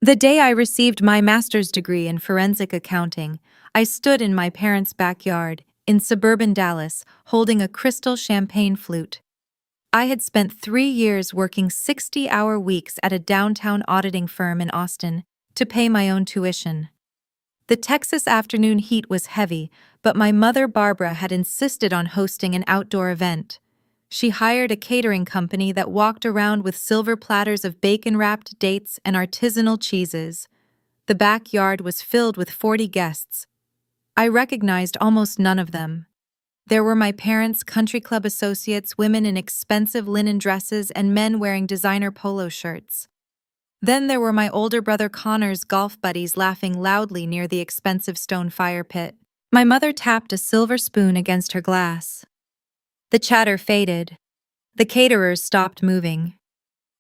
The day I received my master's degree in forensic accounting, I stood in my parents' backyard in suburban Dallas holding a crystal champagne flute. I had spent 3 years working 60-hour weeks at a downtown auditing firm in Austin to pay my own tuition. The Texas afternoon heat was heavy, but my mother Barbara had insisted on hosting an outdoor event. She hired a catering company that walked around with silver platters of bacon-wrapped dates and artisanal cheeses. The backyard was filled with 40 guests. I recognized almost none of them. There were my parents' country club associates, women in expensive linen dresses, and men wearing designer polo shirts. Then there were my older brother Connor's golf buddies laughing loudly near the expensive stone fire pit. My mother tapped a silver spoon against her glass. The chatter faded. The caterers stopped moving.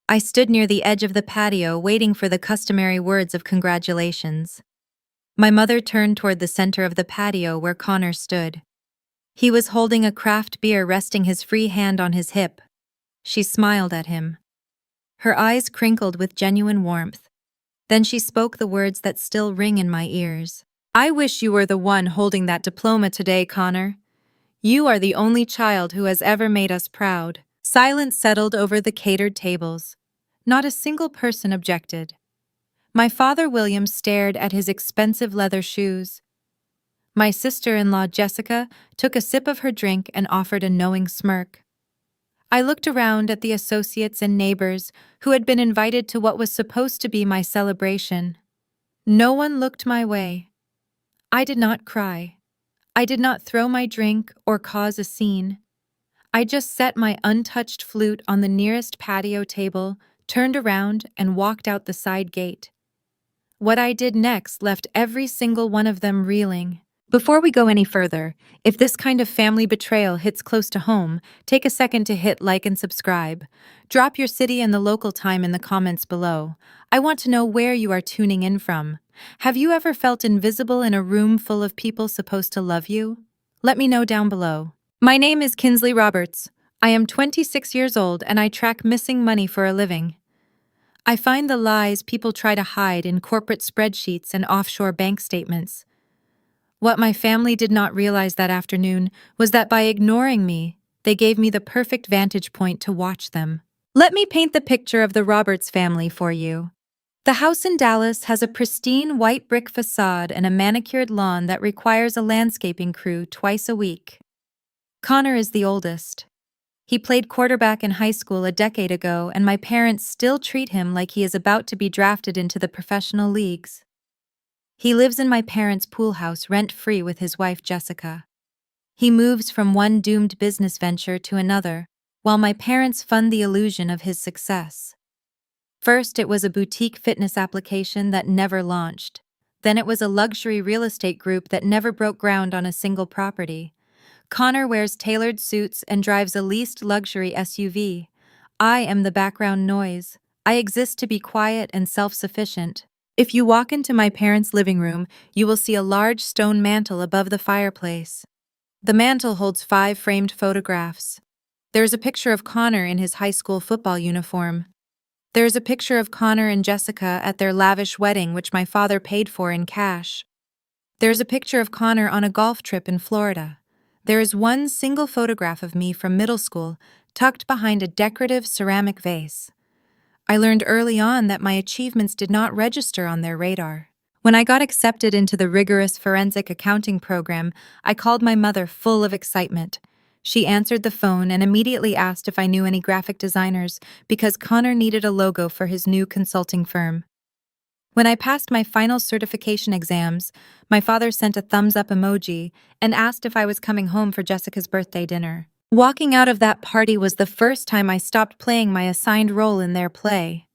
I stood near the edge of the patio waiting for the customary words of congratulations. My mother turned toward the center of the patio where Connor stood. He was holding a craft beer, resting his free hand on his hip. She smiled at him. Her eyes crinkled with genuine warmth. Then she spoke the words that still ring in my ears. "I wish you were the one holding that diploma today, Connor. You are the only child who has ever made us proud." Silence settled over the catered tables. Not a single person objected. My father William stared at his expensive leather shoes. My sister-in-law Jessica took a sip of her drink and offered a knowing smirk. I looked around at the associates and neighbors who had been invited to what was supposed to be my celebration. No one looked my way. I did not cry. I did not throw my drink or cause a scene. I just set my untouched flute on the nearest patio table, turned around, and walked out the side gate. What I did next left every single one of them reeling. Before we go any further, if this kind of family betrayal hits close to home, take a second to hit like and subscribe. Drop your city and the local time in the comments below. I want to know where you are tuning in from. Have you ever felt invisible in a room full of people supposed to love you? Let me know down below. My name is Kinsley Roberts. I am 26 years old and I track missing money for a living. I find the lies people try to hide in corporate spreadsheets and offshore bank statements. What my family did not realize that afternoon was that by ignoring me, they gave me the perfect vantage point to watch them. Let me paint the picture of the Roberts family for you. The house in Dallas has a pristine white brick facade and a manicured lawn that requires a landscaping crew twice a week. Connor is the oldest. He played quarterback in high school a decade ago, and my parents still treat him like he is about to be drafted into the professional leagues. He lives in my parents' pool house rent-free with his wife Jessica. He moves from one doomed business venture to another, while my parents fund the illusion of his success. First, it was a boutique fitness application that never launched. Then it was a luxury real estate group that never broke ground on a single property. Connor wears tailored suits and drives a leased luxury SUV. I am the background noise. I exist to be quiet and self-sufficient. If you walk into my parents' living room, you will see a large stone mantel above the fireplace. The mantel holds 5 framed photographs. There is a picture of Connor in his high school football uniform. There is a picture of Connor and Jessica at their lavish wedding, which my father paid for in cash. There is a picture of Connor on a golf trip in Florida. There is one single photograph of me from middle school, tucked behind a decorative ceramic vase. I learned early on that my achievements did not register on their radar. When I got accepted into the rigorous forensic accounting program, I called my mother full of excitement. She answered the phone and immediately asked if I knew any graphic designers because Connor needed a logo for his new consulting firm. When I passed my final certification exams, my father sent a thumbs-up emoji and asked if I was coming home for Jessica's birthday dinner. Walking out of that party was the first time I stopped playing my assigned role in their play.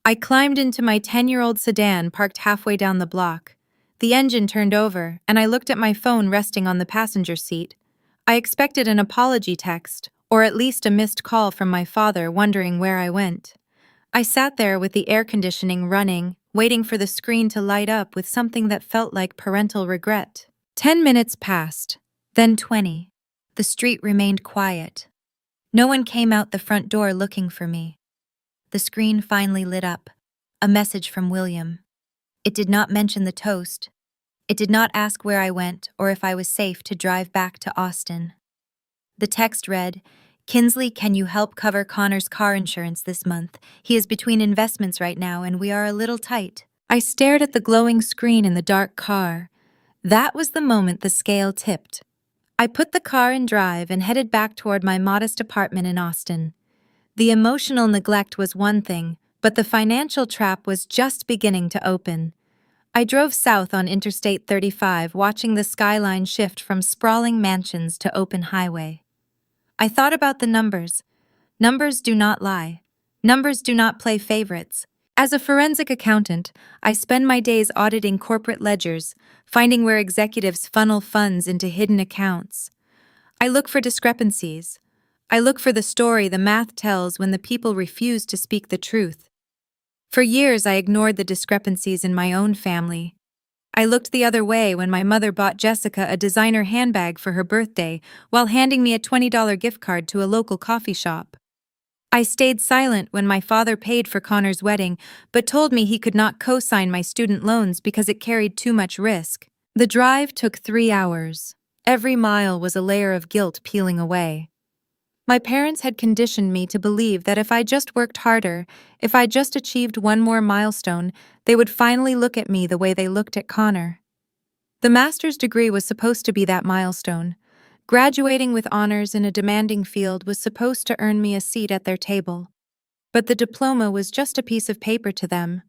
I climbed into my 10-year-old sedan parked halfway down the block. The engine turned over, and I looked at my phone resting on the passenger seat. I expected an apology text, or at least a missed call from my father wondering where I went. I sat there with the air conditioning running, waiting for the screen to light up with something that felt like parental regret. 10 minutes passed, then 20. The street remained quiet. No one came out the front door looking for me. The screen finally lit up. A message from William. It did not mention the toast. It did not ask where I went or if I was safe to drive back to Austin. The text read, "Kinsley, can you help cover Connor's car insurance this month? He is between investments right now and we are a little tight." I stared at the glowing screen in the dark car. That was the moment the scale tipped. I put the car in drive and headed back toward my modest apartment in Austin. The emotional neglect was one thing, but the financial trap was just beginning to open. I drove south on Interstate 35, watching the skyline shift from sprawling mansions to open highway. I thought about the numbers. Numbers do not lie. Numbers do not play favorites. As a forensic accountant, I spend my days auditing corporate ledgers, finding where executives funnel funds into hidden accounts. I look for discrepancies. I look for the story the math tells when the people refuse to speak the truth. For years, I ignored the discrepancies in my own family. I looked the other way when my mother bought Jessica a designer handbag for her birthday while handing me a $20 gift card to a local coffee shop. I stayed silent when my father paid for Connor's wedding, but told me he could not co-sign my student loans because it carried too much risk. The drive took 3 hours. Every mile was a layer of guilt peeling away. My parents had conditioned me to believe that if I just worked harder, if I just achieved one more milestone, they would finally look at me the way they looked at Connor. The master's degree was supposed to be that milestone. Graduating with honors in a demanding field was supposed to earn me a seat at their table. But the diploma was just a piece of paper to them.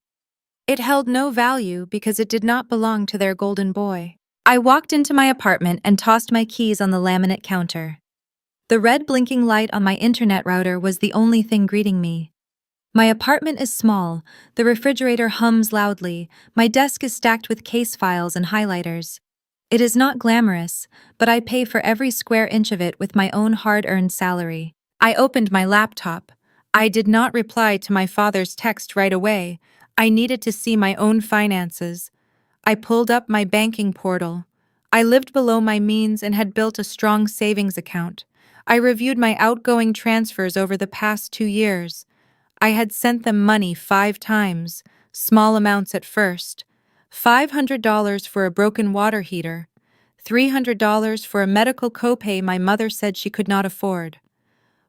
It held no value because it did not belong to their golden boy. I walked into my apartment and tossed my keys on the laminate counter. The red blinking light on my internet router was the only thing greeting me. My apartment is small, the refrigerator hums loudly, my desk is stacked with case files and highlighters. It is not glamorous, but I pay for every square inch of it with my own hard-earned salary. I opened my laptop. I did not reply to my father's text right away. I needed to see my own finances. I pulled up my banking portal. I lived below my means and had built a strong savings account. I reviewed my outgoing transfers over the past 2 years. I had sent them money 5 times, small amounts at first. $500 for a broken water heater, $300 for a medical copay my mother said she could not afford,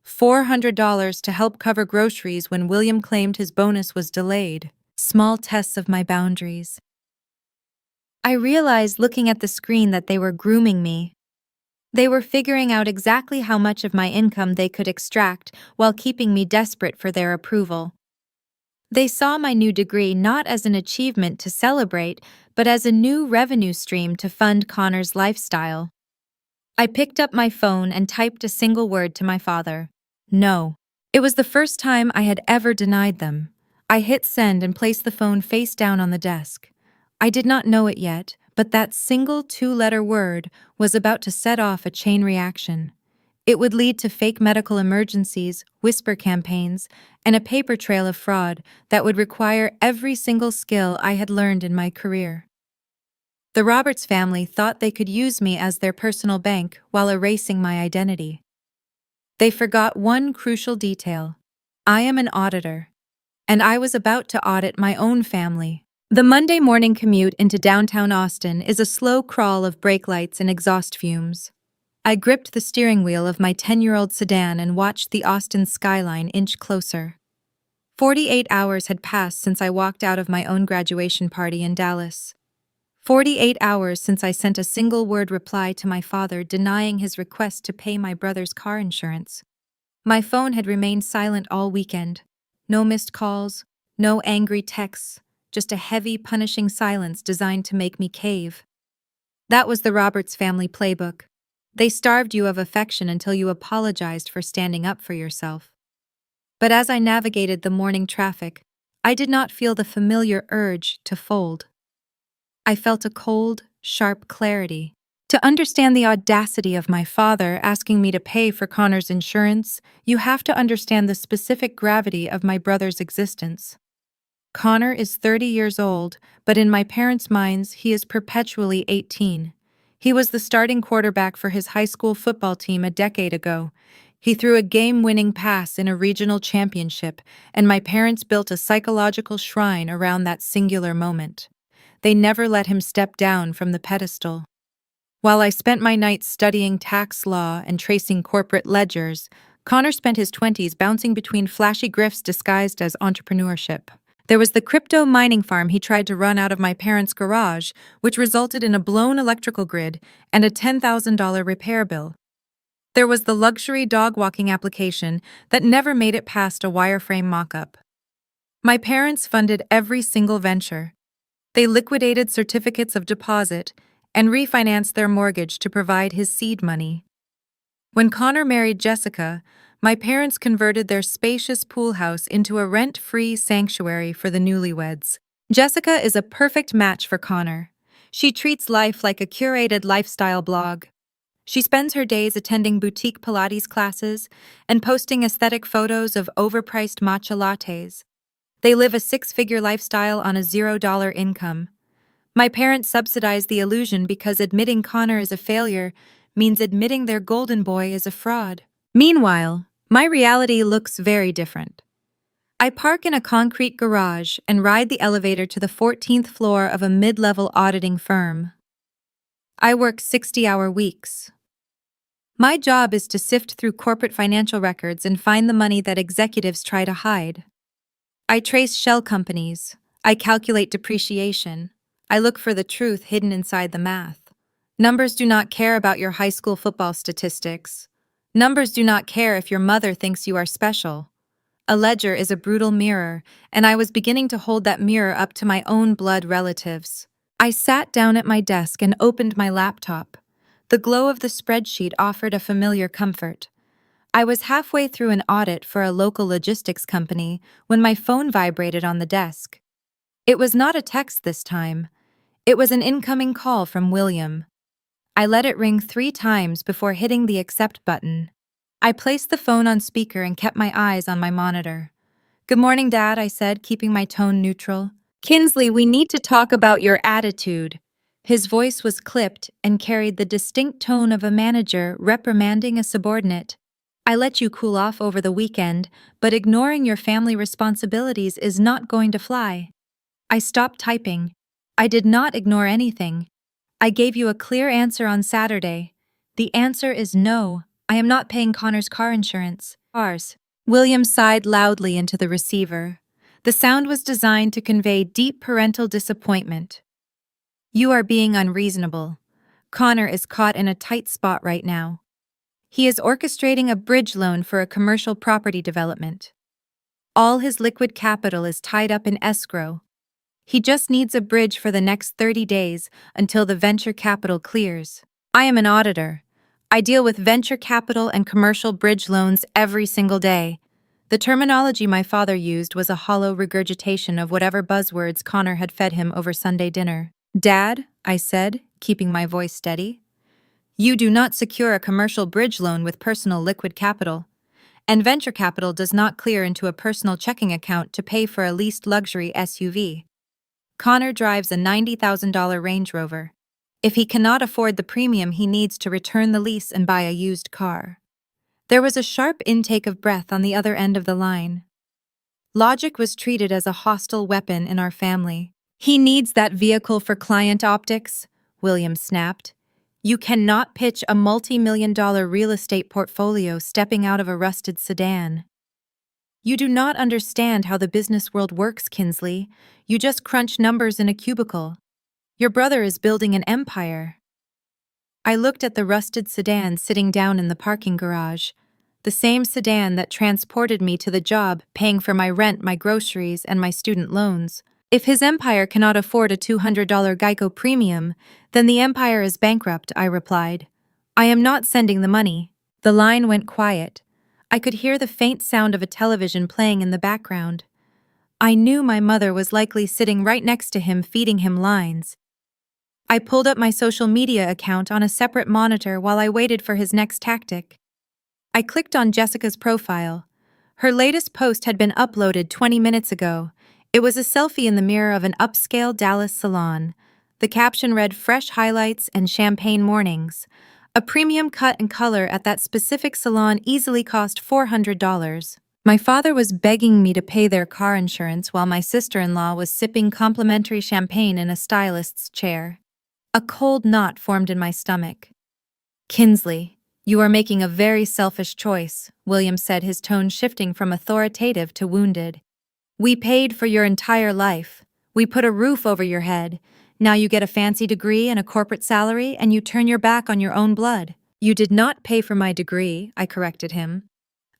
$400 to help cover groceries when William claimed his bonus was delayed. Small tests of my boundaries. I realized looking at the screen that they were grooming me. They were figuring out exactly how much of my income they could extract while keeping me desperate for their approval. They saw my new degree not as an achievement to celebrate, but as a new revenue stream to fund Connor's lifestyle. I picked up my phone and typed a single word to my father. No. It was the first time I had ever denied them. I hit send and placed the phone face down on the desk. I did not know it yet, but that single 2-letter word was about to set off a chain reaction. It would lead to fake medical emergencies, whisper campaigns, and a paper trail of fraud that would require every single skill I had learned in my career. The Roberts family thought they could use me as their personal bank while erasing my identity. They forgot one crucial detail. I am an auditor, and I was about to audit my own family. The Monday morning commute into downtown Austin is a slow crawl of brake lights and exhaust fumes. I gripped the steering wheel of my 10-year-old sedan and watched the Austin skyline inch closer. 48 hours had passed since I walked out of my own graduation party in Dallas. 48 hours since I sent a single-word reply to my father denying his request to pay my brother's car insurance. My phone had remained silent all weekend. No missed calls, no angry texts, just a heavy, punishing silence designed to make me cave. That was the Roberts family playbook. They starved you of affection until you apologized for standing up for yourself. But as I navigated the morning traffic, I did not feel the familiar urge to fold. I felt a cold, sharp clarity. To understand the audacity of my father asking me to pay for Connor's insurance, you have to understand the specific gravity of my brother's existence. Connor is 30 years old, but in my parents' minds, he is perpetually 18. He was the starting quarterback for his high school football team a decade ago. He threw a game-winning pass in a regional championship, and my parents built a psychological shrine around that singular moment. They never let him step down from the pedestal. While I spent my nights studying tax law and tracing corporate ledgers, Connor spent his 20s bouncing between flashy grifts disguised as entrepreneurship. There was the crypto mining farm he tried to run out of my parents' garage, which resulted in a blown electrical grid and a $10,000 repair bill. There was the luxury dog walking application that never made it past a wireframe mock-up. My parents funded every single venture. They liquidated certificates of deposit and refinanced their mortgage to provide his seed money. When Connor married Jessica, my parents converted their spacious pool house into a rent-free sanctuary for the newlyweds. Jessica is a perfect match for Connor. She treats life like a curated lifestyle blog. She spends her days attending boutique Pilates classes and posting aesthetic photos of overpriced matcha lattes. They live a six-figure lifestyle on a $0 income. My parents subsidize the illusion because admitting Connor is a failure means admitting their golden boy is a fraud. Meanwhile, my reality looks very different. I park in a concrete garage and ride the elevator to the 14th floor of a mid-level auditing firm. I work 60-hour weeks. My job is to sift through corporate financial records and find the money that executives try to hide. I trace shell companies. I calculate depreciation. I look for the truth hidden inside the math. Numbers do not care about your high school football statistics. Numbers do not care if your mother thinks you are special. A ledger is a brutal mirror, and I was beginning to hold that mirror up to my own blood relatives. I sat down at my desk and opened my laptop. The glow of the spreadsheet offered a familiar comfort. I was halfway through an audit for a local logistics company when my phone vibrated on the desk. It was not a text this time. It was an incoming call from William. I let it ring 3 times before hitting the accept button. I placed the phone on speaker and kept my eyes on my monitor. "Good morning, Dad," I said, keeping my tone neutral. "Kinsley, we need to talk about your attitude." His voice was clipped and carried the distinct tone of a manager reprimanding a subordinate. "I let you cool off over the weekend, but ignoring your family responsibilities is not going to fly." I stopped typing. I did not ignore anything. I gave you a clear answer on Saturday. The answer is no. I am not paying Connor's car insurance. Ours. William sighed loudly into the receiver. The sound was designed to convey deep parental disappointment. "You are being unreasonable. Connor is caught in a tight spot right now. He is orchestrating a bridge loan for a commercial property development. All his liquid capital is tied up in escrow. He just needs a bridge for the next 30 days until the venture capital clears. I am an auditor. I deal with venture capital and commercial bridge loans every single day." The terminology my father used was a hollow regurgitation of whatever buzzwords Connor had fed him over Sunday dinner. "Dad," I said, keeping my voice steady, "you do not secure a commercial bridge loan with personal liquid capital, and venture capital does not clear into a personal checking account to pay for a leased luxury SUV. Connor drives a $90,000 Range Rover. If he cannot afford the premium, he needs to return the lease and buy a used car." There was a sharp intake of breath on the other end of the line. Logic was treated as a hostile weapon in our family. "He needs that vehicle for client optics," William snapped. "You cannot pitch a multi-million-dollar real estate portfolio stepping out of a rusted sedan." "You do not understand how the business world works, Kinsley. You just crunch numbers in a cubicle. Your brother is building an empire." I looked at the rusted sedan sitting down in the parking garage, the same sedan that transported me to the job, paying for my rent, my groceries, and my student loans. "If his empire cannot afford a $200 Geico premium, then the empire is bankrupt," I replied. "I am not sending the money." The line went quiet. I could hear the faint sound of a television playing in the background. I knew my mother was likely sitting right next to him, feeding him lines. I pulled up my social media account on a separate monitor while I waited for his next tactic. I clicked on Jessica's profile. Her latest post had been uploaded 20 minutes ago. It was a selfie in the mirror of an upscale Dallas salon. The caption read, "Fresh highlights and champagne mornings." A premium cut and color at that specific salon easily cost $400. My father was begging me to pay their car insurance while my sister-in-law was sipping complimentary champagne in a stylist's chair. A cold knot formed in my stomach. Kinsley, you are making a very selfish choice, William said, his tone shifting from authoritative to wounded. We paid for your entire life. We put a roof over your head. Now you get a fancy degree and a corporate salary, and you turn your back on your own blood. You did not pay for my degree, I corrected him.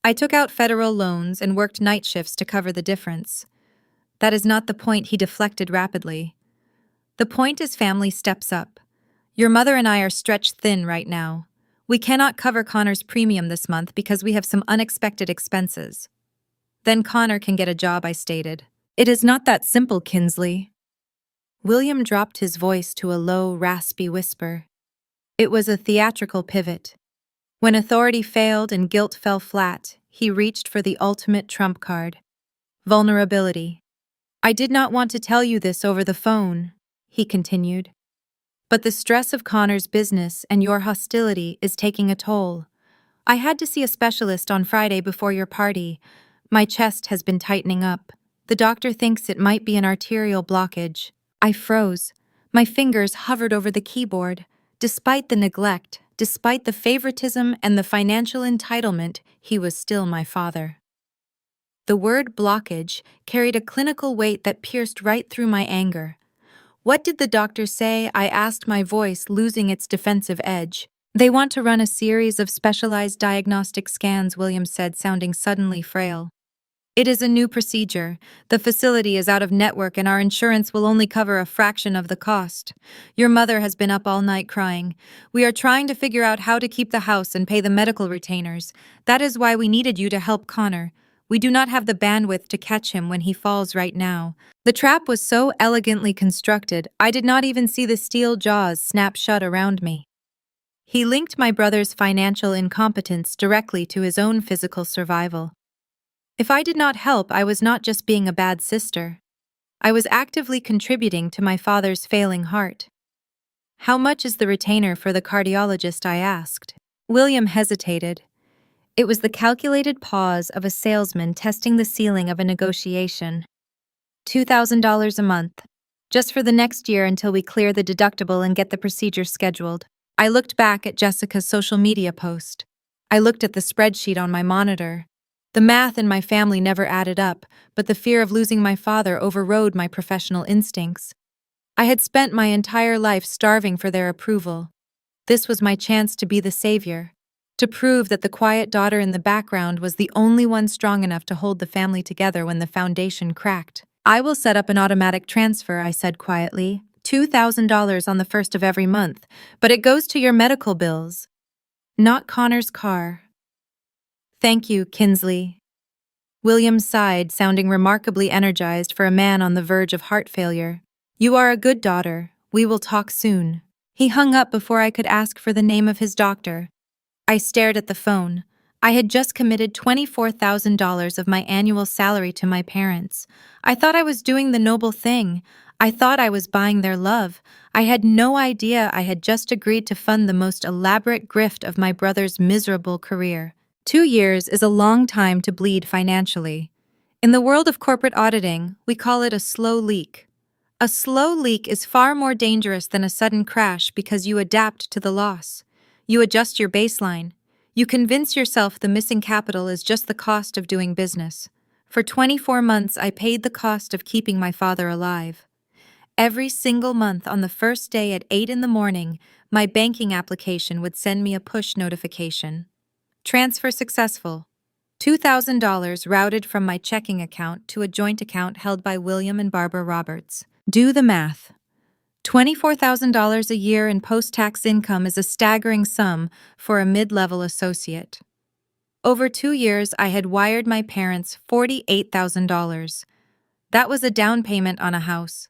I took out federal loans and worked night shifts to cover the difference. That is not the point, he deflected rapidly. The point is family steps up. Your mother and I are stretched thin right now. We cannot cover Connor's premium this month because we have some unexpected expenses. Then Connor can get a job, I stated. It is not that simple, Kinsley. William dropped his voice to a low, raspy whisper. It was a theatrical pivot. When authority failed and guilt fell flat, he reached for the ultimate trump card. Vulnerability. I did not want to tell you this over the phone, he continued. But the stress of Connor's business and your hostility is taking a toll. I had to see a specialist on Friday before your party. My chest has been tightening up. The doctor thinks it might be an arterial blockage. I froze. My fingers hovered over the keyboard. Despite the neglect, despite the favoritism and the financial entitlement, he was still my father. The word blockage carried a clinical weight that pierced right through my anger. What did the doctor say? I asked, my voice losing its defensive edge. They want to run a series of specialized diagnostic scans, William said, sounding suddenly frail. It is a new procedure. The facility is out of network and our insurance will only cover a fraction of the cost. Your mother has been up all night crying. We are trying to figure out how to keep the house and pay the medical retainers. That is why we needed you to help Connor. We do not have the bandwidth to catch him when he falls right now. The trap was so elegantly constructed, I did not even see the steel jaws snap shut around me. He linked my brother's financial incompetence directly to his own physical survival. If I did not help, I was not just being a bad sister. I was actively contributing to my father's failing heart. How much is the retainer for the cardiologist? I asked. William hesitated. It was the calculated pause of a salesman testing the ceiling of a negotiation. $2,000 a month, just for the next year until we clear the deductible and get the procedure scheduled. I looked back at Jessica's social media post. I looked at the spreadsheet on my monitor. The math in my family never added up, but the fear of losing my father overrode my professional instincts. I had spent my entire life starving for their approval. This was my chance to be the savior, to prove that the quiet daughter in the background was the only one strong enough to hold the family together when the foundation cracked. I will set up an automatic transfer, I said quietly. $2,000 on the first of every month, but it goes to your medical bills, not Connor's car. Thank you, Kinsley. William sighed, sounding remarkably energized for a man on the verge of heart failure. You are a good daughter. We will talk soon. He hung up before I could ask for the name of his doctor. I stared at the phone. I had just committed $24,000 of my annual salary to my parents. I thought I was doing the noble thing. I thought I was buying their love. I had no idea I had just agreed to fund the most elaborate grift of my brother's miserable career. 2 years is a long time to bleed financially. In the world of corporate auditing, we call it a slow leak. A slow leak is far more dangerous than a sudden crash because you adapt to the loss. You adjust your baseline. You convince yourself the missing capital is just the cost of doing business. For 24 months, I paid the cost of keeping my father alive. Every single month on the first day at 8 in the morning, my banking application would send me a push notification. Transfer successful. $2,000 routed from my checking account to a joint account held by William and Barbara Roberts. Do the math. $24,000 a year in post-tax income is a staggering sum for a mid-level associate. Over 2 years, I had wired my parents $48,000. That was a down payment on a house.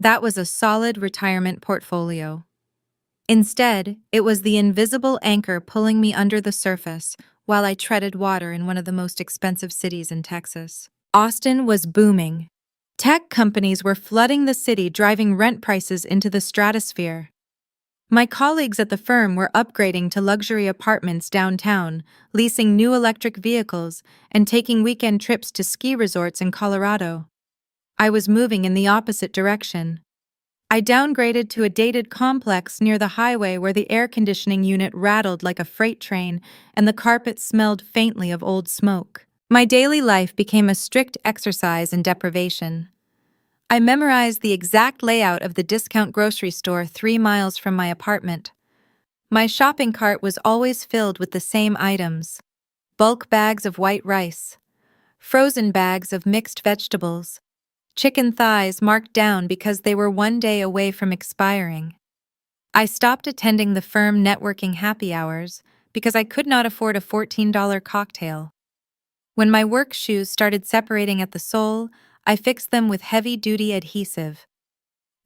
That was a solid retirement portfolio. Instead, it was the invisible anchor pulling me under the surface while I treaded water in one of the most expensive cities in Texas. Austin was booming. Tech companies were flooding the city, driving rent prices into the stratosphere. My colleagues at the firm were upgrading to luxury apartments downtown, leasing new electric vehicles, and taking weekend trips to ski resorts in Colorado. I was moving in the opposite direction. I downgraded to a dated complex near the highway where the air conditioning unit rattled like a freight train and the carpet smelled faintly of old smoke. My daily life became a strict exercise in deprivation. I memorized the exact layout of the discount grocery store 3 miles from my apartment. My shopping cart was always filled with the same items: bulk bags of white rice, frozen bags of mixed vegetables, chicken thighs marked down because they were 1 day away from expiring. I stopped attending the firm networking happy hours because I could not afford a $14 cocktail. When my work shoes started separating at the sole, I fixed them with heavy-duty adhesive.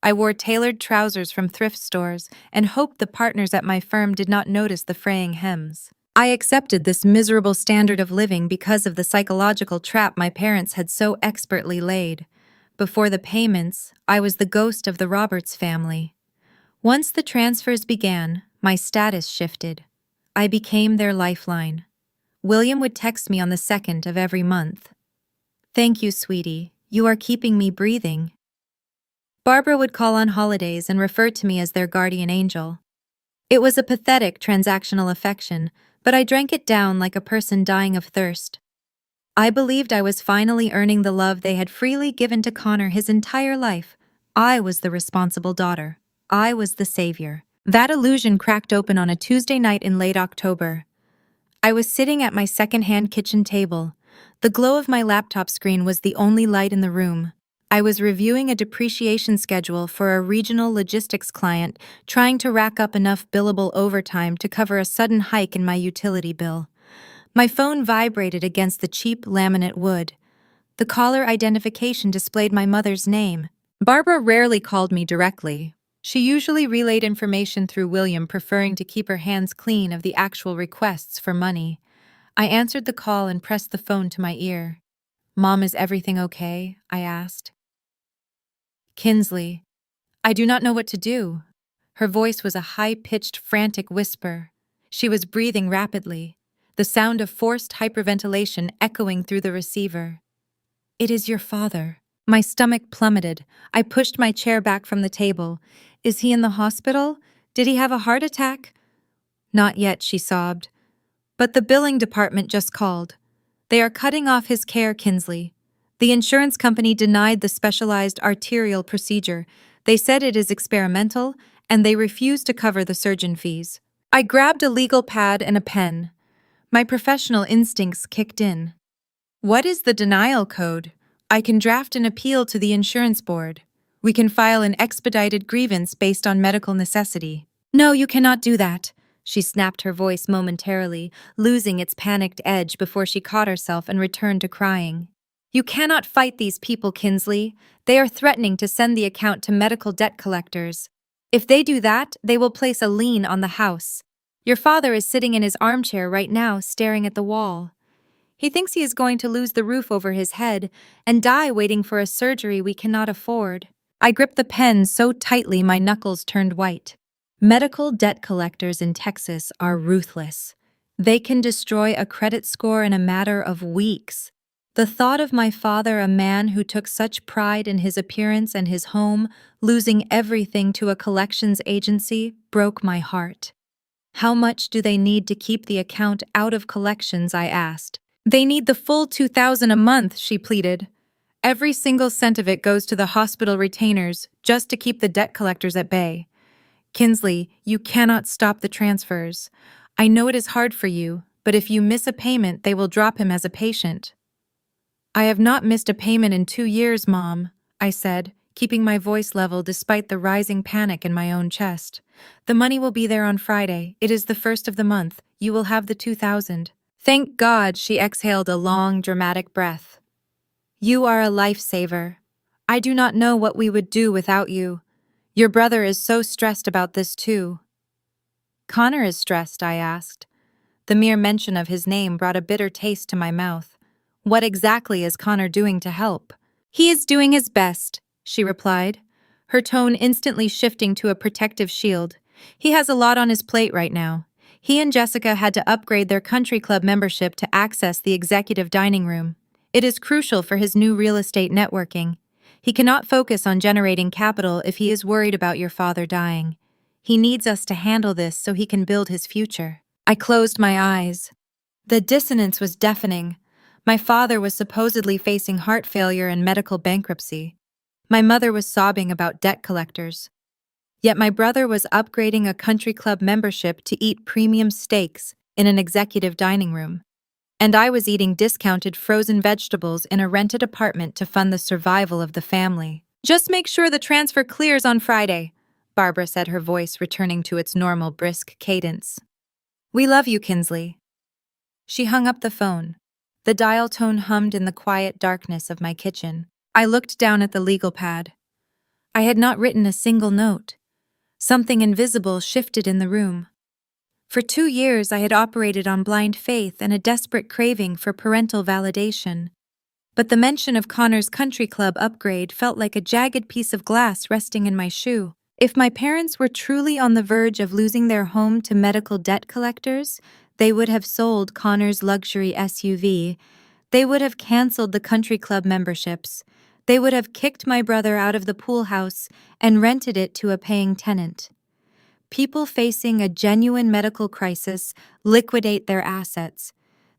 I wore tailored trousers from thrift stores and hoped the partners at my firm did not notice the fraying hems. I accepted this miserable standard of living because of the psychological trap my parents had so expertly laid. Before the payments, I was the ghost of the Roberts family. Once the transfers began, my status shifted. I became their lifeline. William would text me on the 2nd of every month. "Thank you, sweetie. You are keeping me breathing." Barbara would call on holidays and refer to me as their guardian angel. It was a pathetic transactional affection, but I drank it down like a person dying of thirst. I believed I was finally earning the love they had freely given to Connor his entire life. I was the responsible daughter. I was the savior. That illusion cracked open on a Tuesday night in late October. I was sitting at my second-hand kitchen table. The glow of my laptop screen was the only light in the room. I was reviewing a depreciation schedule for a regional logistics client, trying to rack up enough billable overtime to cover a sudden hike in my utility bill. My phone vibrated against the cheap laminate wood. The caller identification displayed my mother's name. Barbara rarely called me directly. She usually relayed information through William, preferring to keep her hands clean of the actual requests for money. I answered the call and pressed the phone to my ear. "Mom, is everything okay?" I asked. "Kinsley, I do not know what to do." Her voice was a high-pitched, frantic whisper. She was breathing rapidly, the sound of forced hyperventilation echoing through the receiver. "It is your father." My stomach plummeted. I pushed my chair back from the table. "Is he in the hospital? Did he have a heart attack?" "Not yet," she sobbed. "But the billing department just called. They are cutting off his care, Kinsley. The insurance company denied the specialized arterial procedure. They said it is experimental, and they refuse to cover the surgeon fees." I grabbed a legal pad and a pen. My professional instincts kicked in. "What is the denial code? I can draft an appeal to the insurance board. We can file an expedited grievance based on medical necessity." "No, you cannot do that." She snapped, her voice momentarily, losing its panicked edge before she caught herself and returned to crying. "You cannot fight these people, Kinsley. They are threatening to send the account to medical debt collectors. If they do that, they will place a lien on the house. Your father is sitting in his armchair right now, staring at the wall. He thinks he is going to lose the roof over his head and die waiting for a surgery we cannot afford." I gripped the pen so tightly my knuckles turned white. Medical debt collectors in Texas are ruthless. They can destroy a credit score in a matter of weeks. The thought of my father, a man who took such pride in his appearance and his home, losing everything to a collections agency, broke my heart. "How much do they need to keep the account out of collections?" I asked. "They need the full $2,000 a month," she pleaded. "Every single cent of it goes to the hospital retainers, just to keep the debt collectors at bay. Kinsley, you cannot stop the transfers. I know it is hard for you, but if you miss a payment, they will drop him as a patient." "I have not missed a payment in 2 years, Mom," I said, keeping my voice level despite the rising panic in my own chest. "The money will be there on Friday. It is the 1st of the month. You will have the 2,000. "Thank God," she exhaled a long, dramatic breath. "You are a lifesaver. I do not know what we would do without you. Your brother is so stressed about this too." "Connor is stressed?" I asked. The mere mention of his name brought a bitter taste to my mouth. "What exactly is Connor doing to help?" "He is doing his best," she replied, her tone instantly shifting to a protective shield. He has a lot on his plate right now. He and Jessica had to upgrade their country club membership to access the executive dining room. It is crucial for his new real estate networking. He cannot focus on generating capital if he is worried about your father dying. He needs us to handle this so he can build his future. I closed my eyes. The dissonance was deafening. My father was supposedly facing heart failure and medical bankruptcy. My mother was sobbing about debt collectors. Yet my brother was upgrading a country club membership to eat premium steaks in an executive dining room. And I was eating discounted frozen vegetables in a rented apartment to fund the survival of the family. Just make sure the transfer clears on Friday, Barbara said, her voice returning to its normal brisk cadence. We love you, Kinsley. She hung up the phone. The dial tone hummed in the quiet darkness of my kitchen. I looked down at the legal pad. I had not written a single note. Something invisible shifted in the room. For 2 years, I had operated on blind faith and a desperate craving for parental validation. But the mention of Connor's country club upgrade felt like a jagged piece of glass resting in my shoe. If my parents were truly on the verge of losing their home to medical debt collectors, they would have sold Connor's luxury SUV. They would have canceled the country club memberships. They would have kicked my brother out of the pool house and rented it to a paying tenant. People facing a genuine medical crisis liquidate their assets.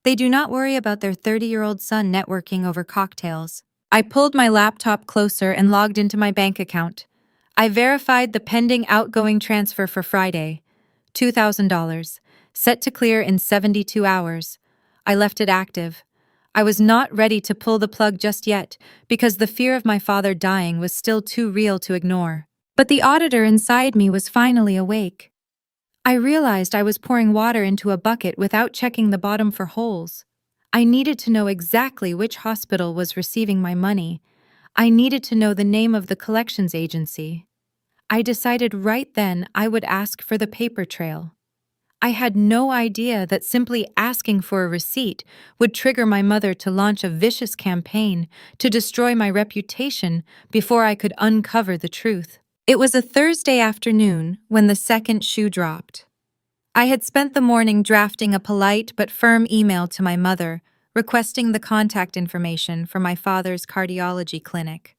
They do not worry about their 30-year-old son networking over cocktails. I pulled my laptop closer and logged into my bank account. I verified the pending outgoing transfer for Friday, $2,000, set to clear in 72 hours. I left it active. I was not ready to pull the plug just yet because the fear of my father dying was still too real to ignore. But the auditor inside me was finally awake. I realized I was pouring water into a bucket without checking the bottom for holes. I needed to know exactly which hospital was receiving my money. I needed to know the name of the collections agency. I decided right then I would ask for the paper trail. I had no idea that simply asking for a receipt would trigger my mother to launch a vicious campaign to destroy my reputation before I could uncover the truth. It was a Thursday afternoon when the second shoe dropped. I had spent the morning drafting a polite but firm email to my mother, requesting the contact information for my father's cardiology clinic.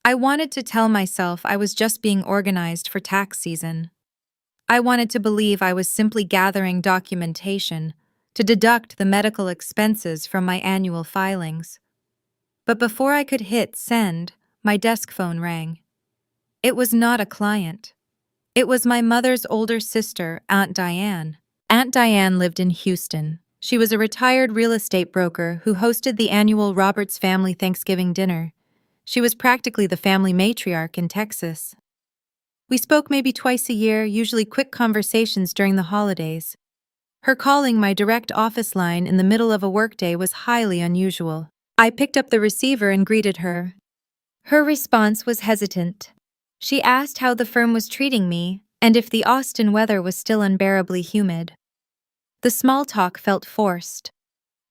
I wanted to tell myself I was just being organized for tax season. I wanted to believe I was simply gathering documentation to deduct the medical expenses from my annual filings. But before I could hit send, my desk phone rang. It was not a client. It was my mother's older sister, Aunt Diane. Aunt Diane lived in Houston. She was a retired real estate broker who hosted the annual Roberts family Thanksgiving dinner. She was practically the family matriarch in Texas. We spoke maybe twice a year, usually quick conversations during the holidays. Her calling my direct office line in the middle of a workday was highly unusual. I picked up the receiver and greeted her. Her response was hesitant. She asked how the firm was treating me and if the Austin weather was still unbearably humid. The small talk felt forced.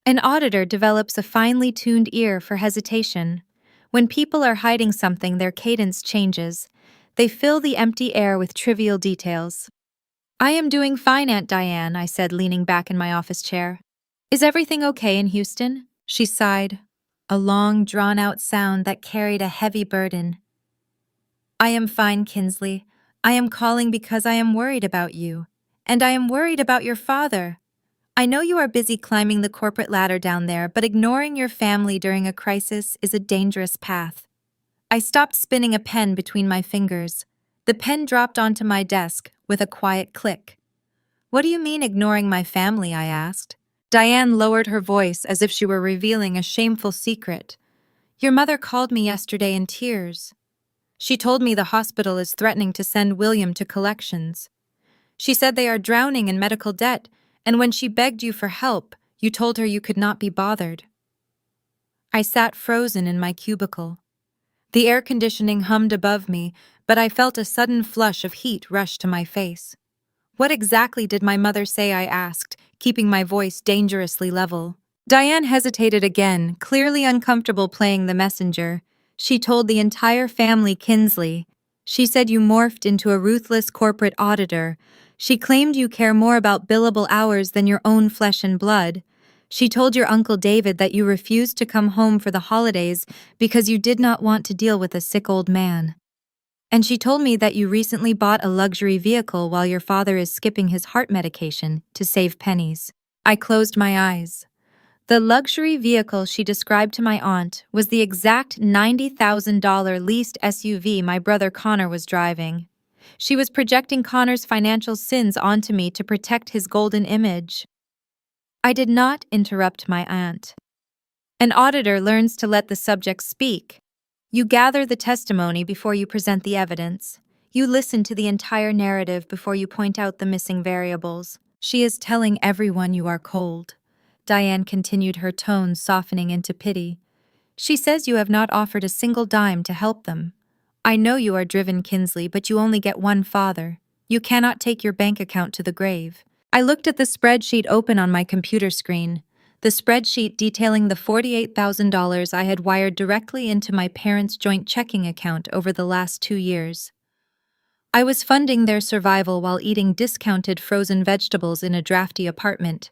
An auditor develops a finely tuned ear for hesitation. When people are hiding something, their cadence changes. They fill the empty air with trivial details. I am doing fine, Aunt Diane, I said, leaning back in my office chair. Is everything okay in Houston? She sighed, a long, drawn-out sound that carried a heavy burden. I am fine, Kinsley. I am calling because I am worried about you. And I am worried about your father. I know you are busy climbing the corporate ladder down there, but ignoring your family during a crisis is a dangerous path. I stopped spinning a pen between my fingers. The pen dropped onto my desk with a quiet click. What do you mean ignoring my family? I asked. Diane lowered her voice as if she were revealing a shameful secret. Your mother called me yesterday in tears. She told me the hospital is threatening to send William to collections. She said they are drowning in medical debt, and when she begged you for help, you told her you could not be bothered. I sat frozen in my cubicle. The air conditioning hummed above me, but I felt a sudden flush of heat rush to my face. What exactly did my mother say? I asked, keeping my voice dangerously level. Diane hesitated again, clearly uncomfortable playing the messenger. She told the entire family, Kinsley. She said you morphed into a ruthless corporate auditor. She claimed you care more about billable hours than your own flesh and blood. She told your Uncle David that you refused to come home for the holidays because you did not want to deal with a sick old man. And she told me that you recently bought a luxury vehicle while your father is skipping his heart medication to save pennies. I closed my eyes. The luxury vehicle she described to my aunt was the exact $90,000 leased SUV my brother Connor was driving. She was projecting Connor's financial sins onto me to protect his golden image. I did not interrupt my aunt. An auditor learns to let the subject speak. You gather the testimony before you present the evidence. You listen to the entire narrative before you point out the missing variables. She is telling everyone you are cold. Diane continued, her tone softening into pity. She says you have not offered a single dime to help them. I know you are driven, Kinsley, but you only get one father. You cannot take your bank account to the grave. I looked at the spreadsheet open on my computer screen, the spreadsheet detailing the $48,000 I had wired directly into my parents' joint checking account over the last 2 years. I was funding their survival while eating discounted frozen vegetables in a drafty apartment.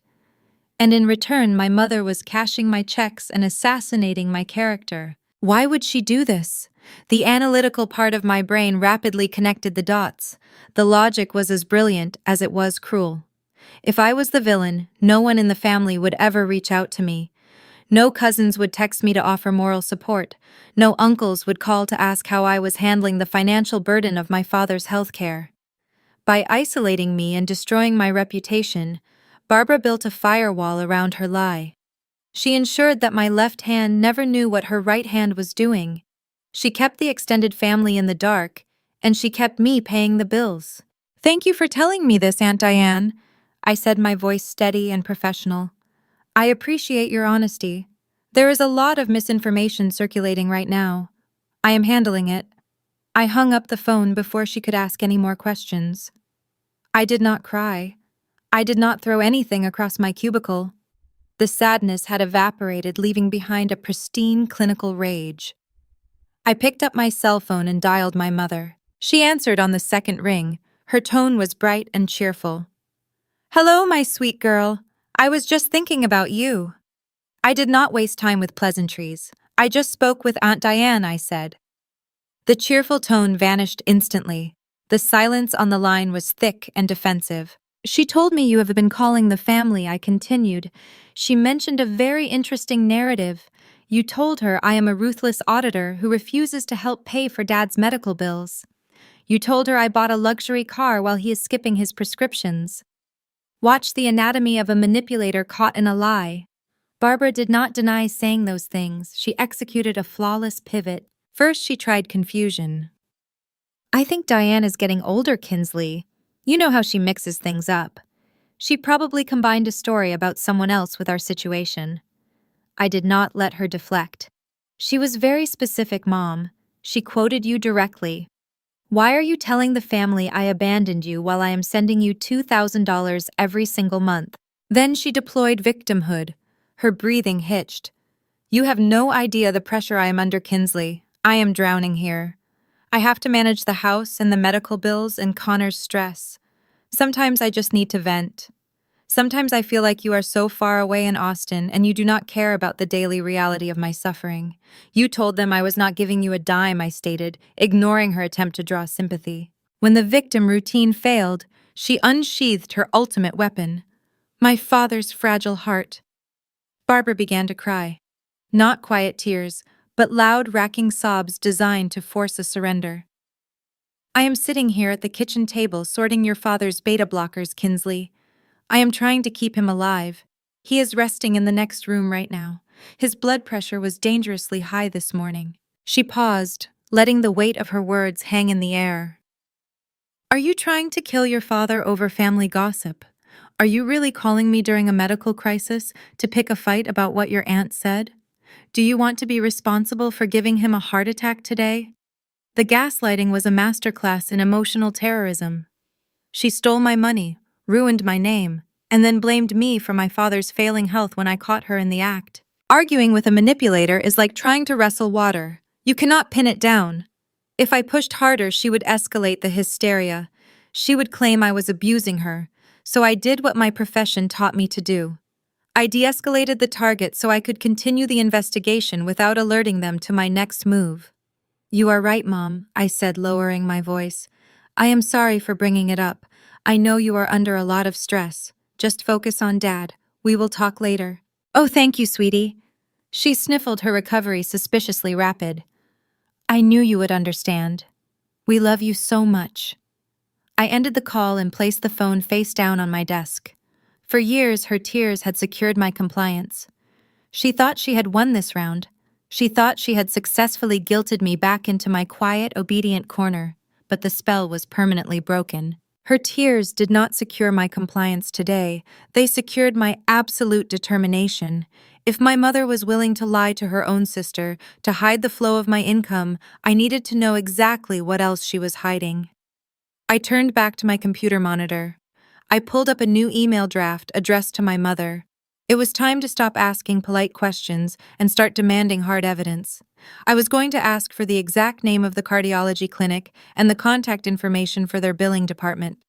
And in return, my mother was cashing my checks and assassinating my character. Why would she do this? The analytical part of my brain rapidly connected the dots. The logic was as brilliant as it was cruel. If I was the villain, no one in the family would ever reach out to me. No cousins would text me to offer moral support. No uncles would call to ask how I was handling the financial burden of my father's health care. By isolating me and destroying my reputation, Barbara built a firewall around her lie. She ensured that my left hand never knew what her right hand was doing. She kept the extended family in the dark, and she kept me paying the bills. "Thank you for telling me this, Aunt Diane," I said, my voice steady and professional. "I appreciate your honesty. There is a lot of misinformation circulating right now. I am handling it." I hung up the phone before she could ask any more questions. I did not cry. I did not throw anything across my cubicle. The sadness had evaporated, leaving behind a pristine clinical rage. I picked up my cell phone and dialed my mother. She answered on the second ring. Her tone was bright and cheerful. "Hello, my sweet girl. I was just thinking about you." I did not waste time with pleasantries. "I just spoke with Aunt Diane," I said. The cheerful tone vanished instantly. The silence on the line was thick and defensive. "She told me you have been calling the family," I continued. "She mentioned a very interesting narrative. You told her I am a ruthless auditor who refuses to help pay for Dad's medical bills. You told her I bought a luxury car while he is skipping his prescriptions. Watch the anatomy of a manipulator caught in a lie." Barbara did not deny saying those things. She executed a flawless pivot. First, she tried confusion. "I think Diane is getting older, Kinsley. You know how she mixes things up. She probably combined a story about someone else with our situation." I did not let her deflect. "She was very specific, Mom. She quoted you directly. Why are you telling the family I abandoned you while I am sending you $2,000 every single month?" Then she deployed victimhood. Her breathing hitched. "You have no idea the pressure I am under, Kinsley. I am drowning here. I have to manage the house and the medical bills and Connor's stress. Sometimes I just need to vent. Sometimes I feel like you are so far away in Austin and you do not care about the daily reality of my suffering. You told them I was not giving you a dime," I stated, ignoring her attempt to draw sympathy. When the victim routine failed, she unsheathed her ultimate weapon, my father's fragile heart. Barbara began to cry. Not quiet tears, but loud, racking sobs designed to force a surrender. "I am sitting here at the kitchen table sorting your father's beta blockers, Kinsley. I am trying to keep him alive. He is resting in the next room right now. His blood pressure was dangerously high this morning." She paused, letting the weight of her words hang in the air. "Are you trying to kill your father over family gossip? Are you really calling me during a medical crisis to pick a fight about what your aunt said? Do you want to be responsible for giving him a heart attack today?" The gaslighting was a masterclass in emotional terrorism. She stole my money, ruined my name, and then blamed me for my father's failing health when I caught her in the act. Arguing with a manipulator is like trying to wrestle water. You cannot pin it down. If I pushed harder, she would escalate the hysteria. She would claim I was abusing her, so I did what my profession taught me to do. I de-escalated the target so I could continue the investigation without alerting them to my next move. You are right, Mom, I said, lowering my voice. I am sorry for bringing it up. I know you are under a lot of stress. Just focus on Dad. We will talk later. Oh, thank you, sweetie. She sniffled, her recovery suspiciously rapid. I knew you would understand. We love you so much. I ended the call and placed the phone face down on my desk. For years, her tears had secured my compliance. She thought she had won this round. She thought she had successfully guilted me back into my quiet, obedient corner, but the spell was permanently broken. Her tears did not secure my compliance today. They secured my absolute determination. If my mother was willing to lie to her own sister, to hide the flow of my income, I needed to know exactly what else she was hiding. I turned back to my computer monitor. I pulled up a new email draft addressed to my mother. It was time to stop asking polite questions and start demanding hard evidence. I was going to ask for the exact name of the cardiology clinic and the contact information for their billing department.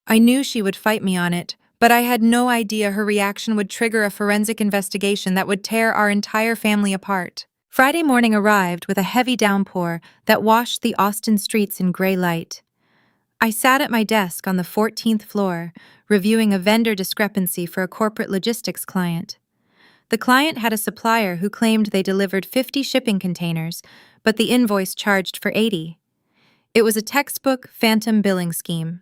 I knew she would fight me on it, but I had no idea her reaction would trigger a forensic investigation that would tear our entire family apart. Friday morning arrived with a heavy downpour that washed the Austin streets in gray light. I sat at my desk on the 14th floor, reviewing a vendor discrepancy for a corporate logistics client. The client had a supplier who claimed they delivered 50 shipping containers, but the invoice charged for 80. It was a textbook phantom billing scheme.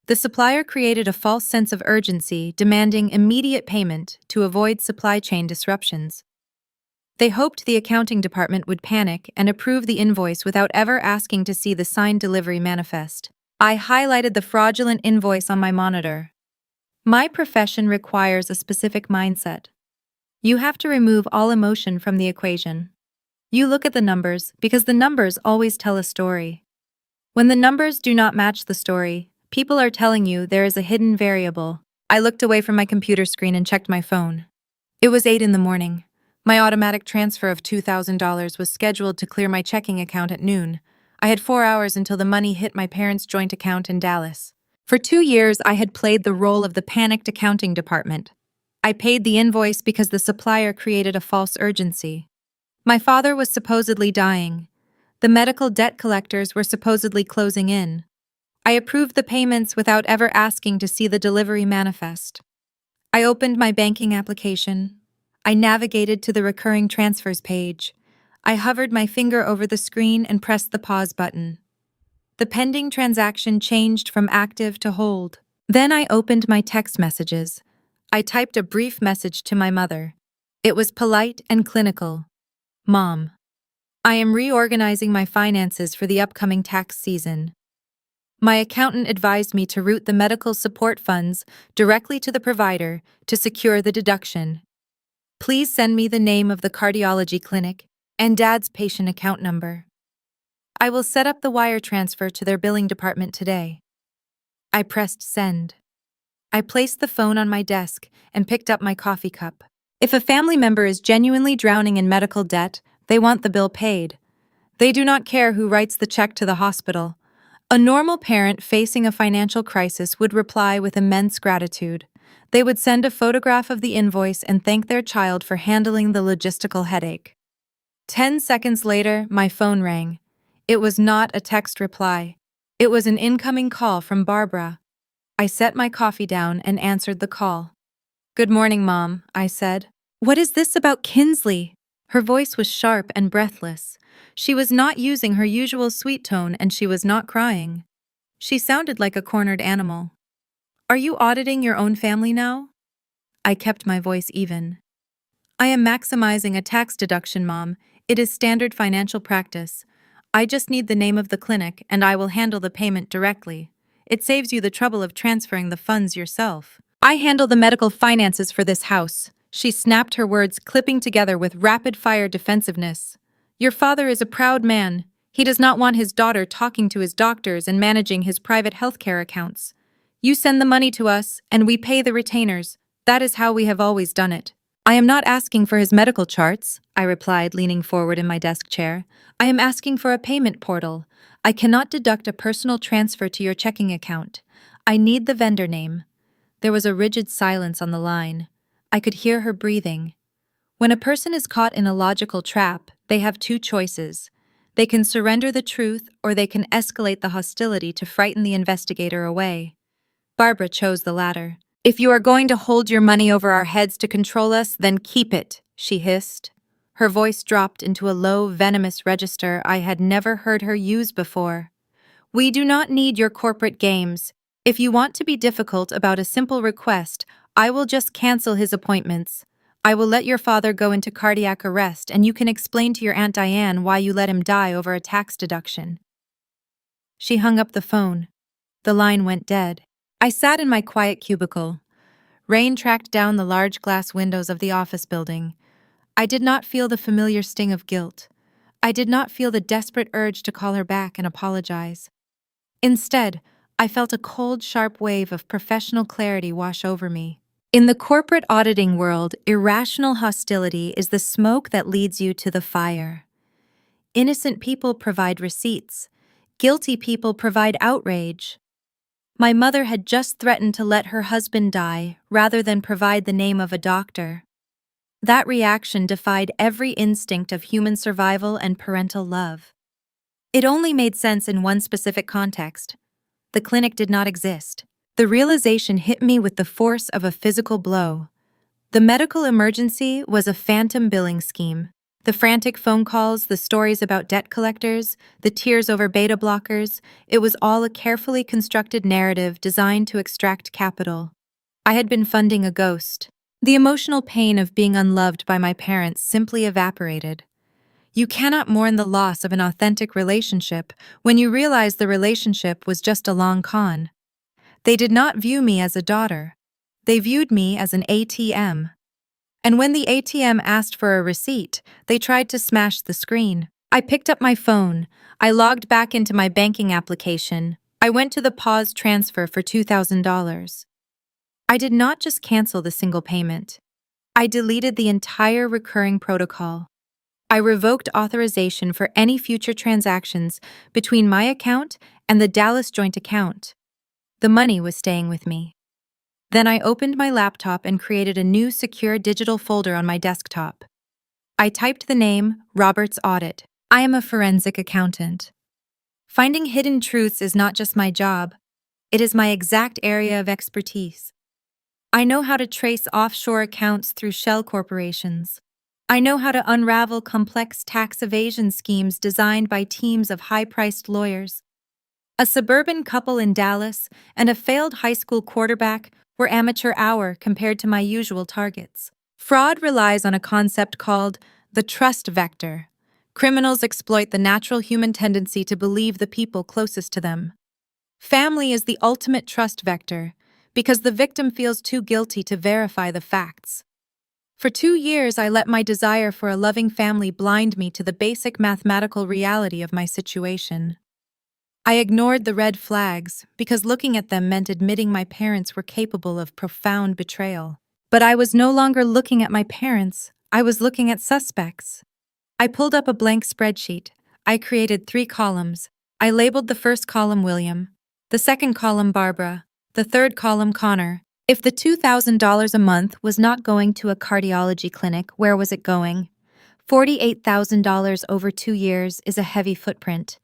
The supplier created a false sense of urgency, demanding immediate payment to avoid supply chain disruptions. They hoped the accounting department would panic and approve the invoice without ever asking to see the signed delivery manifest. I highlighted the fraudulent invoice on my monitor. My profession requires a specific mindset. You have to remove all emotion from the equation. You look at the numbers because the numbers always tell a story. When the numbers do not match the story, people are telling you there is a hidden variable. I looked away from my computer screen and checked my phone. It was 8 in the morning. My automatic transfer of $2,000 was scheduled to clear my checking account at noon. I had 4 hours until the money hit my parents' joint account in Dallas. For 2 years, I had played the role of the panicked accounting department. I paid the invoice because the supplier created a false urgency. My father was supposedly dying. The medical debt collectors were supposedly closing in. I approved the payments without ever asking to see the delivery manifest. I opened my banking application. I navigated to the recurring transfers page. I hovered my finger over the screen and pressed the pause button. The pending transaction changed from active to hold. Then I opened my text messages. I typed a brief message to my mother. It was polite and clinical. Mom, I am reorganizing my finances for the upcoming tax season. My accountant advised me to route the medical support funds directly to the provider to secure the deduction. Please send me the name of the cardiology clinic and Dad's patient account number. I will set up the wire transfer to their billing department today. I pressed send. I placed the phone on my desk and picked up my coffee cup. If a family member is genuinely drowning in medical debt, they want the bill paid. They do not care who writes the check to the hospital. A normal parent facing a financial crisis would reply with immense gratitude. They would send a photograph of the invoice and thank their child for handling the logistical headache. 10 seconds later, my phone rang. It was not a text reply. It was an incoming call from Barbara. I set my coffee down and answered the call. Good morning, Mom, I said. What is this about Kinsley? Her voice was sharp and breathless. She was not using her usual sweet tone and she was not crying. She sounded like a cornered animal. Are you auditing your own family now? I kept my voice even. I am maximizing a tax deduction, Mom. It is standard financial practice. I just need the name of the clinic and I will handle the payment directly. It saves you the trouble of transferring the funds yourself. I handle the medical finances for this house. She snapped, her words clipping together with rapid-fire defensiveness. Your father is a proud man. He does not want his daughter talking to his doctors and managing his private healthcare accounts. You send the money to us and we pay the retainers. That is how we have always done it. I am not asking for his medical charts, I replied, leaning forward in my desk chair. I am asking for a payment portal. I cannot deduct a personal transfer to your checking account. I need the vendor name. There was a rigid silence on the line. I could hear her breathing. When a person is caught in a logical trap, they have two choices. They can surrender the truth, or they can escalate the hostility to frighten the investigator away. Barbara chose the latter. If you are going to hold your money over our heads to control us, then keep it, she hissed. Her voice dropped into a low, venomous register I had never heard her use before. We do not need your corporate games. If you want to be difficult about a simple request, I will just cancel his appointments. I will let your father go into cardiac arrest, and you can explain to your Aunt Diane why you let him die over a tax deduction. She hung up the phone. The line went dead. I sat in my quiet cubicle. Rain tracked down the large glass windows of the office building. I did not feel the familiar sting of guilt. I did not feel the desperate urge to call her back and apologize. Instead, I felt a cold, sharp wave of professional clarity wash over me. In the corporate auditing world, irrational hostility is the smoke that leads you to the fire. Innocent people provide receipts. Guilty people provide outrage. My mother had just threatened to let her husband die rather than provide the name of a doctor. That reaction defied every instinct of human survival and parental love. It only made sense in one specific context. The clinic did not exist. The realization hit me with the force of a physical blow. The medical emergency was a phantom billing scheme. The frantic phone calls, the stories about debt collectors, the tears over beta blockers, it was all a carefully constructed narrative designed to extract capital. I had been funding a ghost. The emotional pain of being unloved by my parents simply evaporated. You cannot mourn the loss of an authentic relationship when you realize the relationship was just a long con. They did not view me as a daughter. They viewed me as an ATM. And when the ATM asked for a receipt, they tried to smash the screen. I picked up my phone. I logged back into my banking application. I went to the pause transfer for $2,000. I did not just cancel the single payment. I deleted the entire recurring protocol. I revoked authorization for any future transactions between my account and the Dallas joint account. The money was staying with me. Then I opened my laptop and created a new secure digital folder on my desktop. I typed the name, Roberts Audit. I am a forensic accountant. Finding hidden truths is not just my job, it is my exact area of expertise. I know how to trace offshore accounts through shell corporations. I know how to unravel complex tax evasion schemes designed by teams of high-priced lawyers. A suburban couple in Dallas and a failed high school quarterback were amateur hour compared to my usual targets. Fraud relies on a concept called the trust vector. Criminals exploit the natural human tendency to believe the people closest to them. Family is the ultimate trust vector because the victim feels too guilty to verify the facts. For 2 years, I let my desire for a loving family blind me to the basic mathematical reality of my situation. I ignored the red flags because looking at them meant admitting my parents were capable of profound betrayal. But I was no longer looking at my parents, I was looking at suspects. I pulled up a blank spreadsheet. I created 3 columns. I labeled the first column William, the second column Barbara, the third column Connor. If the $2,000 a month was not going to a cardiology clinic, where was it going? $48,000 over 2 years is a heavy footprint.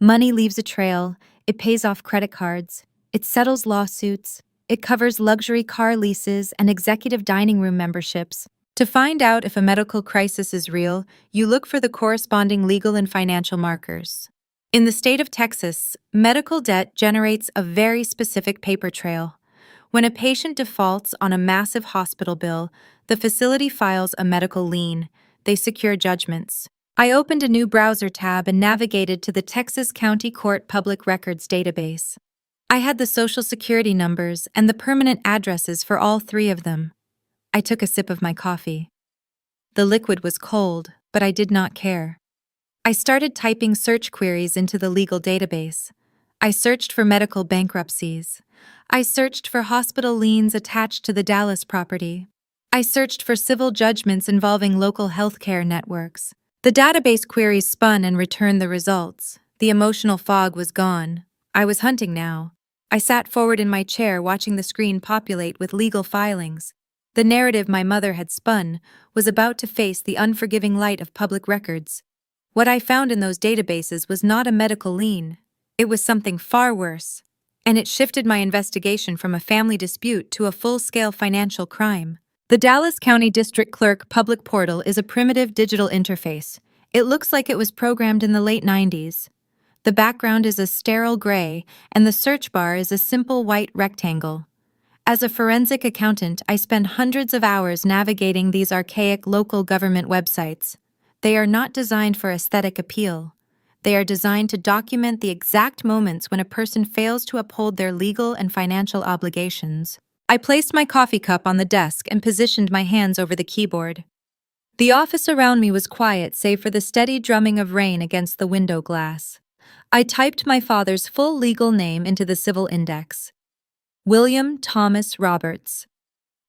Money leaves a trail, it pays off credit cards, it settles lawsuits, it covers luxury car leases and executive dining room memberships. To find out if a medical crisis is real, you look for the corresponding legal and financial markers. In the state of Texas, medical debt generates a very specific paper trail. When a patient defaults on a massive hospital bill, the facility files a medical lien. They secure judgments. I opened a new browser tab and navigated to the Texas County Court Public Records database. I had the social security numbers and the permanent addresses for all 3 of them. I took a sip of my coffee. The liquid was cold, but I did not care. I started typing search queries into the legal database. I searched for medical bankruptcies. I searched for hospital liens attached to the Dallas property. I searched for civil judgments involving local healthcare networks. The database queries spun and returned the results. The emotional fog was gone. I was hunting now. I sat forward in my chair, watching the screen populate with legal filings. The narrative my mother had spun was about to face the unforgiving light of public records. What I found in those databases was not a medical lien. It was something far worse. And it shifted my investigation from a family dispute to a full-scale financial crime. The Dallas County District Clerk Public Portal is a primitive digital interface. It looks like it was programmed in the late 90s. The background is a sterile gray, and the search bar is a simple white rectangle. As a forensic accountant, I spend hundreds of hours navigating these archaic local government websites. They are not designed for aesthetic appeal. They are designed to document the exact moments when a person fails to uphold their legal and financial obligations. I placed my coffee cup on the desk and positioned my hands over the keyboard. The office around me was quiet save for the steady drumming of rain against the window glass. I typed my father's full legal name into the civil index. William Thomas Roberts.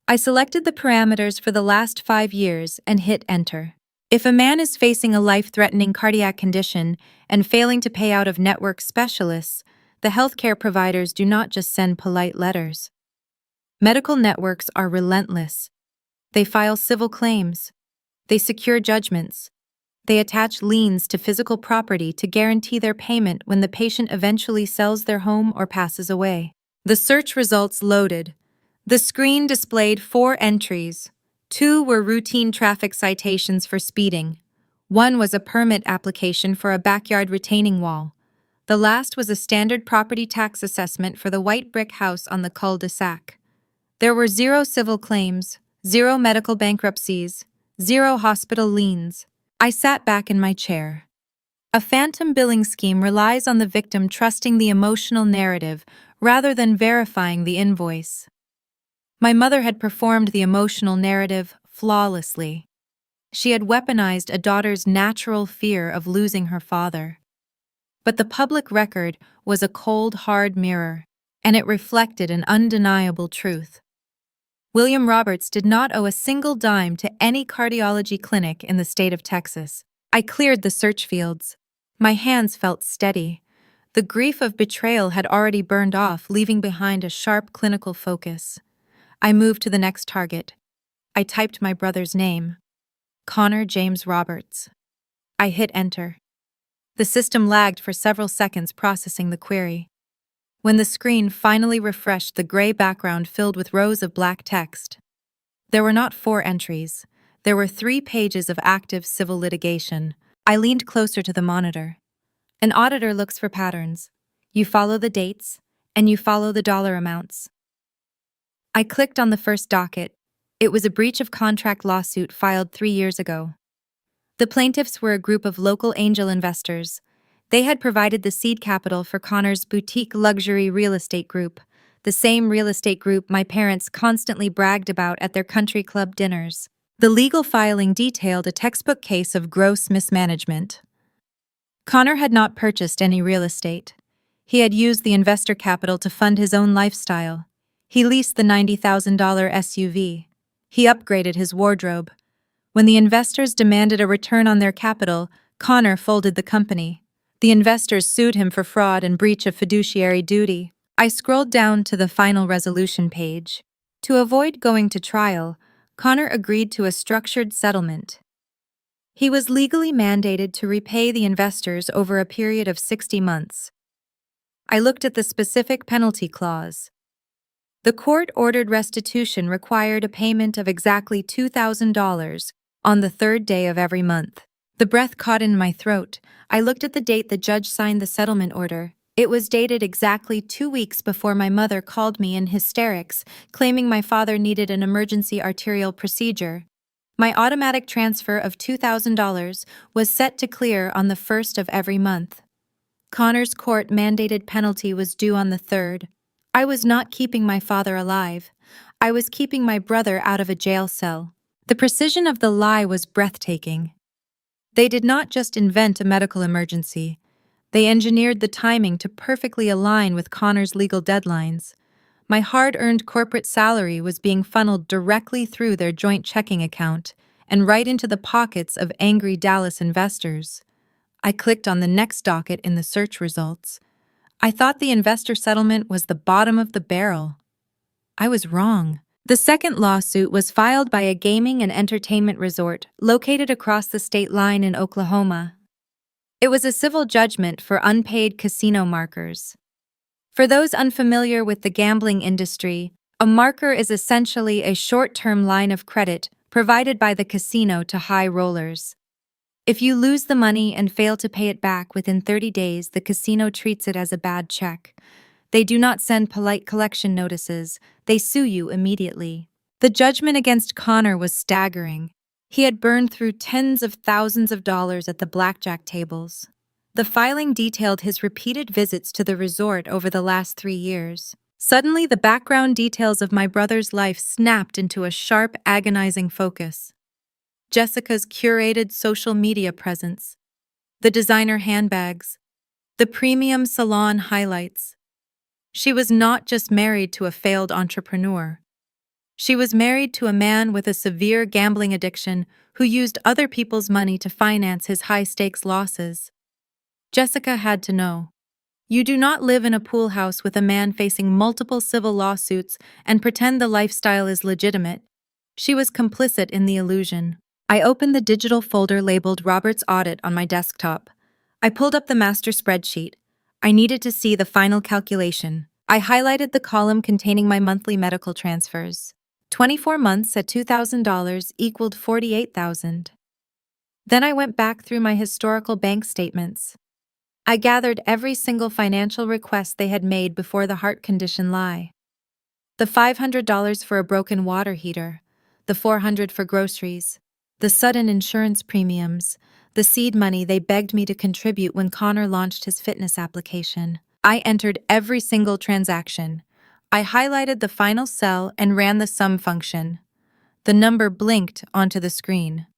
I selected the parameters for the last 5 years and hit enter. If a man is facing a life-threatening cardiac condition and failing to pay out of network specialists, the healthcare providers do not just send polite letters. Medical networks are relentless. They file civil claims. They secure judgments. They attach liens to physical property to guarantee their payment when the patient eventually sells their home or passes away. The search results loaded. The screen displayed 4 entries. 2 were routine traffic citations for speeding. 1 was a permit application for a backyard retaining wall. The last was a standard property tax assessment for the white brick house on the cul-de-sac. There were 0 civil claims, 0 medical bankruptcies, 0 hospital liens. I sat back in my chair. A phantom billing scheme relies on the victim trusting the emotional narrative rather than verifying the invoice. My mother had performed the emotional narrative flawlessly. She had weaponized a daughter's natural fear of losing her father. But the public record was a cold, hard mirror, and it reflected an undeniable truth. William Roberts did not owe a single dime to any cardiology clinic in the state of Texas. I cleared the search fields. My hands felt steady. The grief of betrayal had already burned off, leaving behind a sharp clinical focus. I moved to the next target. I typed my brother's name, Connor James Roberts. I hit enter. The system lagged for several seconds processing the query. When the screen finally refreshed, the gray background filled with rows of black text. There were not 4 entries. There were 3 pages of active civil litigation. I leaned closer to the monitor. An auditor looks for patterns. You follow the dates, and you follow the dollar amounts. I clicked on the first docket. It was a breach of contract lawsuit filed 3 years ago. The plaintiffs were a group of local angel investors. They had provided the seed capital for Connor's boutique luxury real estate group, the same real estate group my parents constantly bragged about at their country club dinners. The legal filing detailed a textbook case of gross mismanagement. Connor had not purchased any real estate. He had used the investor capital to fund his own lifestyle. He leased the $90,000 SUV. He upgraded his wardrobe. When the investors demanded a return on their capital, Connor folded the company. The investors sued him for fraud and breach of fiduciary duty. I scrolled down to the final resolution page. To avoid going to trial, Connor agreed to a structured settlement. He was legally mandated to repay the investors over a period of 60 months. I looked at the specific penalty clause. The court-ordered restitution required a payment of exactly $2,000 on the 3rd day of every month. The breath caught in my throat. I looked at the date the judge signed the settlement order. It was dated exactly 2 weeks before my mother called me in hysterics, claiming my father needed an emergency arterial procedure. My automatic transfer of $2,000 was set to clear on the 1st of every month. Connor's court-mandated penalty was due on the 3rd. I was not keeping my father alive. I was keeping my brother out of a jail cell. The precision of the lie was breathtaking. They did not just invent a medical emergency. They engineered the timing to perfectly align with Connor's legal deadlines. My hard-earned corporate salary was being funneled directly through their joint checking account and right into the pockets of angry Dallas investors. I clicked on the next docket in the search results. I thought the investor settlement was the bottom of the barrel. I was wrong. The second lawsuit was filed by a gaming and entertainment resort located across the state line in Oklahoma. It was a civil judgment for unpaid casino markers. For those unfamiliar with the gambling industry, a marker is essentially a short-term line of credit provided by the casino to high rollers. If you lose the money and fail to pay it back within 30 days, the casino treats it as a bad check. They do not send polite collection notices, they sue you immediately. The judgment against Connor was staggering. He had burned through tens of thousands of dollars at the blackjack tables. The filing detailed his repeated visits to the resort over the last 3 years. Suddenly, the background details of my brother's life snapped into a sharp, agonizing focus. Jessica's curated social media presence, the designer handbags, the premium salon highlights. She was not just married to a failed entrepreneur. She was married to a man with a severe gambling addiction who used other people's money to finance his high-stakes losses. Jessica had to know. You do not live in a pool house with a man facing multiple civil lawsuits and pretend the lifestyle is legitimate. She was complicit in the illusion. I opened the digital folder labeled Roberts Audit on my desktop. I pulled up the master spreadsheet. I needed to see the final calculation. I highlighted the column containing my monthly medical transfers. 24 months at $2,000 equaled $48,000. Then I went back through my historical bank statements. I gathered every single financial request they had made before the heart condition lie. The $500 for a broken water heater, the $400 for groceries, the sudden insurance premiums, the seed money they begged me to contribute when Connor launched his fitness application. I entered every single transaction. I highlighted the final cell and ran the sum function. The number blinked onto the screen.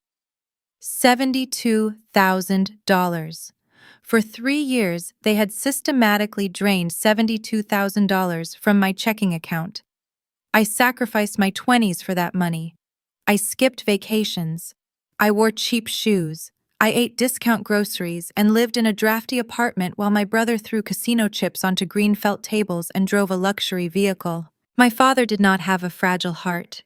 $72,000. For 3 years, they had systematically drained $72,000 from my checking account. I sacrificed my 20s for that money. I skipped vacations. I wore cheap shoes. I ate discount groceries and lived in a drafty apartment while my brother threw casino chips onto green felt tables and drove a luxury vehicle. My father did not have a fragile heart.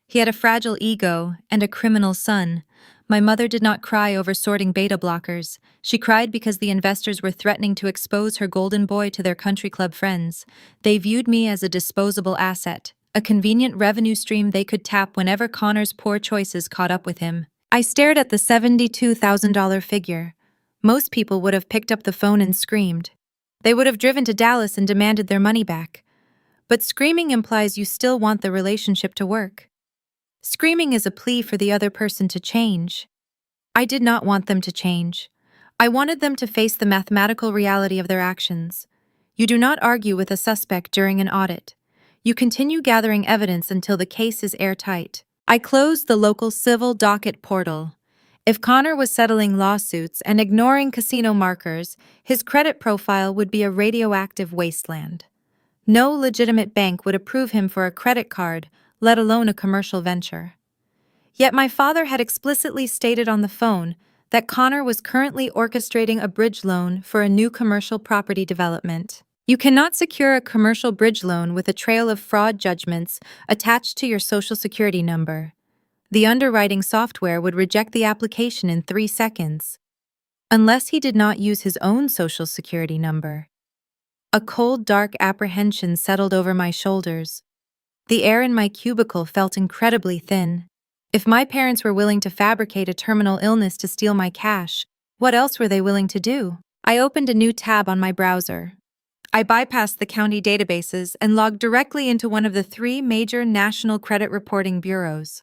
He had a fragile ego and a criminal son. My mother did not cry over sorting beta blockers. She cried because the investors were threatening to expose her golden boy to their country club friends. They viewed me as a disposable asset, a convenient revenue stream they could tap whenever Connor's poor choices caught up with him. I stared at the $72,000 figure. Most people would have picked up the phone and screamed. They would have driven to Dallas and demanded their money back. But screaming implies you still want the relationship to work. Screaming is a plea for the other person to change. I did not want them to change. I wanted them to face the mathematical reality of their actions. You do not argue with a suspect during an audit. You continue gathering evidence until the case is airtight. I closed the local civil docket portal. If Connor was settling lawsuits and ignoring casino markers, his credit profile would be a radioactive wasteland. No legitimate bank would approve him for a credit card, let alone a commercial venture. Yet my father had explicitly stated on the phone that Connor was currently orchestrating a bridge loan for a new commercial property development. You cannot secure a commercial bridge loan with a trail of fraud judgments attached to your Social Security number. The underwriting software would reject the application in 3 seconds, unless he did not use his own Social Security number. A cold, dark apprehension settled over my shoulders. The air in my cubicle felt incredibly thin. If my parents were willing to fabricate a terminal illness to steal my cash, what else were they willing to do? I opened a new tab on my browser. I bypassed the county databases and logged directly into one of the 3 major national credit reporting bureaus.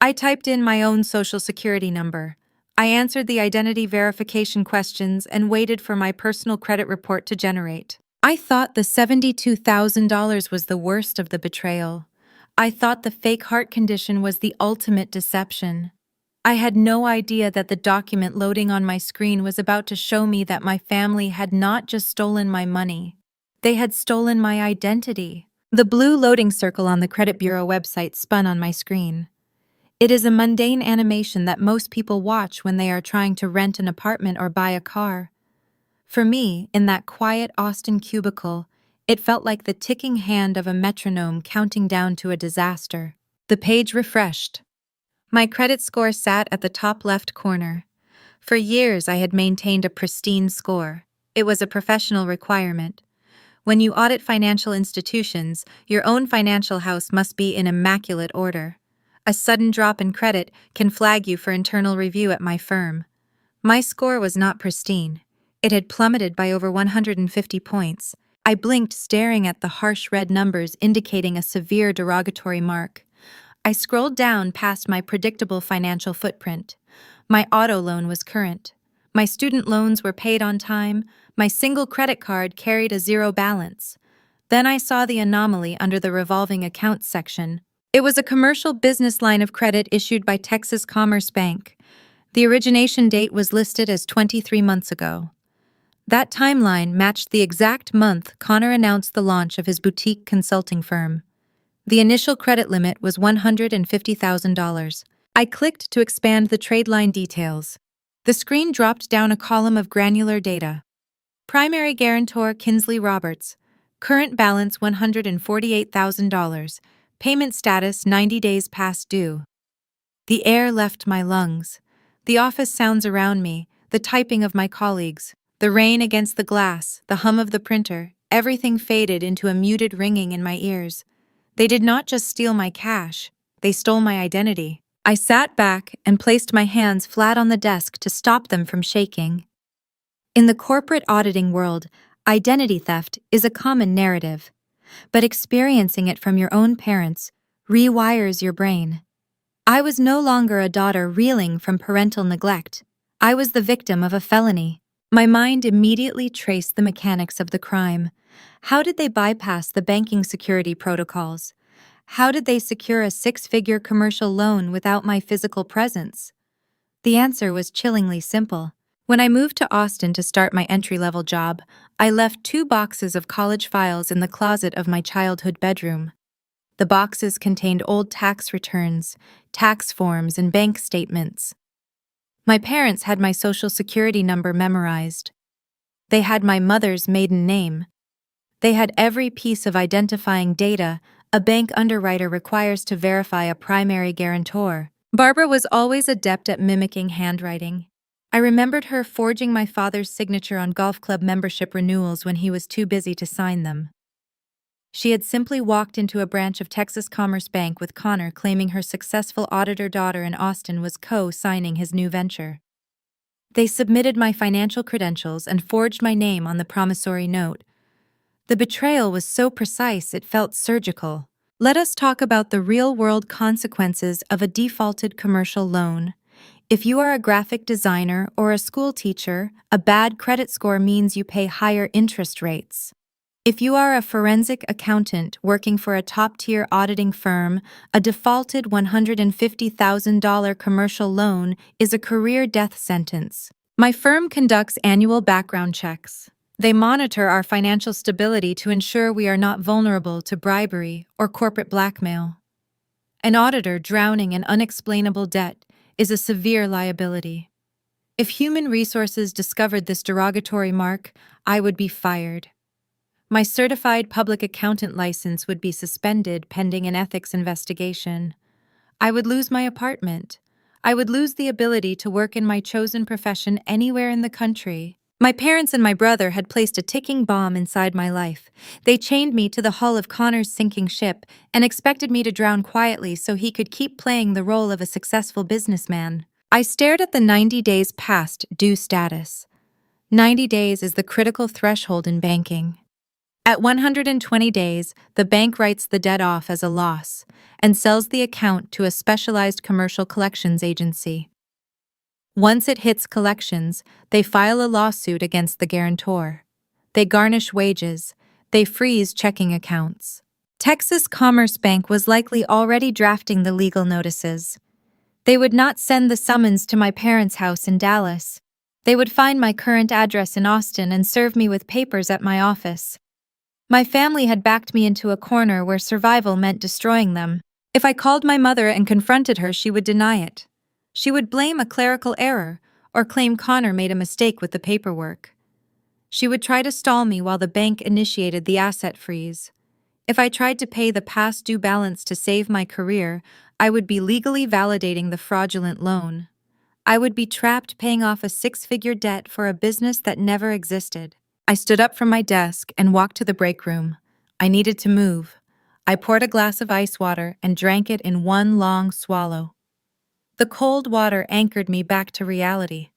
I typed in my own Social Security number. I answered the identity verification questions and waited for my personal credit report to generate. I thought the $72,000 was the worst of the betrayal. I thought the fake heart condition was the ultimate deception. I had no idea that the document loading on my screen was about to show me that my family had not just stolen my money. They had stolen my identity. The blue loading circle on the credit bureau website spun on my screen. It is a mundane animation that most people watch when they are trying to rent an apartment or buy a car. For me, in that quiet Austin cubicle, it felt like the ticking hand of a metronome counting down to a disaster. The page refreshed. My credit score sat at the top left corner. For years, I had maintained a pristine score. It was a professional requirement. When you audit financial institutions, your own financial house must be in immaculate order. A sudden drop in credit can flag you for internal review at my firm. My score was not pristine. It had plummeted by over 150 points. I blinked, staring at the harsh red numbers indicating a severe derogatory mark. I scrolled down past my predictable financial footprint. My auto loan was current. My student loans were paid on time. My single credit card carried a zero balance. Then I saw the anomaly under the revolving accounts section. It was a commercial business line of credit issued by Texas Commerce Bank. The origination date was listed as 23 months ago. That timeline matched the exact month Connor announced the launch of his boutique consulting firm. The initial credit limit was $150,000. I clicked to expand the trade line details. The screen dropped down a column of granular data. Primary guarantor Kinsley Roberts. Current balance $148,000. Payment status 90 days past due. The air left my lungs. The office sounds around me, the typing of my colleagues, the rain against the glass, the hum of the printer, everything faded into a muted ringing in my ears. They did not just steal my cash, they stole my identity. I sat back and placed my hands flat on the desk to stop them from shaking. In the corporate auditing world, identity theft is a common narrative, but experiencing it from your own parents rewires your brain. I was no longer a daughter reeling from parental neglect. I was the victim of a felony. My mind immediately traced the mechanics of the crime. How did they bypass the banking security protocols? How did they secure a six-figure commercial loan without my physical presence? The answer was chillingly simple. When I moved to Austin to start my entry-level job, I left 2 boxes of college files in the closet of my childhood bedroom. The boxes contained old tax returns, tax forms, and bank statements. My parents had my social security number memorized. They had my mother's maiden name. They had every piece of identifying data a bank underwriter requires to verify a primary guarantor. Barbara was always adept at mimicking handwriting. I remembered her forging my father's signature on golf club membership renewals when he was too busy to sign them. She had simply walked into a branch of Texas Commerce Bank with Connor claiming her successful auditor daughter in Austin was co-signing his new venture. They submitted my financial credentials and forged my name on the promissory note. The betrayal was so precise it felt surgical. Let us talk about the real-world consequences of a defaulted commercial loan. If you are a graphic designer or a school teacher, a bad credit score means you pay higher interest rates. If you are a forensic accountant working for a top-tier auditing firm, a defaulted $150,000 commercial loan is a career death sentence. My firm conducts annual background checks. They monitor our financial stability to ensure we are not vulnerable to bribery or corporate blackmail. An auditor drowning in unexplainable debt is a severe liability. If human resources discovered this derogatory mark, I would be fired. My certified public accountant license would be suspended pending an ethics investigation. I would lose my apartment. I would lose the ability to work in my chosen profession anywhere in the country. My parents and my brother had placed a ticking bomb inside my life. They chained me to the hull of Connor's sinking ship and expected me to drown quietly so he could keep playing the role of a successful businessman. I stared at the 90 days past due status. 90 days is the critical threshold in banking. At 120 days, the bank writes the debt off as a loss and sells the account to a specialized commercial collections agency. Once it hits collections, they file a lawsuit against the guarantor. They garnish wages. They freeze checking accounts. Texas Commerce Bank was likely already drafting the legal notices. They would not send the summons to my parents' house in Dallas. They would find my current address in Austin and serve me with papers at my office. My family had backed me into a corner where survival meant destroying them. If I called my mother and confronted her, she would deny it. She would blame a clerical error or claim Connor made a mistake with the paperwork. She would try to stall me while the bank initiated the asset freeze. If I tried to pay the past due balance to save my career, I would be legally validating the fraudulent loan. I would be trapped paying off a six-figure debt for a business that never existed. I stood up from my desk and walked to the break room. I needed to move. I poured a glass of ice water and drank it in one long swallow. The cold water anchored me back to reality.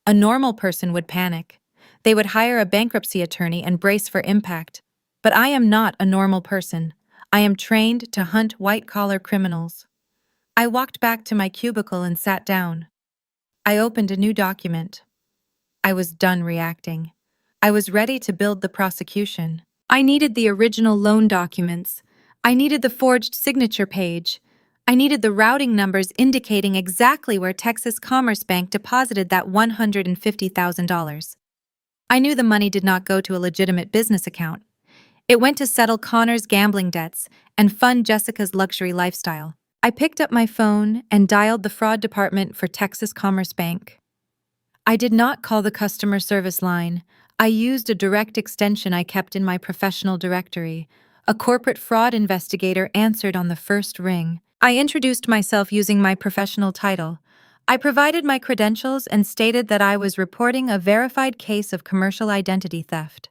A normal person would panic. They would hire a bankruptcy attorney and brace for impact. But I am not a normal person. I am trained to hunt white-collar criminals. I walked back to my cubicle and sat down. I opened a new document. I was done reacting. I was ready to build the prosecution. I needed the original loan documents. I needed the forged signature page. I needed the routing numbers indicating exactly where Texas Commerce Bank deposited that $150,000. I knew the money did not go to a legitimate business account. It went to settle Connor's gambling debts and fund Jessica's luxury lifestyle. I picked up my phone and dialed the fraud department for Texas Commerce Bank. I did not call the customer service line. I used a direct extension I kept in my professional directory. A corporate fraud investigator answered on the first ring. I introduced myself using my professional title. I provided my credentials and stated that I was reporting a verified case of commercial identity theft.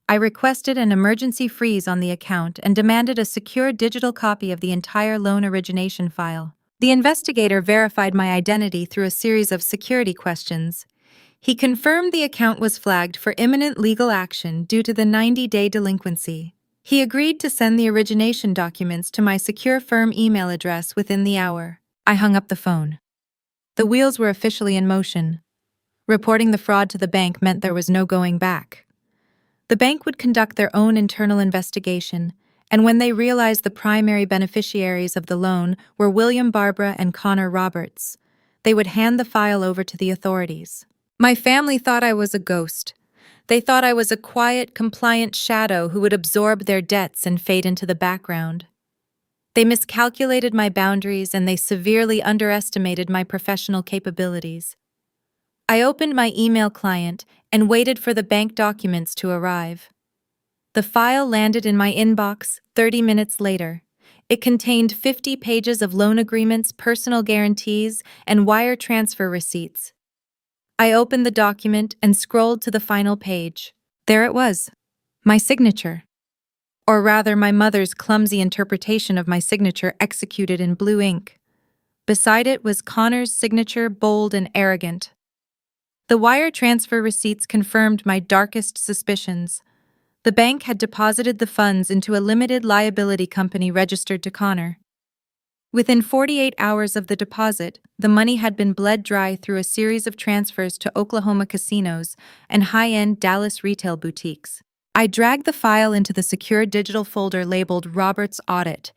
I requested an emergency freeze on the account and demanded a secure digital copy of the entire loan origination file. The investigator verified my identity through a series of security questions. He confirmed the account was flagged for imminent legal action due to the 90-day delinquency. He agreed to send the origination documents to my secure firm email address within the hour. I hung up the phone. The wheels were officially in motion. Reporting the fraud to the bank meant there was no going back. The bank would conduct their own internal investigation, and when they realized the primary beneficiaries of the loan were William Barbara and Connor Roberts, they would hand the file over to the authorities. My family thought I was a ghost. They thought I was a quiet, compliant shadow who would absorb their debts and fade into the background. They miscalculated my boundaries and they severely underestimated my professional capabilities. I opened my email client and waited for the bank documents to arrive. The file landed in my inbox 30 minutes later. It contained 50 pages of loan agreements, personal guarantees, and wire transfer receipts. I opened the document and scrolled to the final page. There it was, my signature. Or rather, my mother's clumsy interpretation of my signature executed in blue ink. Beside it was Connor's signature, bold and arrogant. The wire transfer receipts confirmed my darkest suspicions. The bank had deposited the funds into a limited liability company registered to Connor. Within 48 hours of the deposit, the money had been bled dry through a series of transfers to Oklahoma casinos and high-end Dallas retail boutiques. I dragged the file into the secure digital folder labeled Roberts Audit.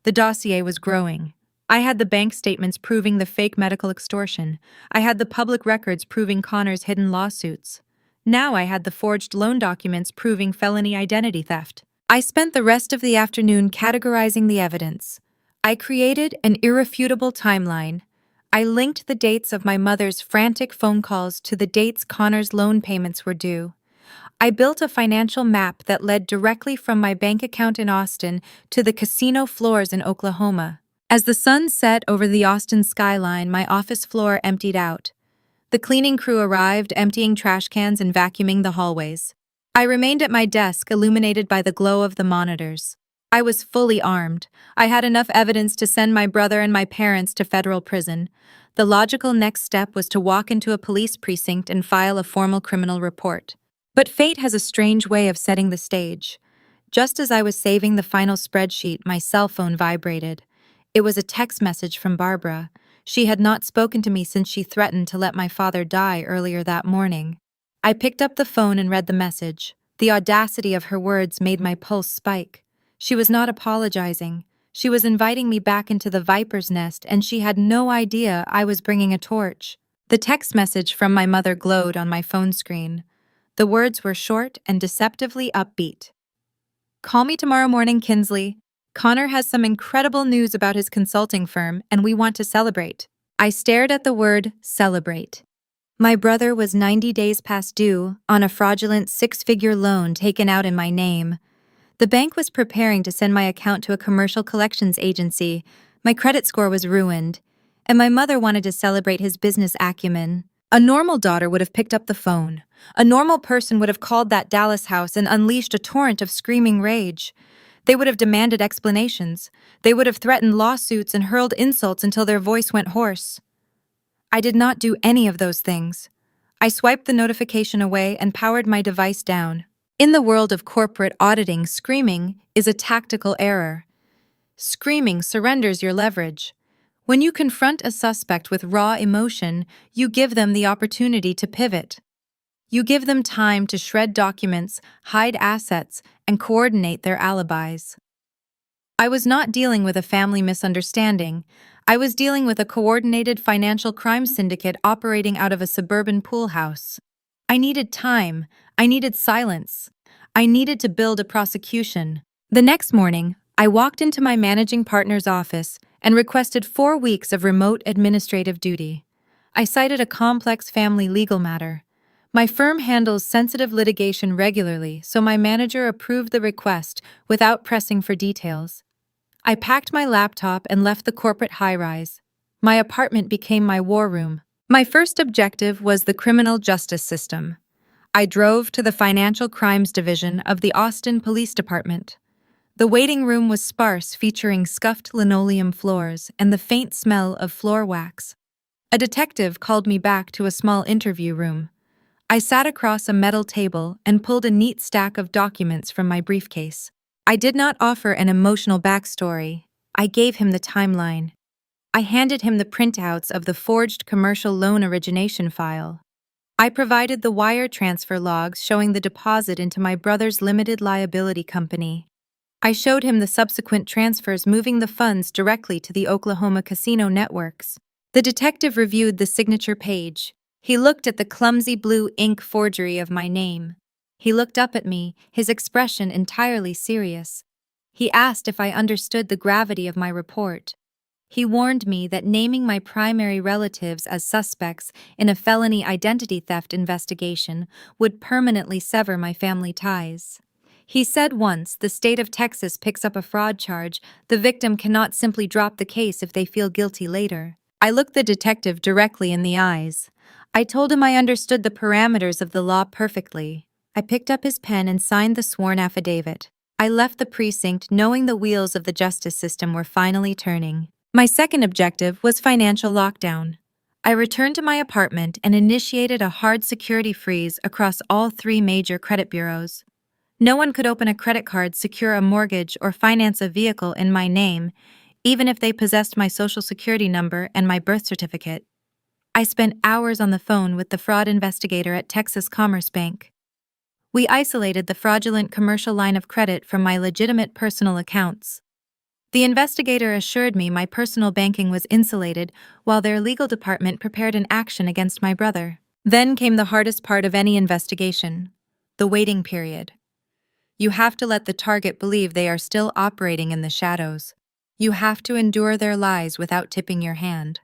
The dossier was growing. I had the bank statements proving the fake medical extortion. I had the public records proving Connor's hidden lawsuits. Now I had the forged loan documents proving felony identity theft. I spent the rest of the afternoon categorizing the evidence. I created an irrefutable timeline. I linked the dates of my mother's frantic phone calls to the dates Connor's loan payments were due. I built a financial map that led directly from my bank account in Austin to the casino floors in Oklahoma. As the sun set over the Austin skyline, my office floor emptied out. The cleaning crew arrived, emptying trash cans and vacuuming the hallways. I remained at my desk, illuminated by the glow of the monitors. I was fully armed. I had enough evidence to send my brother and my parents to federal prison. The logical next step was to walk into a police precinct and file a formal criminal report. But fate has a strange way of setting the stage. Just as I was saving the final spreadsheet, my cell phone vibrated. It was a text message from Barbara. She had not spoken to me since she threatened to let my father die earlier that morning. I picked up the phone and read the message. The audacity of her words made my pulse spike. She was not apologizing. She was inviting me back into the viper's nest, and she had no idea I was bringing a torch. The text message from my mother glowed on my phone screen. The words were short and deceptively upbeat. Call me tomorrow morning, Kinsley. Connor has some incredible news about his consulting firm, and we want to celebrate. I stared at the word celebrate. My brother was 90 days past due on a fraudulent six-figure loan taken out in my name. The bank was preparing to send my account to a commercial collections agency. My credit score was ruined, and my mother wanted to celebrate his business acumen. A normal daughter would have picked up the phone. A normal person would have called that Dallas house and unleashed a torrent of screaming rage. They would have demanded explanations. They would have threatened lawsuits and hurled insults until their voice went hoarse. I did not do any of those things. I swiped the notification away and powered my device down. In the world of corporate auditing, screaming is a tactical error. Screaming surrenders your leverage. When you confront a suspect with raw emotion, you give them the opportunity to pivot. You give them time to shred documents, hide assets, and coordinate their alibis. I was not dealing with a family misunderstanding. I was dealing with a coordinated financial crime syndicate operating out of a suburban pool house. I needed time. I needed silence. I needed to build a prosecution. The next morning, I walked into my managing partner's office and requested 4 weeks of remote administrative duty. I cited a complex family legal matter. My firm handles sensitive litigation regularly, so my manager approved the request without pressing for details. I packed my laptop and left the corporate high-rise. My apartment became my war room. My first objective was the criminal justice system. I drove to the Financial Crimes Division of the Austin Police Department. The waiting room was sparse, featuring scuffed linoleum floors and the faint smell of floor wax. A detective called me back to a small interview room. I sat across a metal table and pulled a neat stack of documents from my briefcase. I did not offer an emotional backstory. I gave him the timeline. I handed him the printouts of the forged commercial loan origination file. I provided the wire transfer logs showing the deposit into my brother's limited liability company. I showed him the subsequent transfers moving the funds directly to the Oklahoma casino networks. The detective reviewed the signature page. He looked at the clumsy blue ink forgery of my name. He looked up at me, his expression entirely serious. He asked if I understood the gravity of my report. He warned me that naming my primary relatives as suspects in a felony identity theft investigation would permanently sever my family ties. He said once the state of Texas picks up a fraud charge, the victim cannot simply drop the case if they feel guilty later. I looked the detective directly in the eyes. I told him I understood the parameters of the law perfectly. I picked up his pen and signed the sworn affidavit. I left the precinct knowing the wheels of the justice system were finally turning. My second objective was financial lockdown. I returned to my apartment and initiated a hard security freeze across all 3 major credit bureaus. No one could open a credit card, secure a mortgage, or finance a vehicle in my name, even if they possessed my social security number and my birth certificate. I spent hours on the phone with the fraud investigator at Texas Commerce Bank. We isolated the fraudulent commercial line of credit from my legitimate personal accounts. The investigator assured me my personal banking was insulated while their legal department prepared an action against my brother. Then came the hardest part of any investigation, the waiting period. You have to let the target believe they are still operating in the shadows. You have to endure their lies without tipping your hand.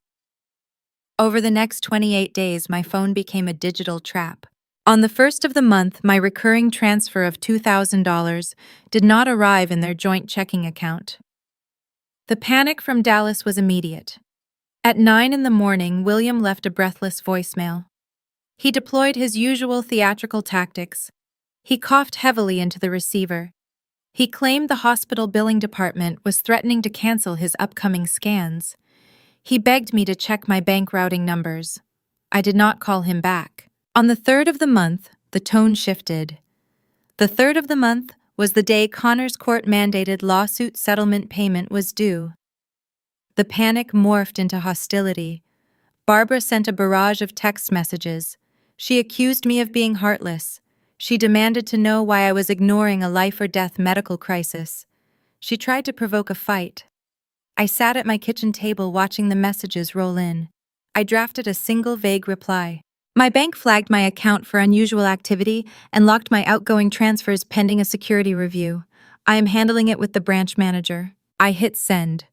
Over the next 28 days, my phone became a digital trap. On the first of the month, my recurring transfer of $2,000 did not arrive in their joint checking account. The panic from Dallas was immediate. At 9 in the morning, William left a breathless voicemail. He deployed his usual theatrical tactics. He coughed heavily into the receiver. He claimed the hospital billing department was threatening to cancel his upcoming scans. He begged me to check my bank routing numbers. I did not call him back. On the 3rd of the month, the tone shifted. The 3rd of the month was the day Connor's court-mandated lawsuit settlement payment was due. The panic morphed into hostility. Barbara sent a barrage of text messages. She accused me of being heartless. She demanded to know why I was ignoring a life-or-death medical crisis. She tried to provoke a fight. I sat at my kitchen table watching the messages roll in. I drafted a single vague reply. My bank flagged my account for unusual activity and locked my outgoing transfers pending a security review. I am handling it with the branch manager. I hit send.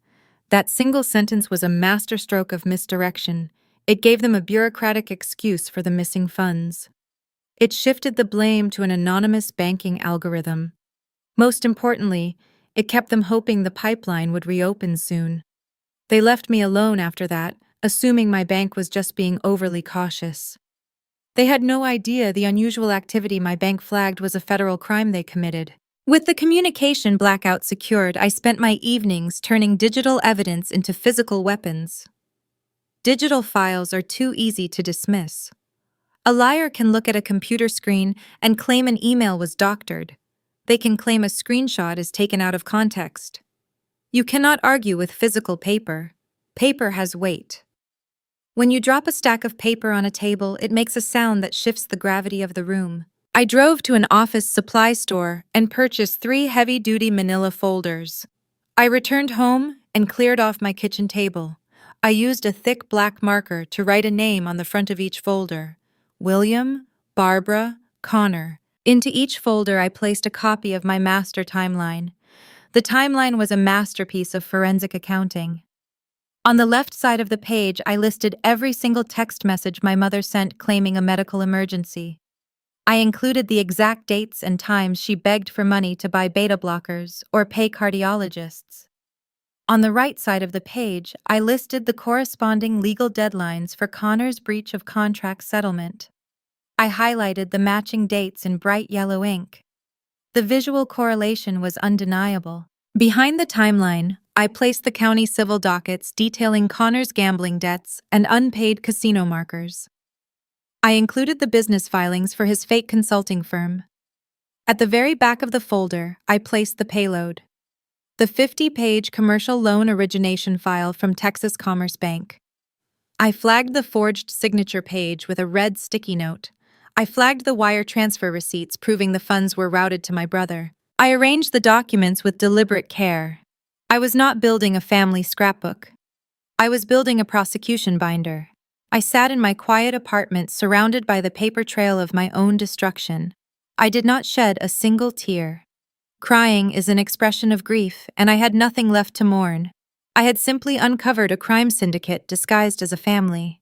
That single sentence was a masterstroke of misdirection. It gave them a bureaucratic excuse for the missing funds. It shifted the blame to an anonymous banking algorithm. Most importantly, it kept them hoping the pipeline would reopen soon. They left me alone after that, assuming my bank was just being overly cautious. They had no idea the unusual activity my bank flagged was a federal crime they committed. With the communication blackout secured, I spent my evenings turning digital evidence into physical weapons. Digital files are too easy to dismiss. A liar can look at a computer screen and claim an email was doctored. They can claim a screenshot is taken out of context. You cannot argue with physical paper. Paper has weight. When you drop a stack of paper on a table, it makes a sound that shifts the gravity of the room. I drove to an office supply store and purchased 3 heavy-duty manila folders. I returned home and cleared off my kitchen table. I used a thick black marker to write a name on the front of each folder. William, Barbara, Connor. Into each folder I placed a copy of my master timeline. The timeline was a masterpiece of forensic accounting. On the left side of the page, I listed every single text message my mother sent claiming a medical emergency. I included the exact dates and times she begged for money to buy beta blockers or pay cardiologists. On the right side of the page, I listed the corresponding legal deadlines for Connor's breach of contract settlement. I highlighted the matching dates in bright yellow ink. The visual correlation was undeniable. Behind the timeline, I placed the county civil dockets detailing Connor's gambling debts and unpaid casino markers. I included the business filings for his fake consulting firm. At the very back of the folder, I placed the payload. The 50-page commercial loan origination file from Texas Commerce Bank. I flagged the forged signature page with a red sticky note. I flagged the wire transfer receipts proving the funds were routed to my brother. I arranged the documents with deliberate care. I was not building a family scrapbook. I was building a prosecution binder. I sat in my quiet apartment surrounded by the paper trail of my own destruction. I did not shed a single tear. Crying is an expression of grief, and I had nothing left to mourn. I had simply uncovered a crime syndicate disguised as a family.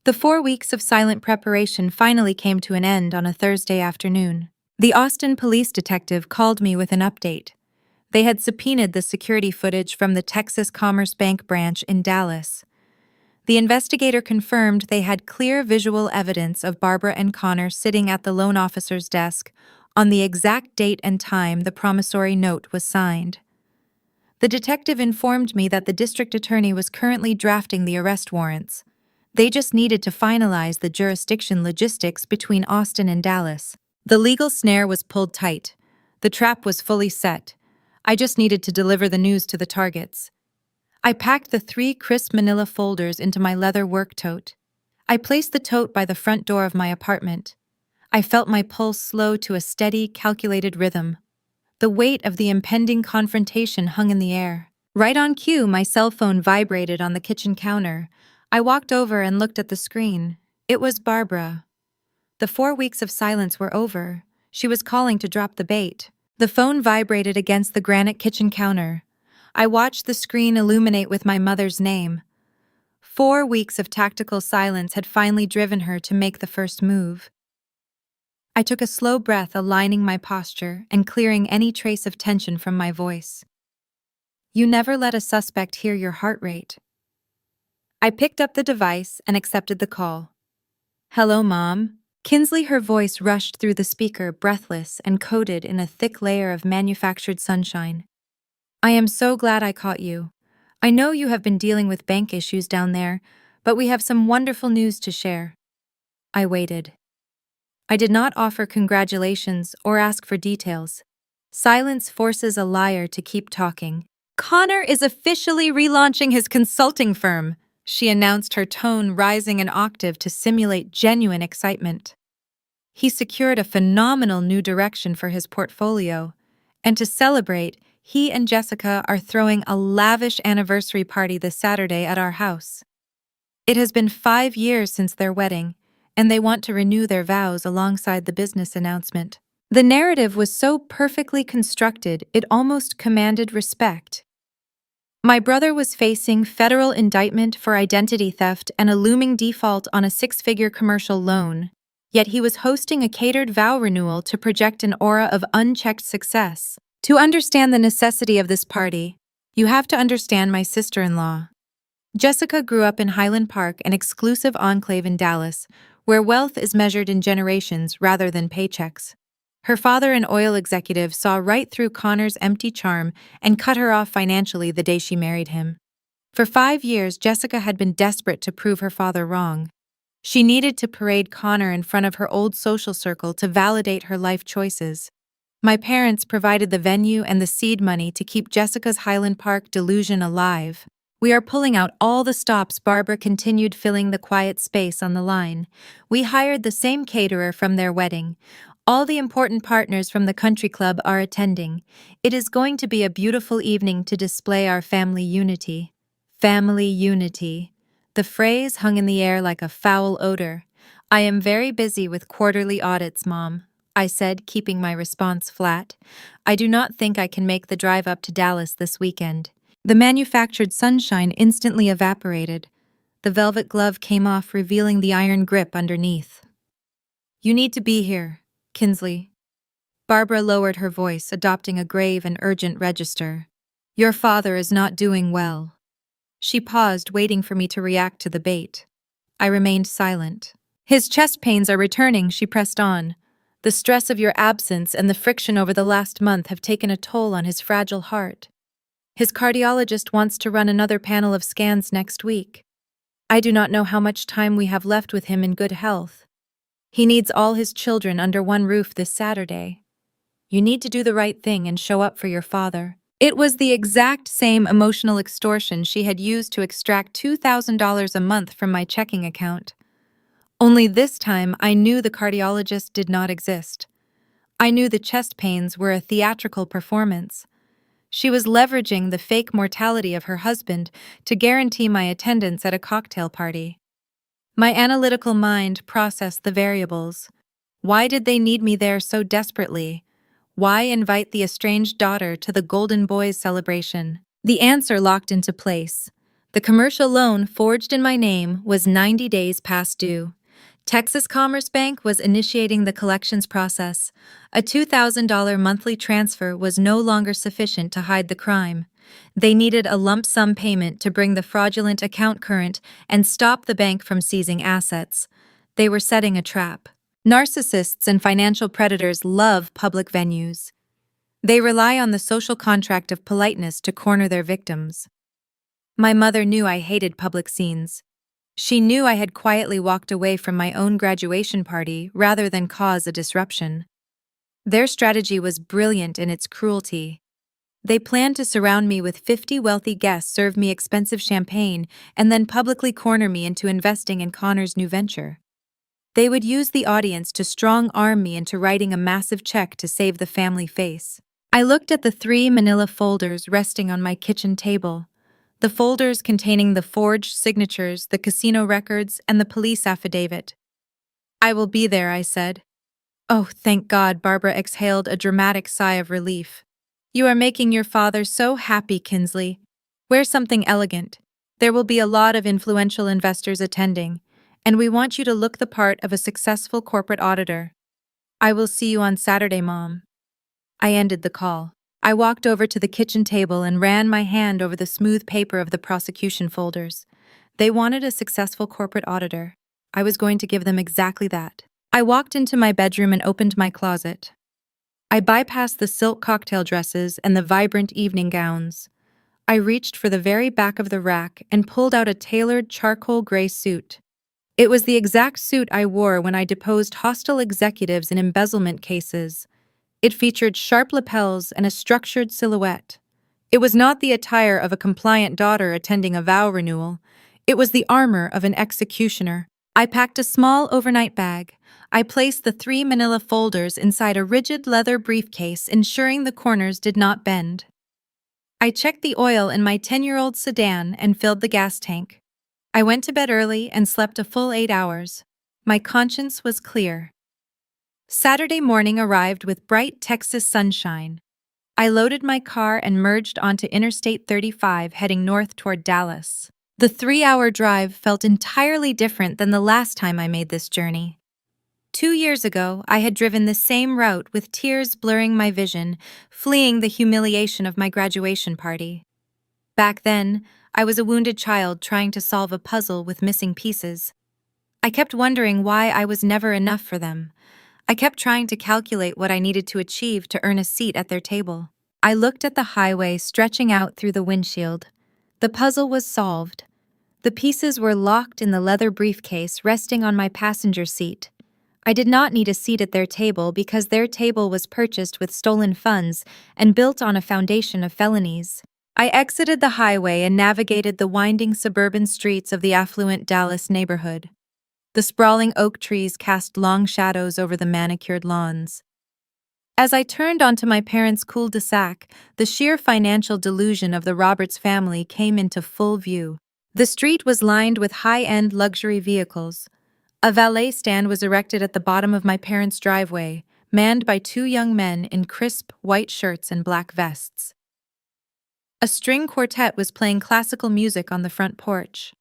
The 4 weeks of silent preparation finally came to an end on a Thursday afternoon. The Austin police detective called me with an update. They had subpoenaed the security footage from the Texas Commerce Bank branch in Dallas. The investigator confirmed they had clear visual evidence of Barbara and Connor sitting at the loan officer's desk on the exact date and time the promissory note was signed. The detective informed me that the district attorney was currently drafting the arrest warrants. They just needed to finalize the jurisdiction logistics between Austin and Dallas. The legal snare was pulled tight. The trap was fully set. I just needed to deliver the news to the targets. I packed the 3 crisp manila folders into my leather work tote. I placed the tote by the front door of my apartment. I felt my pulse slow to a steady, calculated rhythm. The weight of the impending confrontation hung in the air. Right on cue, my cell phone vibrated on the kitchen counter. I walked over and looked at the screen. It was Barbara. The 4 weeks of silence were over. She was calling to drop the bait. The phone vibrated against the granite kitchen counter. I watched the screen illuminate with my mother's name. 4 weeks of tactical silence had finally driven her to make the first move. I took a slow breath, aligning my posture and clearing any trace of tension from my voice. You never let a suspect hear your heart rate. I picked up the device and accepted the call. Hello, Mom. Kinsley, her voice rushed through the speaker, breathless and coated in a thick layer of manufactured sunshine. I am so glad I caught you. I know you have been dealing with bank issues down there, but we have some wonderful news to share. I waited. I did not offer congratulations or ask for details. Silence forces a liar to keep talking. Connor is officially relaunching his consulting firm, she announced, her tone rising an octave to simulate genuine excitement. He secured a phenomenal new direction for his portfolio, and to celebrate, he and Jessica are throwing a lavish anniversary party this Saturday at our house. It has been 5 years since their wedding, and they want to renew their vows alongside the business announcement. The narrative was so perfectly constructed it almost commanded respect. My brother was facing federal indictment for identity theft and a looming default on a six-figure commercial loan, yet he was hosting a catered vow renewal to project an aura of unchecked success. To understand the necessity of this party, you have to understand my sister-in-law. Jessica grew up in Highland Park, an exclusive enclave in Dallas, where wealth is measured in generations rather than paychecks. Her father, an oil executive, saw right through Connor's empty charm and cut her off financially the day she married him. For 5 years, Jessica had been desperate to prove her father wrong. She needed to parade Connor in front of her old social circle to validate her life choices. My parents provided the venue and the seed money to keep Jessica's Highland Park delusion alive. "We are pulling out all the stops," Barbara continued, filling the quiet space on the line. "We hired the same caterer from their wedding. All the important partners from the country club are attending. It is going to be a beautiful evening to display our family unity." Family unity. The phrase hung in the air like a foul odor. "I am very busy with quarterly audits, Mom," I said, keeping my response flat. "I do not think I can make the drive up to Dallas this weekend." The manufactured sunshine instantly evaporated. The velvet glove came off, revealing the iron grip underneath. "You need to be here, Kinsley." Barbara lowered her voice, adopting a grave and urgent register. "Your father is not doing well." She paused, waiting for me to react to the bait. I remained silent. "His chest pains are returning," she pressed on. "The stress of your absence and the friction over the last month have taken a toll on his fragile heart. His cardiologist wants to run another panel of scans next week. I do not know how much time we have left with him in good health. He needs all his children under one roof this Saturday. You need to do the right thing and show up for your father." It was the exact same emotional extortion she had used to extract $2,000 a month from my checking account. Only this time I knew the cardiologist did not exist. I knew the chest pains were a theatrical performance. She was leveraging the fake mortality of her husband to guarantee my attendance at a cocktail party. My analytical mind processed the variables. Why did they need me there so desperately? Why invite the estranged daughter to the Golden Boys celebration? The answer locked into place. The commercial loan forged in my name was 90 days past due. Texas Commerce Bank was initiating the collections process. A $2,000 monthly transfer was no longer sufficient to hide the crime. They needed a lump sum payment to bring the fraudulent account current and stop the bank from seizing assets. They were setting a trap. Narcissists and financial predators love public venues. They rely on the social contract of politeness to corner their victims. My mother knew I hated public scenes. She knew I had quietly walked away from my own graduation party rather than cause a disruption. Their strategy was brilliant in its cruelty. They planned to surround me with 50 wealthy guests, serve me expensive champagne, and then publicly corner me into investing in Connor's new venture. They would use the audience to strong-arm me into writing a massive check to save the family face. I looked at the 3 manila folders resting on my kitchen table. The folders containing the forged signatures, the casino records, and the police affidavit. "I will be there," I said. "Oh, thank God," Barbara exhaled a dramatic sigh of relief. "You are making your father so happy, Kinsley. Wear something elegant. There will be a lot of influential investors attending, and we want you to look the part of a successful corporate auditor. I will see you on Saturday, Mom." I ended the call. I walked over to the kitchen table and ran my hand over the smooth paper of the prosecution folders. They wanted a successful corporate auditor. I was going to give them exactly that. I walked into my bedroom and opened my closet. I bypassed the silk cocktail dresses and the vibrant evening gowns. I reached for the very back of the rack and pulled out a tailored charcoal gray suit. It was the exact suit I wore when I deposed hostile executives in embezzlement cases. It featured sharp lapels and a structured silhouette. It was not the attire of a compliant daughter attending a vow renewal. It was the armor of an executioner. I packed a small overnight bag. I placed the 3 manila folders inside a rigid leather briefcase, ensuring the corners did not bend. I checked the oil in my 10-year-old sedan and filled the gas tank. I went to bed early and slept a full 8 hours. My conscience was clear. Saturday morning arrived with bright Texas sunshine. I loaded my car and merged onto Interstate 35 heading north toward Dallas. The 3-hour drive felt entirely different than the last time I made this journey. 2 years ago, I had driven the same route with tears blurring my vision, fleeing the humiliation of my graduation party. Back then, I was a wounded child trying to solve a puzzle with missing pieces. I kept wondering why I was never enough for them. I kept trying to calculate what I needed to achieve to earn a seat at their table. I looked at the highway stretching out through the windshield. The puzzle was solved. The pieces were locked in the leather briefcase resting on my passenger seat. I did not need a seat at their table because their table was purchased with stolen funds and built on a foundation of felonies. I exited the highway and navigated the winding suburban streets of the affluent Dallas neighborhood. The sprawling oak trees cast long shadows over the manicured lawns. As I turned onto my parents' cul-de-sac, the sheer financial delusion of the Roberts family came into full view. The street was lined with high-end luxury vehicles. A valet stand was erected at the bottom of my parents' driveway, manned by 2 young men in crisp white shirts and black vests. A string quartet was playing classical music on the front porch.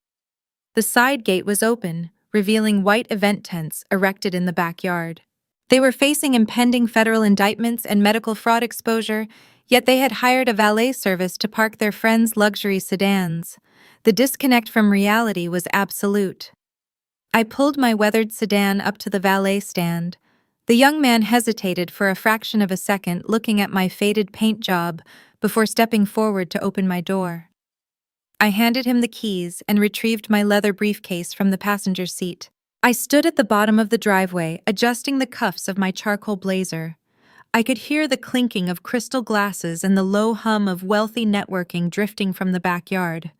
The side gate was open, revealing white event tents erected in the backyard. They were facing impending federal indictments and medical fraud exposure, yet they had hired a valet service to park their friends' luxury sedans. The disconnect from reality was absolute. I pulled my weathered sedan up to the valet stand. The young man hesitated for a fraction of a second, looking at my faded paint job before stepping forward to open my door. I handed him the keys and retrieved my leather briefcase from the passenger seat. I stood at the bottom of the driveway, adjusting the cuffs of my charcoal blazer. I could hear the clinking of crystal glasses and the low hum of wealthy networking drifting from the backyard.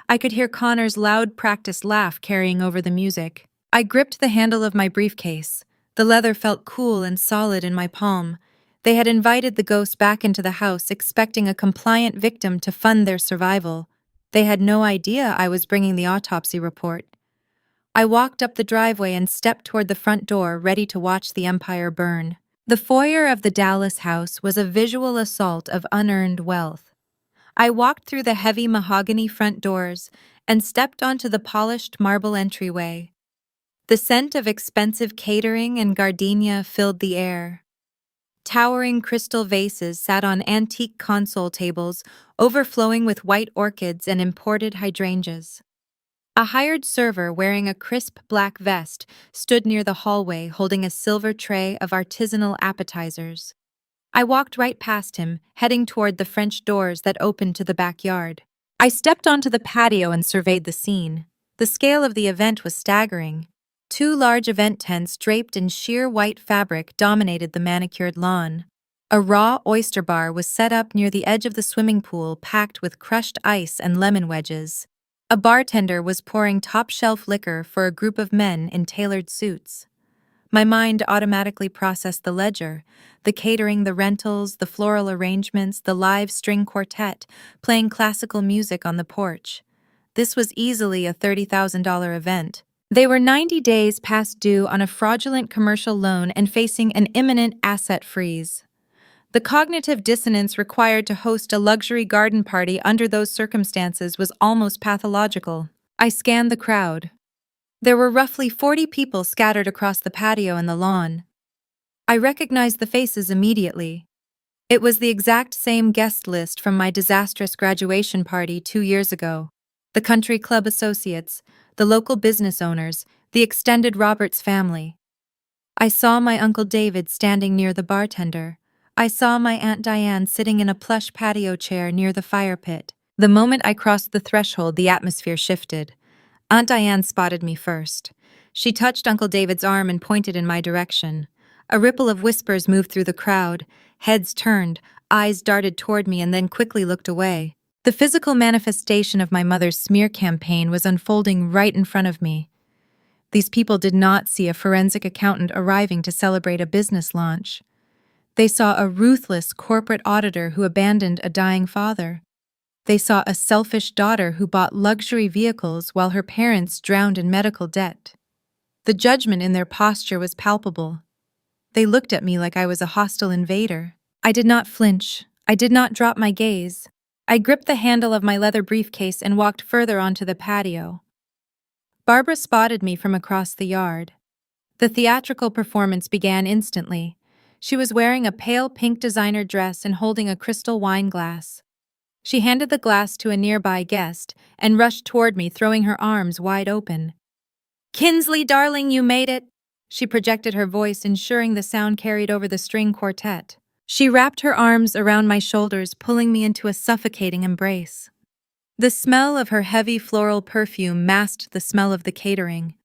I could hear Connor's loud practiced laugh carrying over the music. I gripped the handle of my briefcase. The leather felt cool and solid in my palm. They had invited the ghost back into the house, expecting a compliant victim to fund their survival. They had no idea I was bringing the autopsy report. I walked up the driveway and stepped toward the front door, ready to watch the empire burn. The foyer of the Dallas house was a visual assault of unearned wealth. I walked through the heavy mahogany front doors and stepped onto the polished marble entryway. The scent of expensive catering and gardenia filled the air. Towering crystal vases sat on antique console tables, overflowing with white orchids and imported hydrangeas. A hired server wearing a crisp black vest stood near the hallway holding a silver tray of artisanal appetizers. I walked right past him, heading toward the French doors that opened to the backyard. I stepped onto the patio and surveyed the scene. The scale of the event was staggering. 2 large event tents draped in sheer white fabric dominated the manicured lawn. A raw oyster bar was set up near the edge of the swimming pool, packed with crushed ice and lemon wedges. A bartender was pouring top-shelf liquor for a group of men in tailored suits. My mind automatically processed the ledger, the catering, the rentals, the floral arrangements, the live string quartet, playing classical music on the porch. This was easily a $30,000 event. They were 90 days past due on a fraudulent commercial loan and facing an imminent asset freeze. The cognitive dissonance required to host a luxury garden party under those circumstances was almost pathological. I scanned the crowd. There were roughly 40 people scattered across the patio and the lawn. I recognized the faces immediately. It was the exact same guest list from my disastrous graduation party 2 years ago. The country club associates, the local business owners, the extended Roberts family. I saw my Uncle David standing near the bartender. I saw my Aunt Diane sitting in a plush patio chair near the fire pit. The moment I crossed the threshold, the atmosphere shifted. Aunt Diane spotted me first. She touched Uncle David's arm and pointed in my direction. A ripple of whispers moved through the crowd. Heads turned, eyes darted toward me and then quickly looked away. The physical manifestation of my mother's smear campaign was unfolding right in front of me. These people did not see a forensic accountant arriving to celebrate a business launch. They saw a ruthless corporate auditor who abandoned a dying father. They saw a selfish daughter who bought luxury vehicles while her parents drowned in medical debt. The judgment in their posture was palpable. They looked at me like I was a hostile invader. I did not flinch. I did not drop my gaze. I gripped the handle of my leather briefcase and walked further onto the patio. Barbara spotted me from across the yard. The theatrical performance began instantly. She was wearing a pale pink designer dress and holding a crystal wine glass. She handed the glass to a nearby guest and rushed toward me, throwing her arms wide open. "Kinsley, darling, you made it!" She projected her voice, ensuring the sound carried over the string quartet. She wrapped her arms around my shoulders, pulling me into a suffocating embrace. The smell of her heavy floral perfume masked the smell of the catering.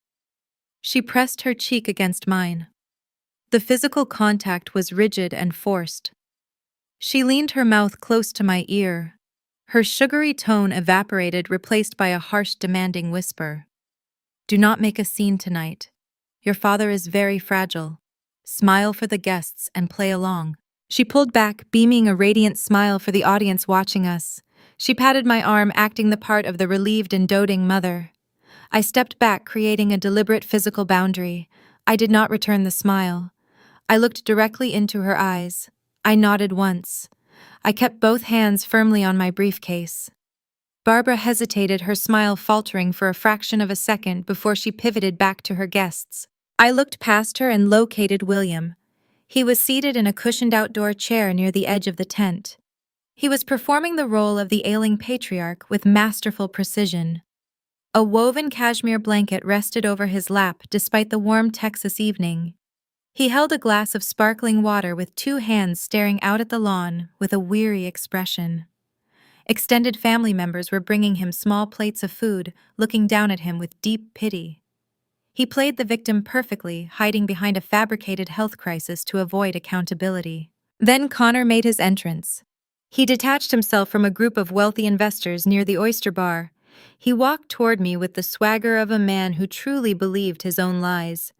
She pressed her cheek against mine. The physical contact was rigid and forced. She leaned her mouth close to my ear. Her sugary tone evaporated, replaced by a harsh, demanding whisper. "Do not make a scene tonight. Your father is very fragile. Smile for the guests and play along." She pulled back, beaming a radiant smile for the audience watching us. She patted my arm, acting the part of the relieved and doting mother. I stepped back, creating a deliberate physical boundary. I did not return the smile. I looked directly into her eyes. I nodded once. I kept both hands firmly on my briefcase. Barbara hesitated, her smile faltering for a fraction of a second before she pivoted back to her guests. I looked past her and located William. He was seated in a cushioned outdoor chair near the edge of the tent. He was performing the role of the ailing patriarch with masterful precision. A woven cashmere blanket rested over his lap despite the warm Texas evening. He held a glass of sparkling water with two hands, staring out at the lawn with a weary expression. Extended family members were bringing him small plates of food, looking down at him with deep pity. He played the victim perfectly, hiding behind a fabricated health crisis to avoid accountability. Then Connor made his entrance. He detached himself from a group of wealthy investors near the oyster bar. He walked toward me with the swagger of a man who truly believed his own lies.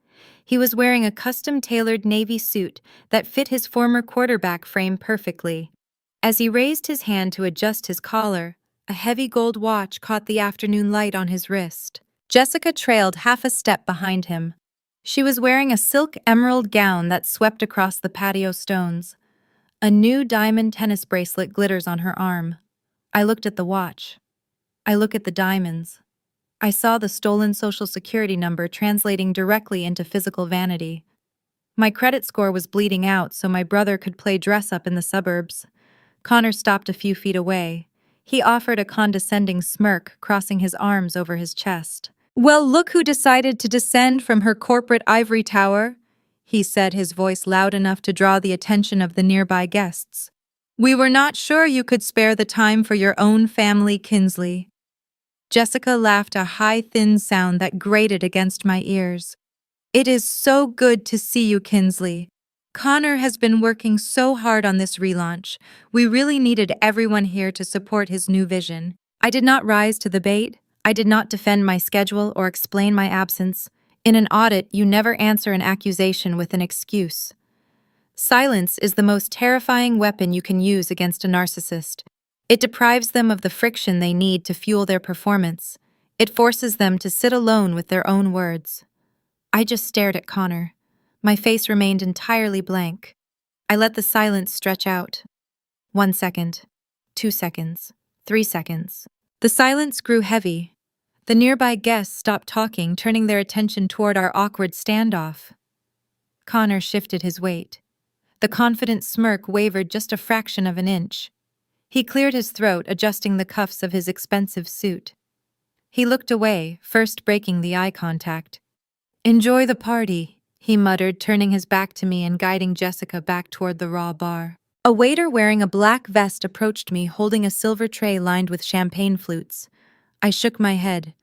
He was wearing a custom-tailored navy suit that fit his former quarterback frame perfectly. As he raised his hand to adjust his collar, a heavy gold watch caught the afternoon light on his wrist. Jessica trailed half a step behind him. She was wearing a silk emerald gown that swept across the patio stones. A new diamond tennis bracelet glitters on her arm. I looked at the watch. I looked at the diamonds. I saw the stolen Social Security number translating directly into physical vanity. My credit score was bleeding out so my brother could play dress-up in the suburbs. Connor stopped a few feet away. He offered a condescending smirk, crossing his arms over his chest. "Well, look who decided to descend from her corporate ivory tower," he said, his voice loud enough to draw the attention of the nearby guests. "We were not sure you could spare the time for your own family, Kinsley." Jessica laughed, a high, thin sound that grated against my ears. "It is so good to see you, Kinsley. Connor has been working so hard on this relaunch. We really needed everyone here to support his new vision." I did not rise to the bait. I did not defend my schedule or explain my absence. In an audit, you never answer an accusation with an excuse. Silence is the most terrifying weapon you can use against a narcissist. It deprives them of the friction they need to fuel their performance. It forces them to sit alone with their own words. I just stared at Connor. My face remained entirely blank. I let the silence stretch out. 1 second, 2 seconds, 3 seconds. The silence grew heavy. The nearby guests stopped talking, turning their attention toward our awkward standoff. Connor shifted his weight. The confident smirk wavered just a fraction of an inch. He cleared his throat, adjusting the cuffs of his expensive suit. He looked away, first breaking the eye contact. "Enjoy the party," he muttered, turning his back to me and guiding Jessica back toward the raw bar. A waiter wearing a black vest approached me, holding a silver tray lined with champagne flutes. I shook my head.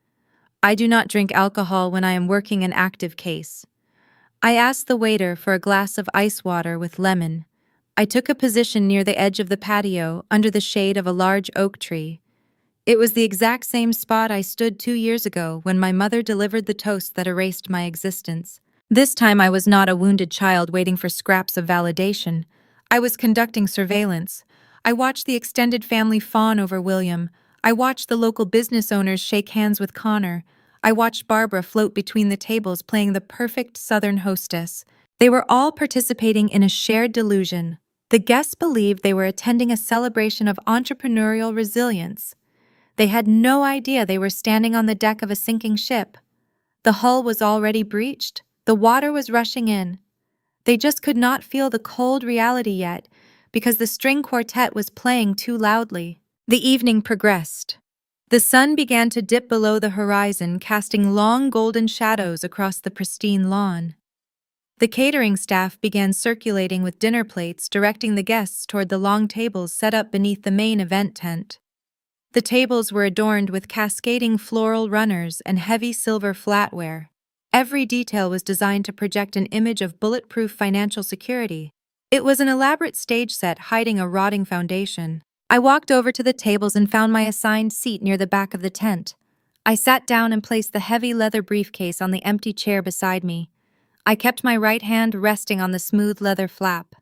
I do not drink alcohol when I am working an active case. I asked the waiter for a glass of ice water with lemon. I took a position near the edge of the patio, under the shade of a large oak tree. It was the exact same spot I stood 2 years ago when my mother delivered the toast that erased my existence. This time I was not a wounded child waiting for scraps of validation. I was conducting surveillance. I watched the extended family fawn over William. I watched the local business owners shake hands with Connor. I watched Barbara float between the tables, playing the perfect Southern hostess. They were all participating in a shared delusion. The guests believed they were attending a celebration of entrepreneurial resilience. They had no idea they were standing on the deck of a sinking ship. The hull was already breached. The water was rushing in. They just could not feel the cold reality yet, because the string quartet was playing too loudly. The evening progressed. The sun began to dip below the horizon, casting long golden shadows across the pristine lawn. The catering staff began circulating with dinner plates, directing the guests toward the long tables set up beneath the main event tent. The tables were adorned with cascading floral runners and heavy silver flatware. Every detail was designed to project an image of bulletproof financial security. It was an elaborate stage set hiding a rotting foundation. I walked over to the tables and found my assigned seat near the back of the tent. I sat down and placed the heavy leather briefcase on the empty chair beside me. I kept my right hand resting on the smooth leather flap.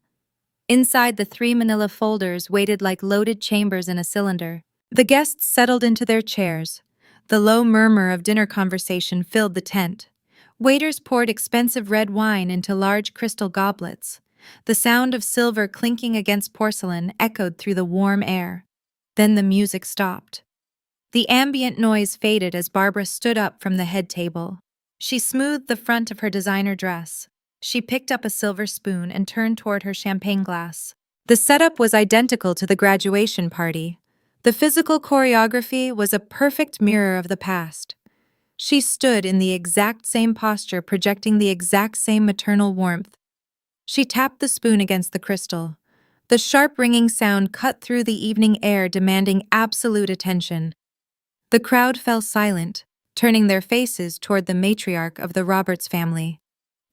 Inside, the 3 manila folders waited like loaded chambers in a cylinder. The guests settled into their chairs. The low murmur of dinner conversation filled the tent. Waiters poured expensive red wine into large crystal goblets. The sound of silver clinking against porcelain echoed through the warm air. Then the music stopped. The ambient noise faded as Barbara stood up from the head table. She smoothed the front of her designer dress. She picked up a silver spoon and turned toward her champagne glass. The setup was identical to the graduation party. The physical choreography was a perfect mirror of the past. She stood in the exact same posture, projecting the exact same maternal warmth. She tapped the spoon against the crystal. The sharp ringing sound cut through the evening air, demanding absolute attention. The crowd fell silent, turning their faces toward the matriarch of the Roberts family.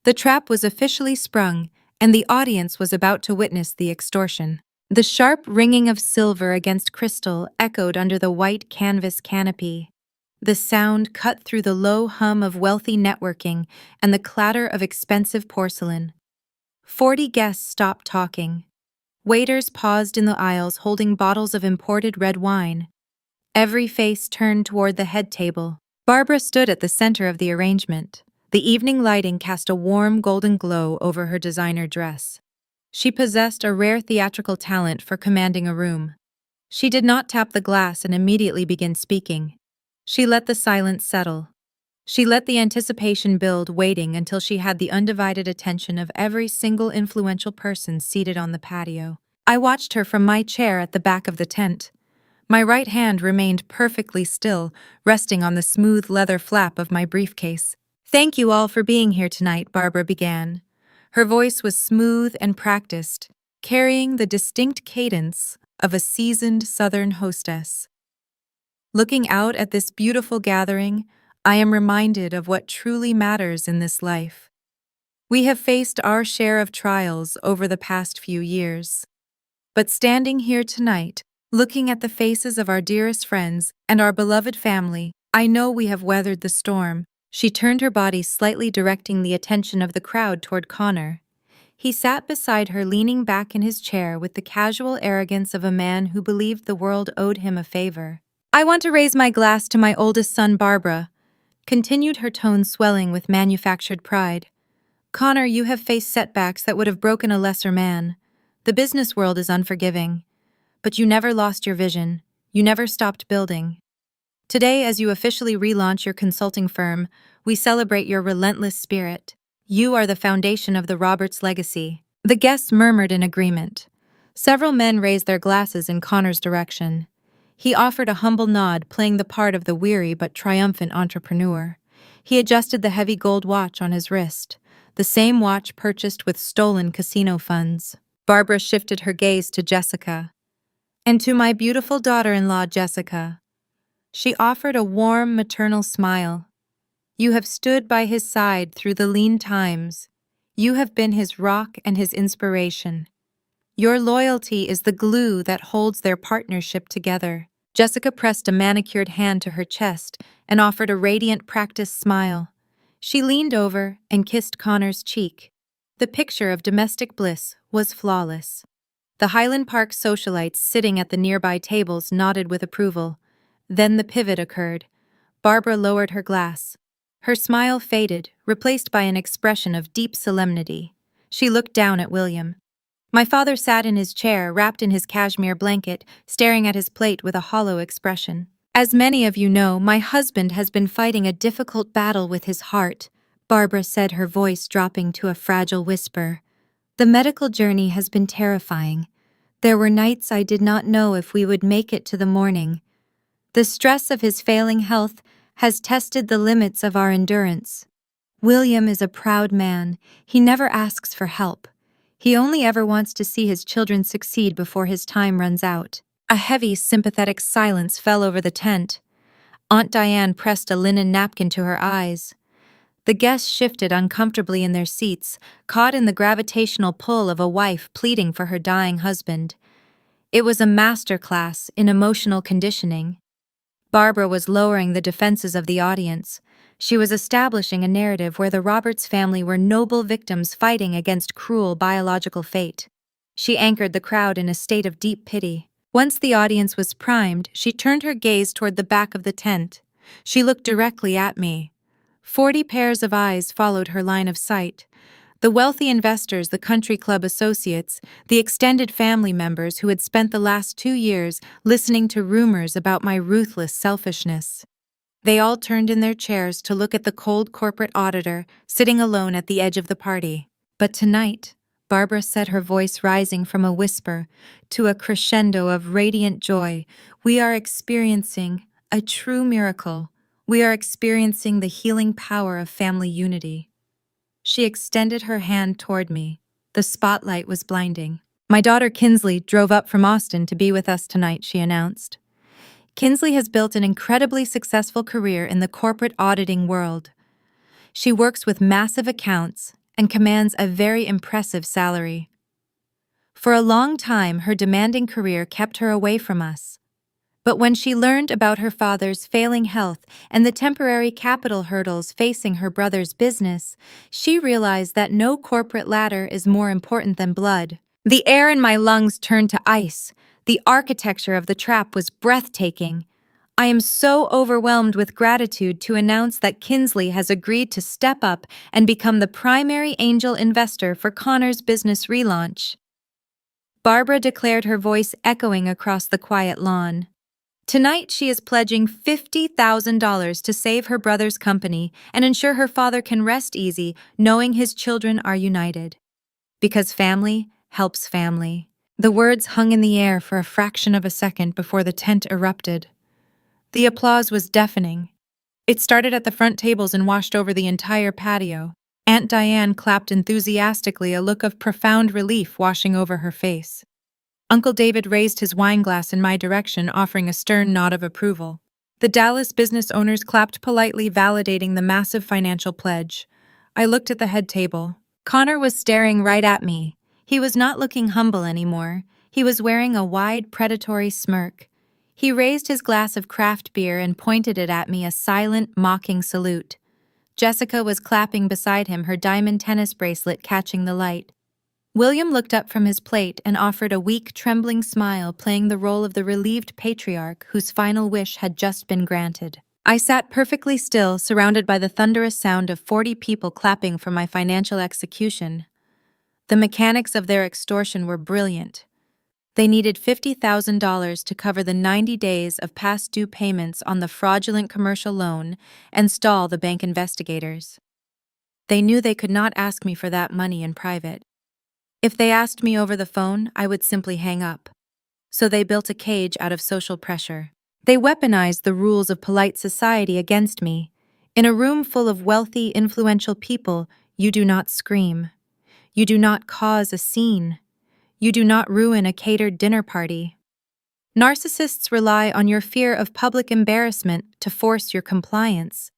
The trap was officially sprung, and the audience was about to witness the extortion. The sharp ringing of silver against crystal echoed under the white canvas canopy. The sound cut through the low hum of wealthy networking and the clatter of expensive porcelain. 40 guests stopped talking. Waiters paused in the aisles holding bottles of imported red wine. Every face turned toward the head table. Barbara stood at the center of the arrangement. The evening lighting cast a warm golden glow over her designer dress. She possessed a rare theatrical talent for commanding a room. She did not tap the glass and immediately begin speaking. She let the silence settle. She let the anticipation build, waiting until she had the undivided attention of every single influential person seated on the patio. I watched her from my chair at the back of the tent. My right hand remained perfectly still, resting on the smooth leather flap of my briefcase. "Thank you all for being here tonight," Barbara began. Her voice was smooth and practiced, carrying the distinct cadence of a seasoned Southern hostess. Looking out at this beautiful gathering, I am reminded of what truly matters in this life. We have faced our share of trials over the past few years. But standing here tonight, looking at the faces of our dearest friends and our beloved family, I know we have weathered the storm. She turned her body slightly, directing the attention of the crowd toward Connor. He sat beside her, leaning back in his chair with the casual arrogance of a man who believed the world owed him a favor. "I want to raise my glass to my oldest son, Barbara," continued, her tone swelling with manufactured pride. "Connor, you have faced setbacks that would have broken a lesser man. The business world is unforgiving. But you never lost your vision. You never stopped building. Today, as you officially relaunch your consulting firm, we celebrate your relentless spirit. You are the foundation of the Roberts legacy." The guests murmured in agreement. Several men raised their glasses in Connor's direction. He offered a humble nod, playing the part of the weary but triumphant entrepreneur. He adjusted the heavy gold watch on his wrist, the same watch purchased with stolen casino funds. Barbara shifted her gaze to Jessica. "And to my beautiful daughter-in-law, Jessica." She offered a warm, maternal smile. "You have stood by his side through the lean times. You have been his rock and his inspiration. Your loyalty is the glue that holds their partnership together." Jessica pressed a manicured hand to her chest and offered a radiant, practiced smile. She leaned over and kissed Connor's cheek. The picture of domestic bliss was flawless. The Highland Park socialites sitting at the nearby tables nodded with approval. Then the pivot occurred. Barbara lowered her glass. Her smile faded, replaced by an expression of deep solemnity. She looked down at William. My father sat in his chair, wrapped in his cashmere blanket, staring at his plate with a hollow expression. As many of you know, my husband has been fighting a difficult battle with his heart, Barbara said, her voice dropping to a fragile whisper. The medical journey has been terrifying. There were nights I did not know if we would make it to the morning. The stress of his failing health has tested the limits of our endurance. William is a proud man. He never asks for help. He only ever wants to see his children succeed before his time runs out. A heavy, sympathetic silence fell over the tent. Aunt Diane pressed a linen napkin to her eyes. The guests shifted uncomfortably in their seats, caught in the gravitational pull of a wife pleading for her dying husband. It was a master class in emotional conditioning. Barbara was lowering the defenses of the audience. She was establishing a narrative where the Roberts family were noble victims fighting against cruel biological fate. She anchored the crowd in a state of deep pity. Once the audience was primed, she turned her gaze toward the back of the tent. She looked directly at me. 40 pairs of eyes followed her line of sight. The wealthy investors, the country club associates, the extended family members who had spent the last 2 years listening to rumors about my ruthless selfishness. They all turned in their chairs to look at the cold corporate auditor sitting alone at the edge of the party. But tonight, Barbara said, her voice rising from a whisper to a crescendo of radiant joy, we are experiencing a true miracle. We are experiencing the healing power of family unity. She extended her hand toward me. The spotlight was blinding. My daughter Kinsley drove up from Austin to be with us tonight, she announced. Kinsley has built an incredibly successful career in the corporate auditing world. She works with massive accounts and commands a very impressive salary. For a long time, her demanding career kept her away from us. But when she learned about her father's failing health and the temporary capital hurdles facing her brother's business, she realized that no corporate ladder is more important than blood. The air in my lungs turned to ice. The architecture of the trap was breathtaking. I am so overwhelmed with gratitude to announce that Kinsley has agreed to step up and become the primary angel investor for Connor's business relaunch. Barbara declared, her voice echoing across the quiet lawn. Tonight she is pledging $50,000 to save her brother's company and ensure her father can rest easy knowing his children are united. Because family helps family. The words hung in the air for a fraction of a second before the tent erupted. The applause was deafening. It started at the front tables and washed over the entire patio. Aunt Diane clapped enthusiastically, a look of profound relief washing over her face. Uncle David raised his wineglass in my direction, offering a stern nod of approval. The Dallas business owners clapped politely, validating the massive financial pledge. I looked at the head table. Connor was staring right at me. He was not looking humble anymore. He was wearing a wide, predatory smirk. He raised his glass of craft beer and pointed it at me, a silent, mocking salute. Jessica was clapping beside him, her diamond tennis bracelet catching the light. William looked up from his plate and offered a weak, trembling smile, playing the role of the relieved patriarch whose final wish had just been granted. I sat perfectly still, surrounded by the thunderous sound of 40 people clapping for my financial execution. The mechanics of their extortion were brilliant. They needed $50,000 to cover the 90 days of past due payments on the fraudulent commercial loan and stall the bank investigators. They knew they could not ask me for that money in private. If they asked me over the phone, I would simply hang up. So they built a cage out of social pressure. They weaponized the rules of polite society against me. In a room full of wealthy, influential people, you do not scream. You do not cause a scene. You do not ruin a catered dinner party. Narcissists rely on your fear of public embarrassment to force your compliance.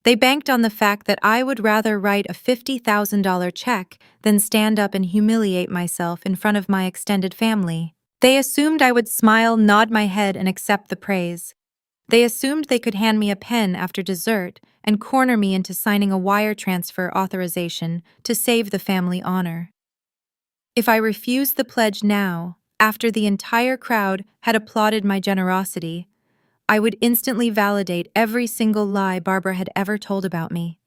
They banked on the fact that I would rather write a $50,000 check than stand up and humiliate myself in front of my extended family. They assumed I would smile, nod my head, and accept the praise. They assumed they could hand me a pen after dessert and corner me into signing a wire transfer authorization to save the family honor. If I refused the pledge now, after the entire crowd had applauded my generosity, I would instantly validate every single lie Barbara had ever told about me.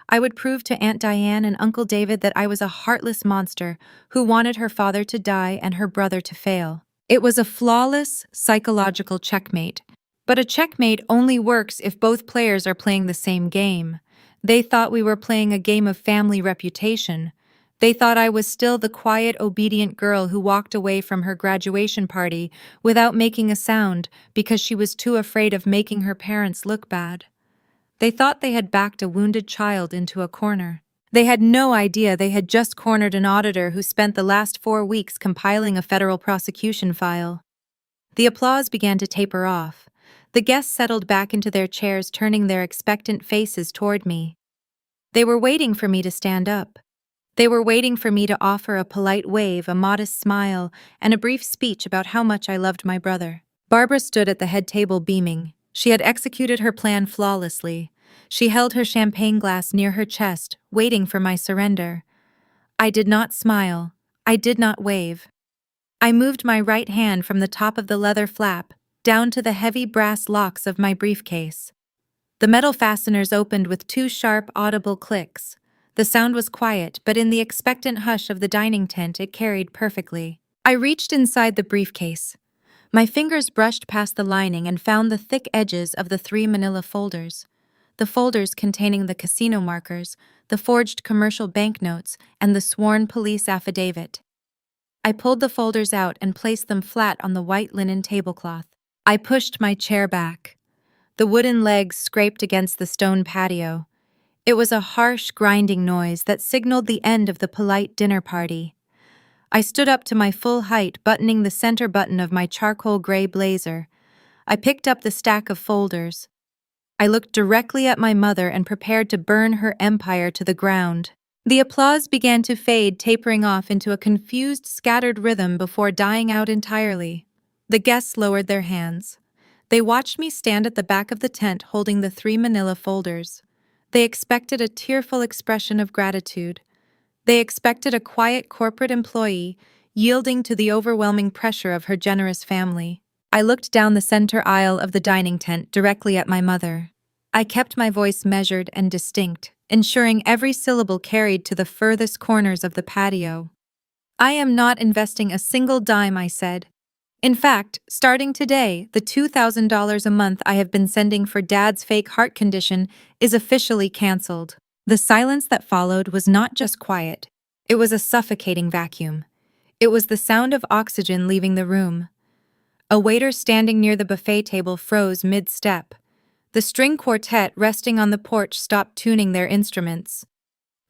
I would prove to Aunt Diane and Uncle David that I was a heartless monster who wanted her father to die and her brother to fail. It was a flawless, psychological checkmate. But a checkmate only works if both players are playing the same game. They thought we were playing a game of family reputation. They thought I was still the quiet, obedient girl who walked away from her graduation party without making a sound because she was too afraid of making her parents look bad. They thought they had backed a wounded child into a corner. They had no idea they had just cornered an auditor who spent the last 4 weeks compiling a federal prosecution file. The applause began to taper off. The guests settled back into their chairs, turning their expectant faces toward me. They were waiting for me to stand up. They were waiting for me to offer a polite wave, a modest smile, and a brief speech about how much I loved my brother. Barbara stood at the head table beaming. She had executed her plan flawlessly. She held her champagne glass near her chest, waiting for my surrender. I did not smile. I did not wave. I moved my right hand from the top of the leather flap down to the heavy brass locks of my briefcase. The metal fasteners opened with 2 sharp, audible clicks. The sound was quiet, but in the expectant hush of the dining tent it carried perfectly. I reached inside the briefcase. My fingers brushed past the lining and found the thick edges of the 3 manila folders. The folders containing the casino markers, the forged commercial banknotes, and the sworn police affidavit. I pulled the folders out and placed them flat on the white linen tablecloth. I pushed my chair back. The wooden legs scraped against the stone patio. It was a harsh, grinding noise that signaled the end of the polite dinner party. I stood up to my full height, buttoning the center button of my charcoal gray blazer. I picked up the stack of folders. I looked directly at my mother and prepared to burn her empire to the ground. The applause began to fade, tapering off into a confused, scattered rhythm before dying out entirely. The guests lowered their hands. They watched me stand at the back of the tent holding the 3 manila folders. They expected a tearful expression of gratitude. They expected a quiet corporate employee yielding to the overwhelming pressure of her generous family. I looked down the center aisle of the dining tent directly at my mother. I kept my voice measured and distinct, ensuring every syllable carried to the furthest corners of the patio. I am not investing a single dime, I said. In fact, starting today, the $2,000 a month I have been sending for Dad's fake heart condition is officially canceled. The silence that followed was not just quiet. It was a suffocating vacuum. It was the sound of oxygen leaving the room. A waiter standing near the buffet table froze mid-step. The string quartet resting on the porch stopped tuning their instruments.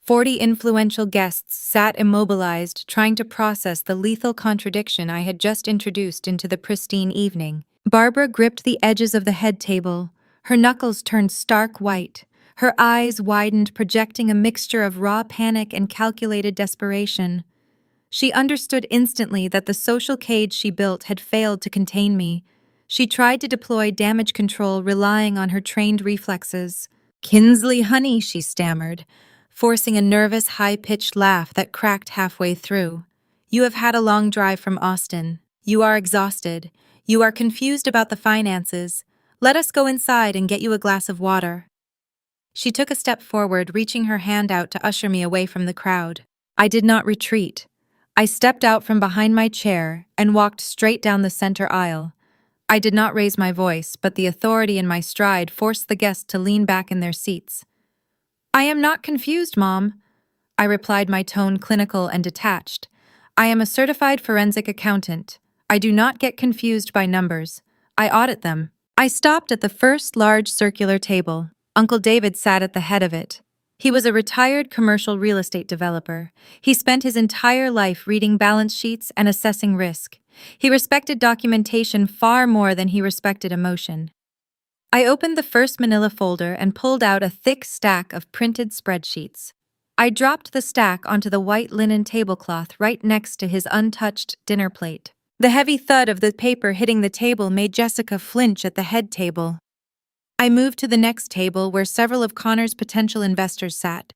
40 influential guests sat immobilized, trying to process the lethal contradiction I had just introduced into the pristine evening. Barbara gripped the edges of the head table. Her knuckles turned stark white. Her eyes widened, projecting a mixture of raw panic and calculated desperation. She understood instantly that the social cage she built had failed to contain me. She tried to deploy damage control, relying on her trained reflexes. "Kinsley, honey," she stammered, forcing a nervous, high-pitched laugh that cracked halfway through. "You have had a long drive from Austin. You are exhausted. You are confused about the finances. Let us go inside and get you a glass of water." She took a step forward, reaching her hand out to usher me away from the crowd. I did not retreat. I stepped out from behind my chair and walked straight down the center aisle. I did not raise my voice, but the authority in my stride forced the guests to lean back in their seats. "I am not confused, Mom," I replied, my tone clinical and detached. "I am a certified forensic accountant. I do not get confused by numbers. I audit them." I stopped at the first large circular table. Uncle David sat at the head of it. He was a retired commercial real estate developer. He spent his entire life reading balance sheets and assessing risk. He respected documentation far more than he respected emotion. I opened the first manila folder and pulled out a thick stack of printed spreadsheets. I dropped the stack onto the white linen tablecloth right next to his untouched dinner plate. The heavy thud of the paper hitting the table made Jessica flinch at the head table. I moved to the next table where several of Connor's potential investors sat.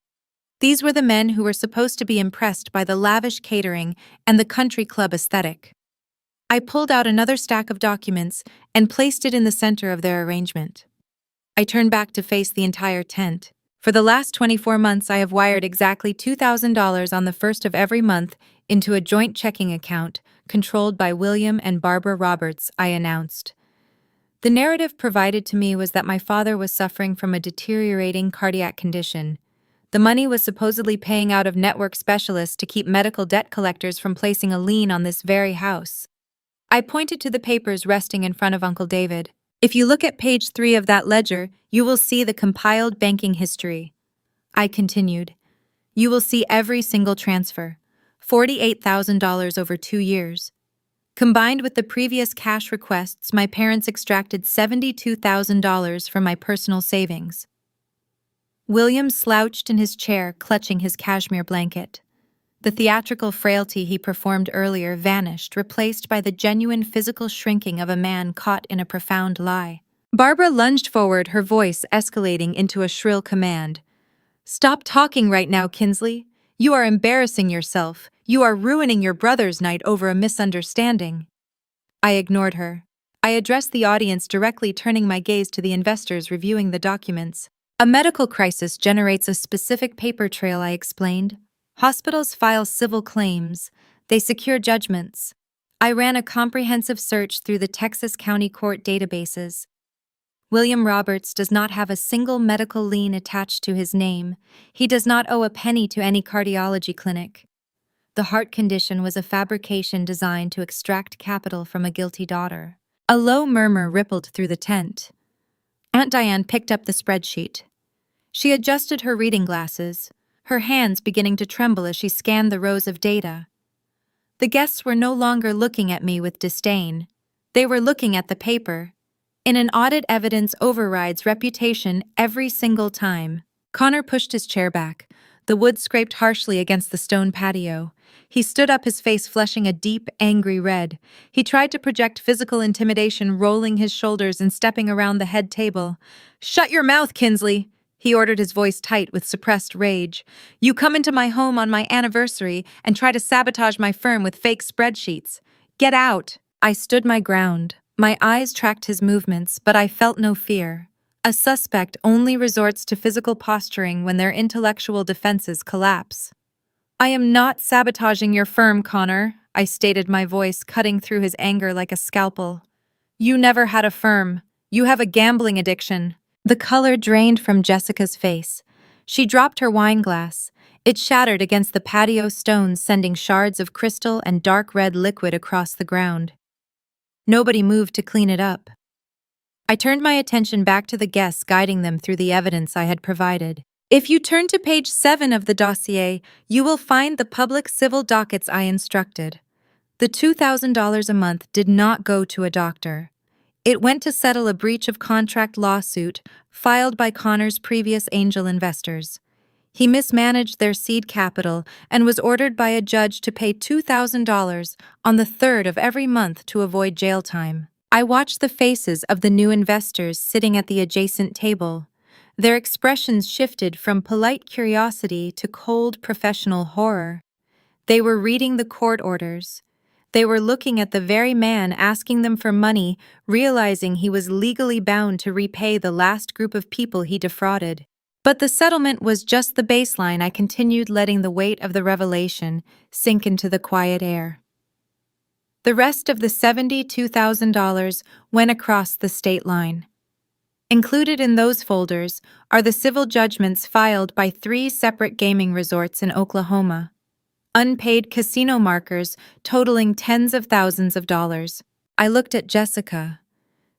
These were the men who were supposed to be impressed by the lavish catering and the country club aesthetic. I pulled out another stack of documents and placed it in the center of their arrangement. I turned back to face the entire tent. For the last 24 months, I have wired exactly $2,000 on the first of every month into a joint checking account controlled by William and Barbara Roberts, I announced. The narrative provided to me was that my father was suffering from a deteriorating cardiac condition. The money was supposedly paying out of network specialists to keep medical debt collectors from placing a lien on this very house. I pointed to the papers resting in front of Uncle David. If you look at page 3 of that ledger, you will see the compiled banking history. I continued. You will see every single transfer, $48,000 over 2 years. Combined with the previous cash requests, my parents extracted $72,000 from my personal savings. William slouched in his chair, clutching his cashmere blanket. The theatrical frailty he performed earlier vanished, replaced by the genuine physical shrinking of a man caught in a profound lie. Barbara lunged forward, her voice escalating into a shrill command. "Stop talking right now, Kinsley. You are embarrassing yourself. You are ruining your brother's night over a misunderstanding." I ignored her. I addressed the audience directly, turning my gaze to the investors reviewing the documents. "A medical crisis generates a specific paper trail," I explained. "Hospitals file civil claims. They secure judgments." I ran a comprehensive search through the Texas County Court databases. William Roberts does not have a single medical lien attached to his name. He does not owe a penny to any cardiology clinic. The heart condition was a fabrication designed to extract capital from a guilty daughter. A low murmur rippled through the tent. Aunt Diane picked up the spreadsheet. She adjusted her reading glasses, her hands beginning to tremble as she scanned the rows of data. The guests were no longer looking at me with disdain. They were looking at the paper. In an audit, evidence overrides reputation every single time. Connor pushed his chair back. The wood scraped harshly against the stone patio. He stood up, his face flushing a deep, angry red. He tried to project physical intimidation, rolling his shoulders and stepping around the head table. "Shut your mouth, Kinsley," he ordered, his voice tight with suppressed rage. "You come into my home on my anniversary and try to sabotage my firm with fake spreadsheets. Get out." I stood my ground. My eyes tracked his movements, but I felt no fear. A suspect only resorts to physical posturing when their intellectual defenses collapse. "I am not sabotaging your firm, Connor," I stated, my voice cutting through his anger like a scalpel. "You never had a firm. You have a gambling addiction." The color drained from Jessica's face. She dropped her wine glass. It shattered against the patio stones, sending shards of crystal and dark red liquid across the ground. Nobody moved to clean it up. I turned my attention back to the guests, guiding them through the evidence I had provided. If you turn to page 7 of the dossier, you will find the public civil dockets I instructed. The $2,000 a month did not go to a doctor. It went to settle a breach of contract lawsuit filed by Connor's previous angel investors. He mismanaged their seed capital and was ordered by a judge to pay $2,000 on the 3rd of every month to avoid jail time. I watched the faces of the new investors sitting at the adjacent table. Their expressions shifted from polite curiosity to cold professional horror. They were reading the court orders. They were looking at the very man asking them for money, realizing he was legally bound to repay the last group of people he defrauded. But the settlement was just the baseline. I continued, letting the weight of the revelation sink into the quiet air. The rest of the $72,000 went across the state line. Included in those folders are the civil judgments filed by 3 separate gaming resorts in Oklahoma. Unpaid casino markers totaling tens of thousands of dollars. I looked at Jessica.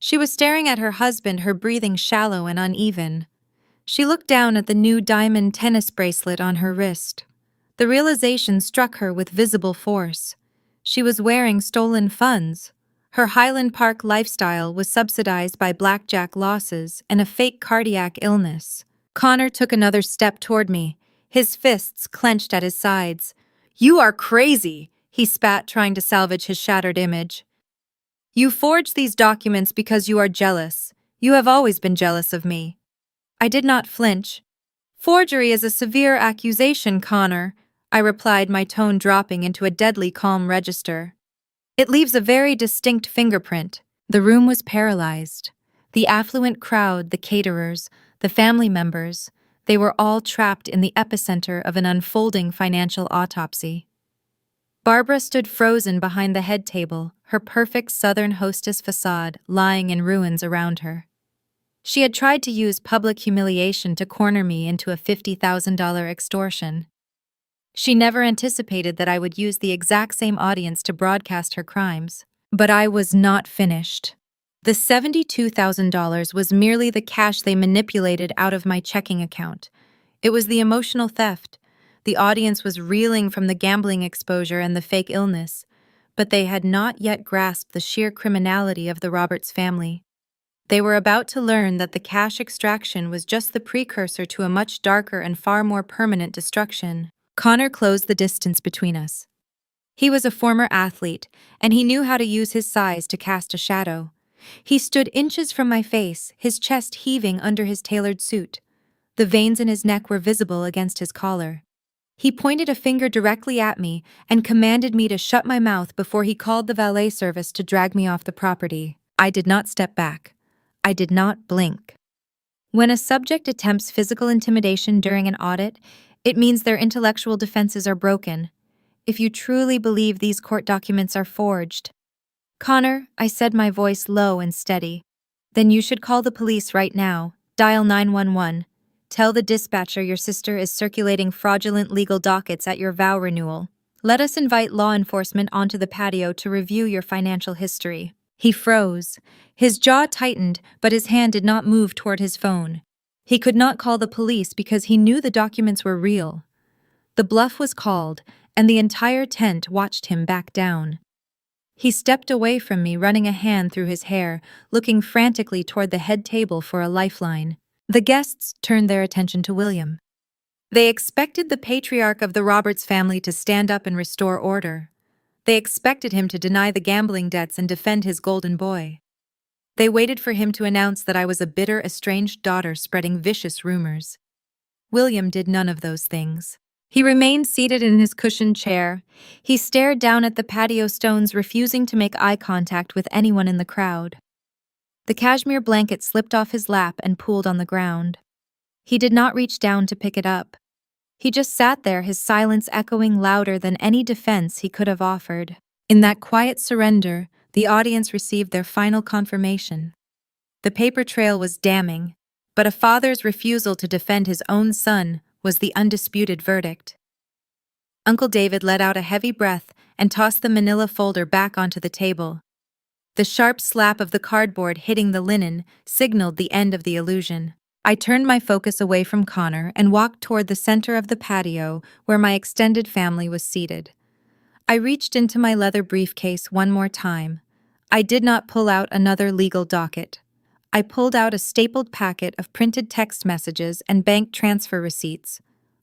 She was staring at her husband, her breathing shallow and uneven. She looked down at the new diamond tennis bracelet on her wrist. The realization struck her with visible force. She was wearing stolen funds. Her Highland Park lifestyle was subsidized by blackjack losses and a fake cardiac illness. Connor took another step toward me, his fists clenched at his sides. "You are crazy," he spat, trying to salvage his shattered image. "You forged these documents because you are jealous. You have always been jealous of me." I did not flinch. "Forgery is a severe accusation, Connor," I replied, my tone dropping into a deadly calm register. "It leaves a very distinct fingerprint." The room was paralyzed. The affluent crowd, the caterers, the family members, They were all trapped in the epicenter of an unfolding financial autopsy. Barbara stood frozen behind the head table, her perfect Southern hostess facade lying in ruins around her. She had tried to use public humiliation to corner me into a $50,000 extortion. She never anticipated that I would use the exact same audience to broadcast her crimes. But I was not finished. The $72,000 was merely the cash they manipulated out of my checking account. It was the emotional theft. The audience was reeling from the gambling exposure and the fake illness, but they had not yet grasped the sheer criminality of the Roberts family. They were about to learn that the cash extraction was just the precursor to a much darker and far more permanent destruction. Connor closed the distance between us. He was a former athlete, and he knew how to use his size to cast a shadow. He stood inches from my face, his chest heaving under his tailored suit. The veins in his neck were visible against his collar. He pointed a finger directly at me and commanded me to shut my mouth before he called the valet service to drag me off the property. I did not step back. I did not blink. When a subject attempts physical intimidation during an audit, it means their intellectual defenses are broken. If you truly believe these court documents are forged. Connor, I said, my voice low and steady. Then you should call the police right now. Dial 911. Tell the dispatcher your sister is circulating fraudulent legal dockets at your vow renewal. Let us invite law enforcement onto the patio to review your financial history. He froze. His jaw tightened, but his hand did not move toward his phone. He could not call the police because he knew the documents were real. The bluff was called, and the entire tent watched him back down. He stepped away from me, running a hand through his hair, looking frantically toward the head table for a lifeline. The guests turned their attention to William. They expected the patriarch of the Roberts family to stand up and restore order. They expected him to deny the gambling debts and defend his golden boy. They waited for him to announce that I was a bitter, estranged daughter spreading vicious rumors. William did none of those things. He remained seated in his cushioned chair. He stared down at the patio stones, refusing to make eye contact with anyone in the crowd. The cashmere blanket slipped off his lap and pooled on the ground. He did not reach down to pick it up. He just sat there, his silence echoing louder than any defense he could have offered. In that quiet surrender, the audience received their final confirmation. The paper trail was damning, but a father's refusal to defend his own son was the undisputed verdict. Uncle David let out a heavy breath and tossed the manila folder back onto the table. The sharp slap of the cardboard hitting the linen signaled the end of the illusion. I turned my focus away from Connor and walked toward the center of the patio where my extended family was seated. I reached into my leather briefcase one more time. I did not pull out another legal docket. I pulled out a stapled packet of printed text messages and bank transfer receipts.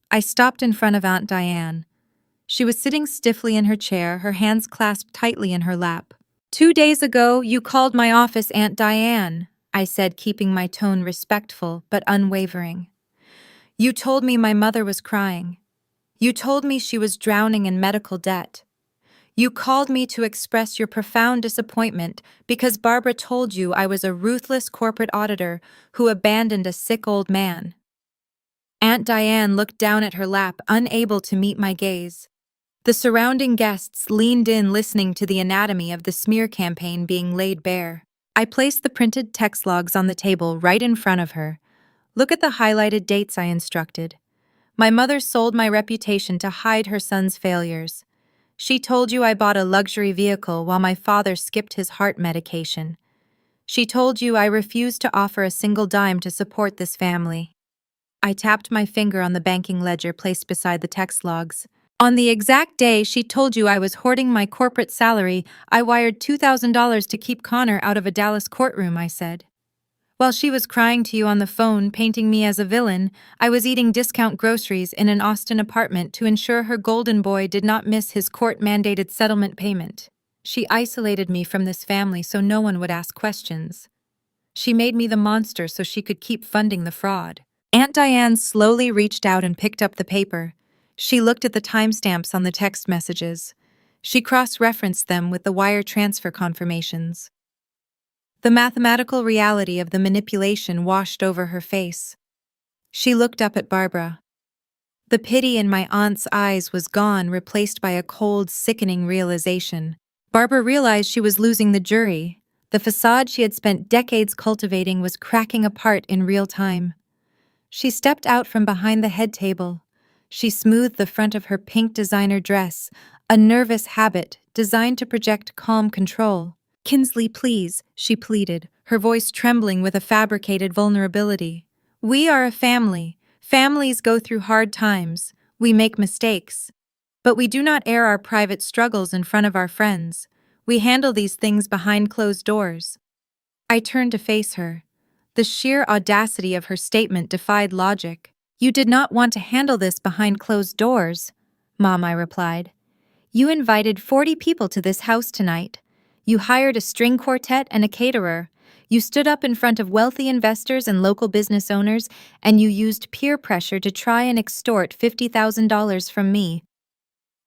I stopped in front of Aunt Diane. She was sitting stiffly in her chair, her hands clasped tightly in her lap. 2 days ago, you called my office, Aunt Diane, I said, keeping my tone respectful but unwavering. You told me my mother was crying. You told me she was drowning in medical debt. You called me to express your profound disappointment because Barbara told you I was a ruthless corporate auditor who abandoned a sick old man. Aunt Diane looked down at her lap, unable to meet my gaze. The surrounding guests leaned in, listening to the anatomy of the smear campaign being laid bare. I placed the printed text logs on the table right in front of her. Look at the highlighted dates, I instructed. My mother sold my reputation to hide her son's failures. She told you I bought a luxury vehicle while my father skipped his heart medication. She told you I refused to offer a single dime to support this family. I tapped my finger on the banking ledger placed beside the text logs. On the exact day she told you I was hoarding my corporate salary, I wired $2,000 to keep Connor out of a Dallas courtroom, I said. While she was crying to you on the phone, painting me as a villain, I was eating discount groceries in an Austin apartment to ensure her golden boy did not miss his court-mandated settlement payment. She isolated me from this family so no one would ask questions. She made me the monster so she could keep funding the fraud. Aunt Diane slowly reached out and picked up the paper. She looked at the timestamps on the text messages. She cross-referenced them with the wire transfer confirmations. The mathematical reality of the manipulation washed over her face. She looked up at Barbara. The pity in my aunt's eyes was gone, replaced by a cold, sickening realization. Barbara realized she was losing the jury. The facade she had spent decades cultivating was cracking apart in real time. She stepped out from behind the head table. She smoothed the front of her pink designer dress, a nervous habit designed to project calm control. "Kinsley, please," she pleaded, her voice trembling with a fabricated vulnerability. "We are a family. Families go through hard times. We make mistakes. But we do not air our private struggles in front of our friends. We handle these things behind closed doors." I turned to face her. The sheer audacity of her statement defied logic. "You did not want to handle this behind closed doors, Mom," I replied. "You invited 40 people to this house tonight. You hired a string quartet and a caterer. You stood up in front of wealthy investors and local business owners, and you used peer pressure to try and extort $50,000 from me.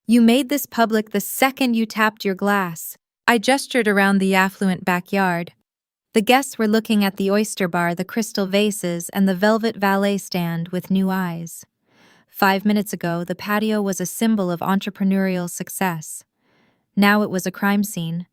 You made this public the second you tapped your glass." I gestured around the affluent backyard. The guests were looking at the oyster bar, the crystal vases, and the velvet valet stand with new eyes. 5 minutes ago, the patio was a symbol of entrepreneurial success. Now it was a crime scene.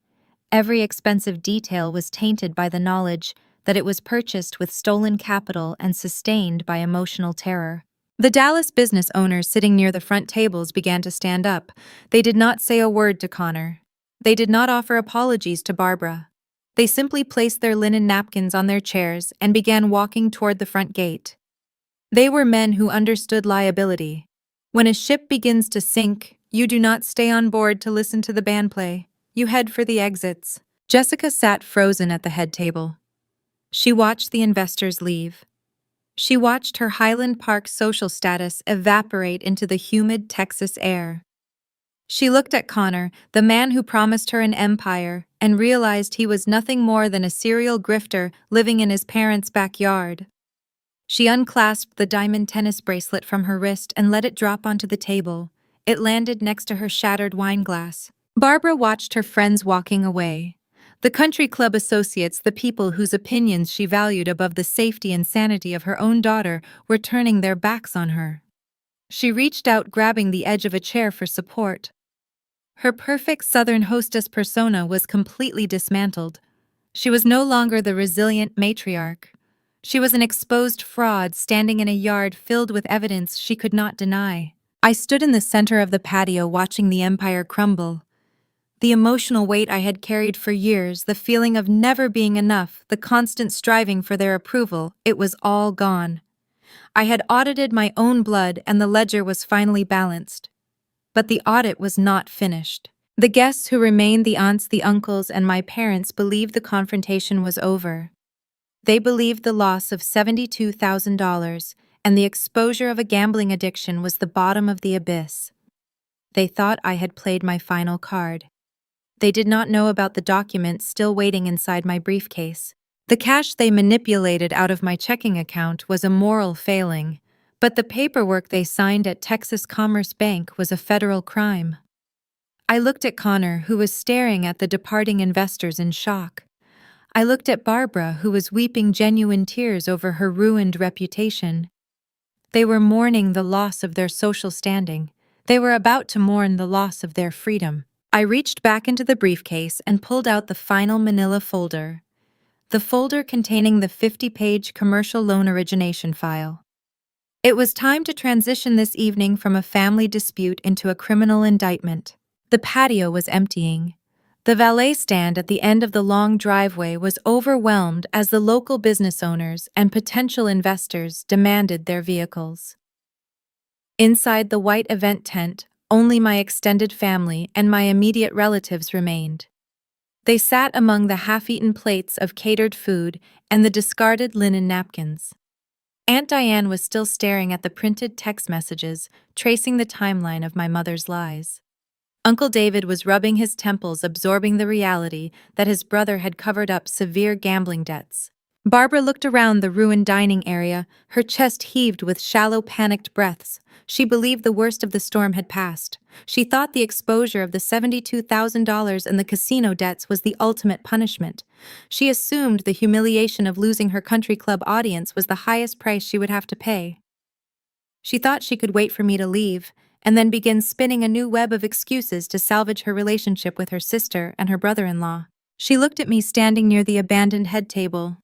Every expensive detail was tainted by the knowledge that it was purchased with stolen capital and sustained by emotional terror. The Dallas business owners sitting near the front tables began to stand up. They did not say a word to Connor. They did not offer apologies to Barbara. They simply placed their linen napkins on their chairs and began walking toward the front gate. They were men who understood liability. When a ship begins to sink, you do not stay on board to listen to the band play. You head for the exits. Jessica sat frozen at the head table. She watched the investors leave. She watched her Highland Park social status evaporate into the humid Texas air. She looked at Connor, the man who promised her an empire, and realized he was nothing more than a serial grifter living in his parents' backyard. She unclasped the diamond tennis bracelet from her wrist and let it drop onto the table. It landed next to her shattered wine glass. Barbara watched her friends walking away. The country club associates, the people whose opinions she valued above the safety and sanity of her own daughter, were turning their backs on her. She reached out, grabbing the edge of a chair for support. Her perfect Southern hostess persona was completely dismantled. She was no longer the resilient matriarch. She was an exposed fraud standing in a yard filled with evidence she could not deny. I stood in the center of the patio watching the empire crumble. The emotional weight I had carried for years, the feeling of never being enough, the constant striving for their approval, it was all gone. I had audited my own blood and the ledger was finally balanced. But the audit was not finished. The guests who remained, the aunts, the uncles, and my parents, believed the confrontation was over. They believed the loss of $72,000 and the exposure of a gambling addiction was the bottom of the abyss. They thought I had played my final card. They did not know about the documents still waiting inside my briefcase. The cash they manipulated out of my checking account was a moral failing, but the paperwork they signed at Texas Commerce Bank was a federal crime. I looked at Connor, who was staring at the departing investors in shock. I looked at Barbara, who was weeping genuine tears over her ruined reputation. They were mourning the loss of their social standing. They were about to mourn the loss of their freedom. I reached back into the briefcase and pulled out the final manila folder. The folder containing the 50-page commercial loan origination file. It was time to transition this evening from a family dispute into a criminal indictment. The patio was emptying. The valet stand at the end of the long driveway was overwhelmed as the local business owners and potential investors demanded their vehicles. Inside the white event tent, only my extended family and my immediate relatives remained. They sat among the half-eaten plates of catered food and the discarded linen napkins. Aunt Diane was still staring at the printed text messages, tracing the timeline of my mother's lies. Uncle David was rubbing his temples, absorbing the reality that his brother had covered up severe gambling debts. Barbara looked around the ruined dining area, her chest heaved with shallow, panicked breaths. She believed the worst of the storm had passed. She thought the exposure of the $72,000 and the casino debts was the ultimate punishment. She assumed the humiliation of losing her country club audience was the highest price she would have to pay. She thought she could wait for me to leave, and then begin spinning a new web of excuses to salvage her relationship with her sister and her brother-in-law. She looked at me standing near the abandoned head table.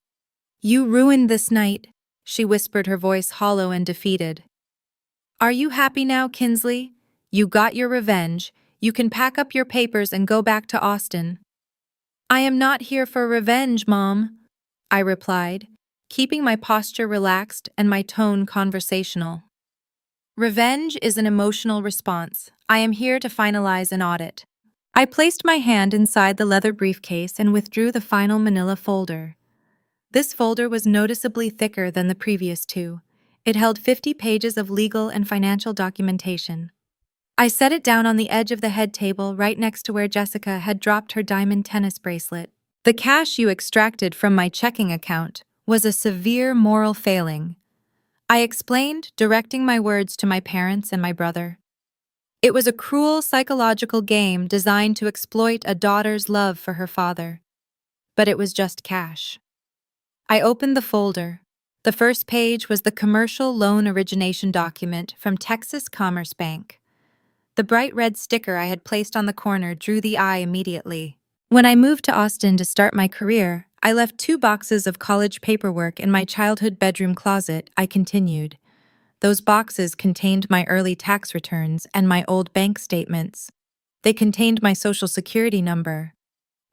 "You ruined this night," she whispered, her voice hollow and defeated. "Are you happy now, Kinsley? You got your revenge. You can pack up your papers and go back to Austin." "I am not here for revenge, Mom," I replied, keeping my posture relaxed and my tone conversational. "Revenge is an emotional response. I am here to finalize an audit." I placed my hand inside the leather briefcase and withdrew the final manila folder. This folder was noticeably thicker than the previous two. It held 50 pages of legal and financial documentation. I set it down on the edge of the head table right next to where Jessica had dropped her diamond tennis bracelet. "The cash you extracted from my checking account was a severe moral failing," I explained, directing my words to my parents and my brother. "It was a cruel psychological game designed to exploit a daughter's love for her father. But it was just cash." I opened the folder. The first page was the commercial loan origination document from Texas Commerce Bank. The bright red sticker I had placed on the corner drew the eye immediately. "When I moved to Austin to start my career, I left 2 boxes of college paperwork in my childhood bedroom closet," I continued. "Those boxes contained my early tax returns and my old bank statements. They contained my social security number.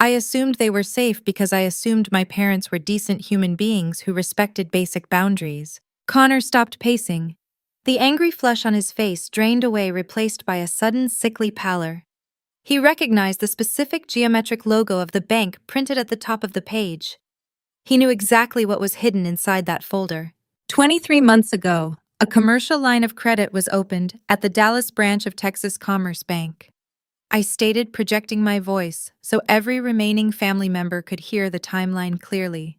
I assumed they were safe because I assumed my parents were decent human beings who respected basic boundaries." Connor stopped pacing. The angry flush on his face drained away, replaced by a sudden sickly pallor. He recognized the specific geometric logo of the bank printed at the top of the page. He knew exactly what was hidden inside that folder. 23 months ago, a commercial line of credit was opened at the Dallas branch of Texas Commerce Bank. I stated, projecting my voice so every remaining family member could hear the timeline clearly.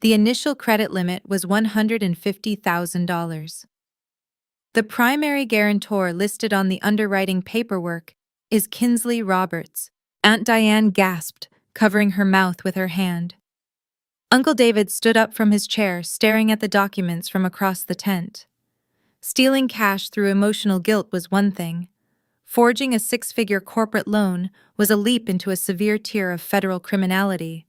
The initial credit limit was $150,000. The primary guarantor listed on the underwriting paperwork is Kinsley Roberts. Aunt Diane gasped, covering her mouth with her hand. Uncle David stood up from his chair, staring at the documents from across the tent. Stealing cash through emotional guilt was one thing. Forging a 6-figure corporate loan was a leap into a severe tier of federal criminality.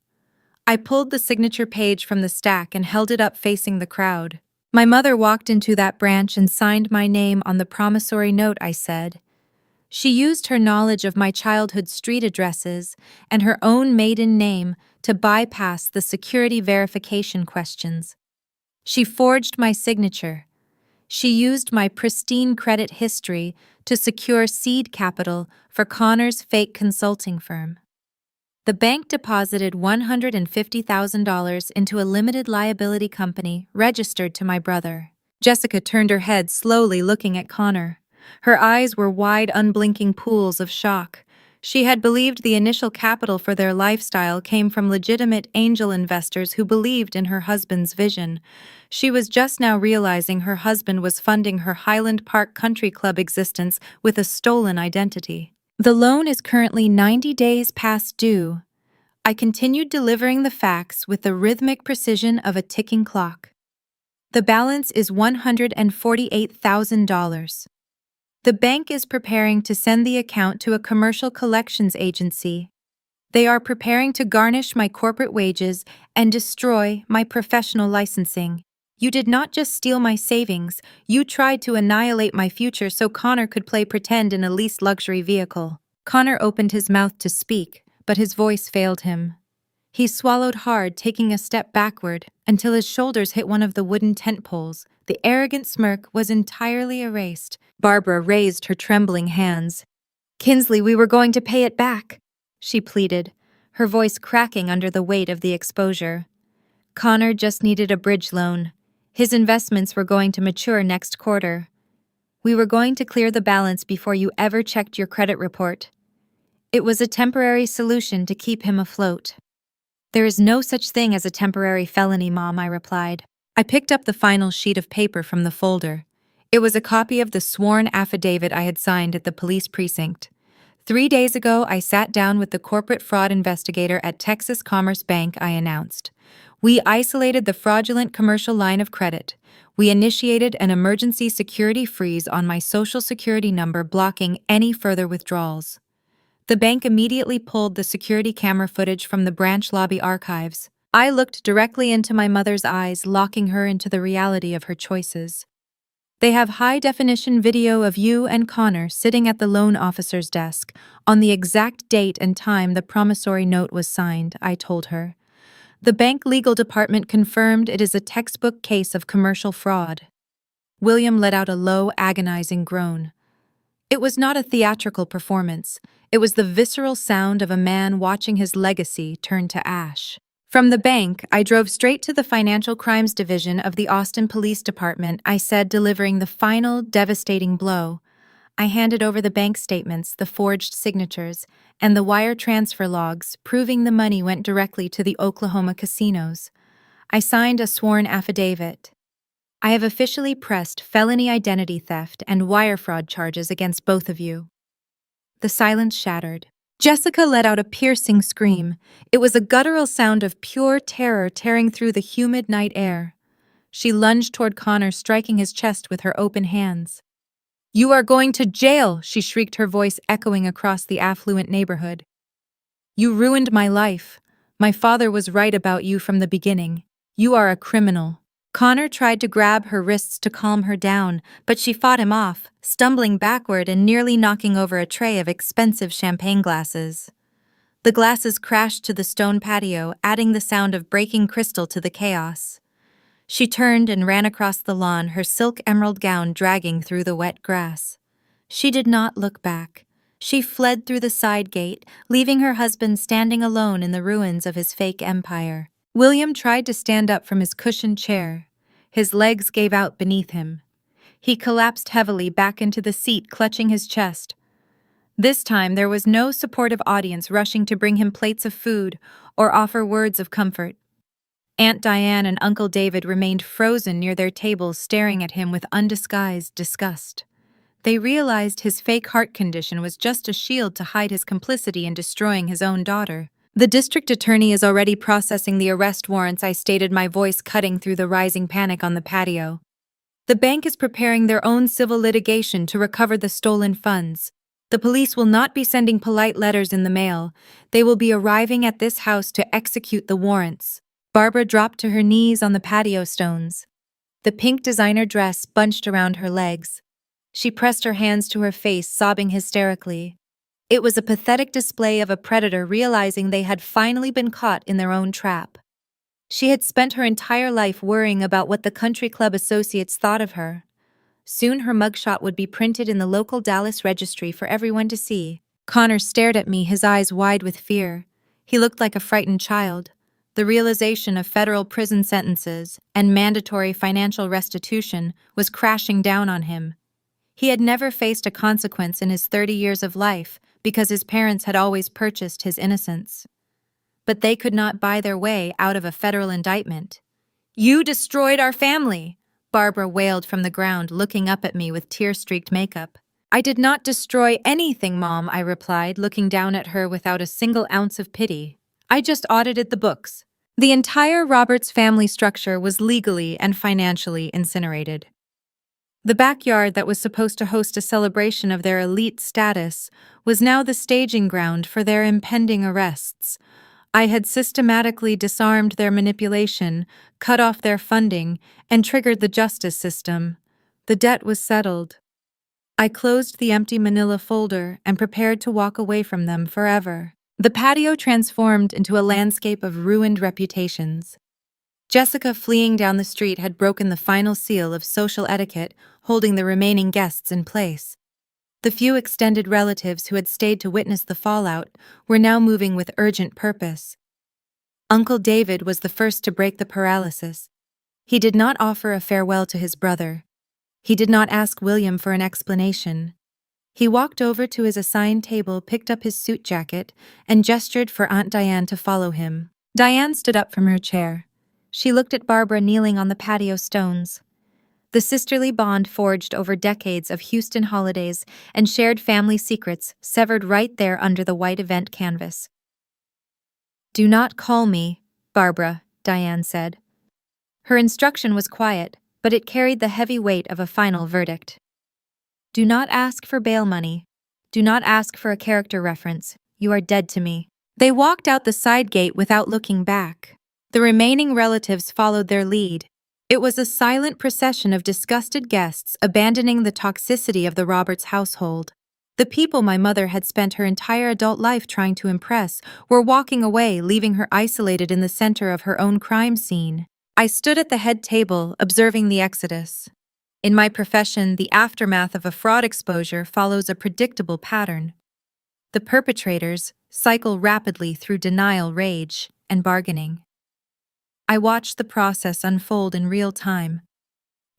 I pulled the signature page from the stack and held it up facing the crowd. "My mother walked into that branch and signed my name on the promissory note," I said. "She used her knowledge of my childhood street addresses and her own maiden name to bypass the security verification questions. She forged my signature. She used my pristine credit history to secure seed capital for Connor's fake consulting firm." The bank deposited $150,000 into a limited liability company registered to my brother. Jessica turned her head slowly, looking at Connor. Her eyes were wide, unblinking pools of shock. She had believed the initial capital for their lifestyle came from legitimate angel investors who believed in her husband's vision. She was just now realizing her husband was funding her Highland Park Country Club existence with a stolen identity. "The loan is currently 90 days past due." I continued, delivering the facts with the rhythmic precision of a ticking clock. "The balance is $148,000. The bank is preparing to send the account to a commercial collections agency. They are preparing to garnish my corporate wages and destroy my professional licensing. You did not just steal my savings, you tried to annihilate my future so Connor could play pretend in a leased luxury vehicle." Connor opened his mouth to speak, but his voice failed him. He swallowed hard, taking a step backward until his shoulders hit one of the wooden tent poles. The arrogant smirk was entirely erased. Barbara raised her trembling hands. "Kinsley, we were going to pay it back," she pleaded, her voice cracking under the weight of the exposure. "Connor just needed a bridge loan. His investments were going to mature next quarter. We were going to clear the balance before you ever checked your credit report. It was a temporary solution to keep him afloat." There is no such thing as a temporary felony, Mom, I replied. I picked up the final sheet of paper from the folder. It was a copy of the sworn affidavit I had signed at the police precinct. 3 days ago, I sat down with the corporate fraud investigator at Texas Commerce Bank, I announced. We isolated the fraudulent commercial line of credit. We initiated an emergency security freeze on my Social Security number, blocking any further withdrawals. The bank immediately pulled the security camera footage from the branch lobby archives. I looked directly into my mother's eyes, locking her into the reality of her choices. They have high-definition video of you and Connor sitting at the loan officer's desk on the exact date and time the promissory note was signed, I told her. The bank legal department confirmed it is a textbook case of commercial fraud. William let out a low, agonizing groan. It was not a theatrical performance. It was the visceral sound of a man watching his legacy turn to ash. From the bank, I drove straight to the Financial Crimes Division of the Austin Police Department, I said, delivering the final, devastating blow. I handed over the bank statements, the forged signatures, and the wire transfer logs, proving the money went directly to the Oklahoma casinos. I signed a sworn affidavit. I have officially pressed felony identity theft and wire fraud charges against both of you. The silence shattered. Jessica let out a piercing scream. It was a guttural sound of pure terror tearing through the humid night air. She lunged toward Connor, striking his chest with her open hands. "You are going to jail!" she shrieked, her voice echoing across the affluent neighborhood. "You ruined my life. My father was right about you from the beginning. You are a criminal." Connor tried to grab her wrists to calm her down, but she fought him off, stumbling backward and nearly knocking over a tray of expensive champagne glasses. The glasses crashed to the stone patio, adding the sound of breaking crystal to the chaos. She turned and ran across the lawn, her silk emerald gown dragging through the wet grass. She did not look back. She fled through the side gate, leaving her husband standing alone in the ruins of his fake empire. William tried to stand up from his cushioned chair. His legs gave out beneath him. He collapsed heavily back into the seat, clutching his chest. This time there was no supportive audience rushing to bring him plates of food or offer words of comfort. Aunt Diane and Uncle David remained frozen near their tables, staring at him with undisguised disgust. They realized his fake heart condition was just a shield to hide his complicity in destroying his own daughter. "The district attorney is already processing the arrest warrants," I stated, my voice cutting through the rising panic on the patio. "The bank is preparing their own civil litigation to recover the stolen funds. The police will not be sending polite letters in the mail. They will be arriving at this house to execute the warrants." Barbara dropped to her knees on the patio stones. The pink designer dress bunched around her legs. She pressed her hands to her face, sobbing hysterically. It was a pathetic display of a predator realizing they had finally been caught in their own trap. She had spent her entire life worrying about what the country club associates thought of her. Soon her mugshot would be printed in the local Dallas registry for everyone to see. Connor stared at me, his eyes wide with fear. He looked like a frightened child. The realization of federal prison sentences and mandatory financial restitution was crashing down on him. He had never faced a consequence in his 30 years of life because his parents had always purchased his innocence. But they could not buy their way out of a federal indictment. "You destroyed our family," Barbara wailed from the ground, looking up at me with tear-streaked makeup. "I did not destroy anything, Mom," I replied, looking down at her without a single ounce of pity. "I just audited the books." The entire Roberts family structure was legally and financially incinerated. The backyard that was supposed to host a celebration of their elite status was now the staging ground for their impending arrests. I had systematically disarmed their manipulation, cut off their funding, and triggered the justice system. The debt was settled. I closed the empty manila folder and prepared to walk away from them forever. The patio transformed into a landscape of ruined reputations. Jessica, fleeing down the street, had broken the final seal of social etiquette, holding the remaining guests in place. The few extended relatives who had stayed to witness the fallout were now moving with urgent purpose. Uncle David was the first to break the paralysis. He did not offer a farewell to his brother. He did not ask William for an explanation. He walked over to his assigned table, picked up his suit jacket, and gestured for Aunt Diane to follow him. Diane stood up from her chair. She looked at Barbara kneeling on the patio stones. The sisterly bond forged over decades of Houston holidays and shared family secrets severed right there under the white event canvas. "Do not call me, Barbara," Diane said. Her instruction was quiet, but it carried the heavy weight of a final verdict. "Do not ask for bail money. Do not ask for a character reference. You are dead to me." They walked out the side gate without looking back. The remaining relatives followed their lead. It was a silent procession of disgusted guests abandoning the toxicity of the Roberts household. The people my mother had spent her entire adult life trying to impress were walking away, leaving her isolated in the center of her own crime scene. I stood at the head table, observing the exodus. In my profession, the aftermath of a fraud exposure follows a predictable pattern. The perpetrators cycle rapidly through denial, rage, and bargaining. I watched the process unfold in real time.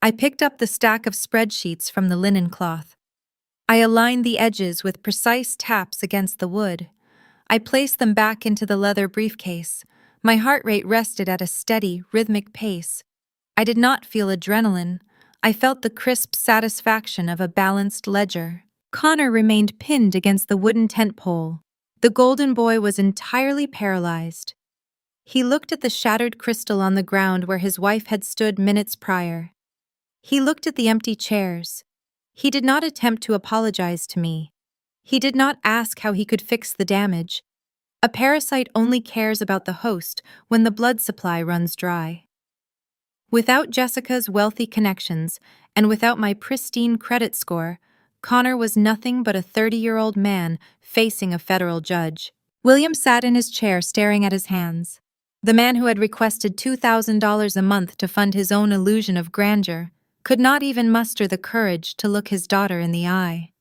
I picked up the stack of spreadsheets from the linen cloth. I aligned the edges with precise taps against the wood. I placed them back into the leather briefcase. My heart rate rested at a steady, rhythmic pace. I did not feel adrenaline. I felt the crisp satisfaction of a balanced ledger. Connor remained pinned against the wooden tent pole. The golden boy was entirely paralyzed. He looked at the shattered crystal on the ground where his wife had stood minutes prior. He looked at the empty chairs. He did not attempt to apologize to me. He did not ask how he could fix the damage. A parasite only cares about the host when the blood supply runs dry. Without Jessica's wealthy connections and without my pristine credit score, Connor was nothing but a 30-year-old man facing a federal judge. William sat in his chair staring at his hands. The man who had requested $2,000 a month to fund his own illusion of grandeur could not even muster the courage to look his daughter in the eye.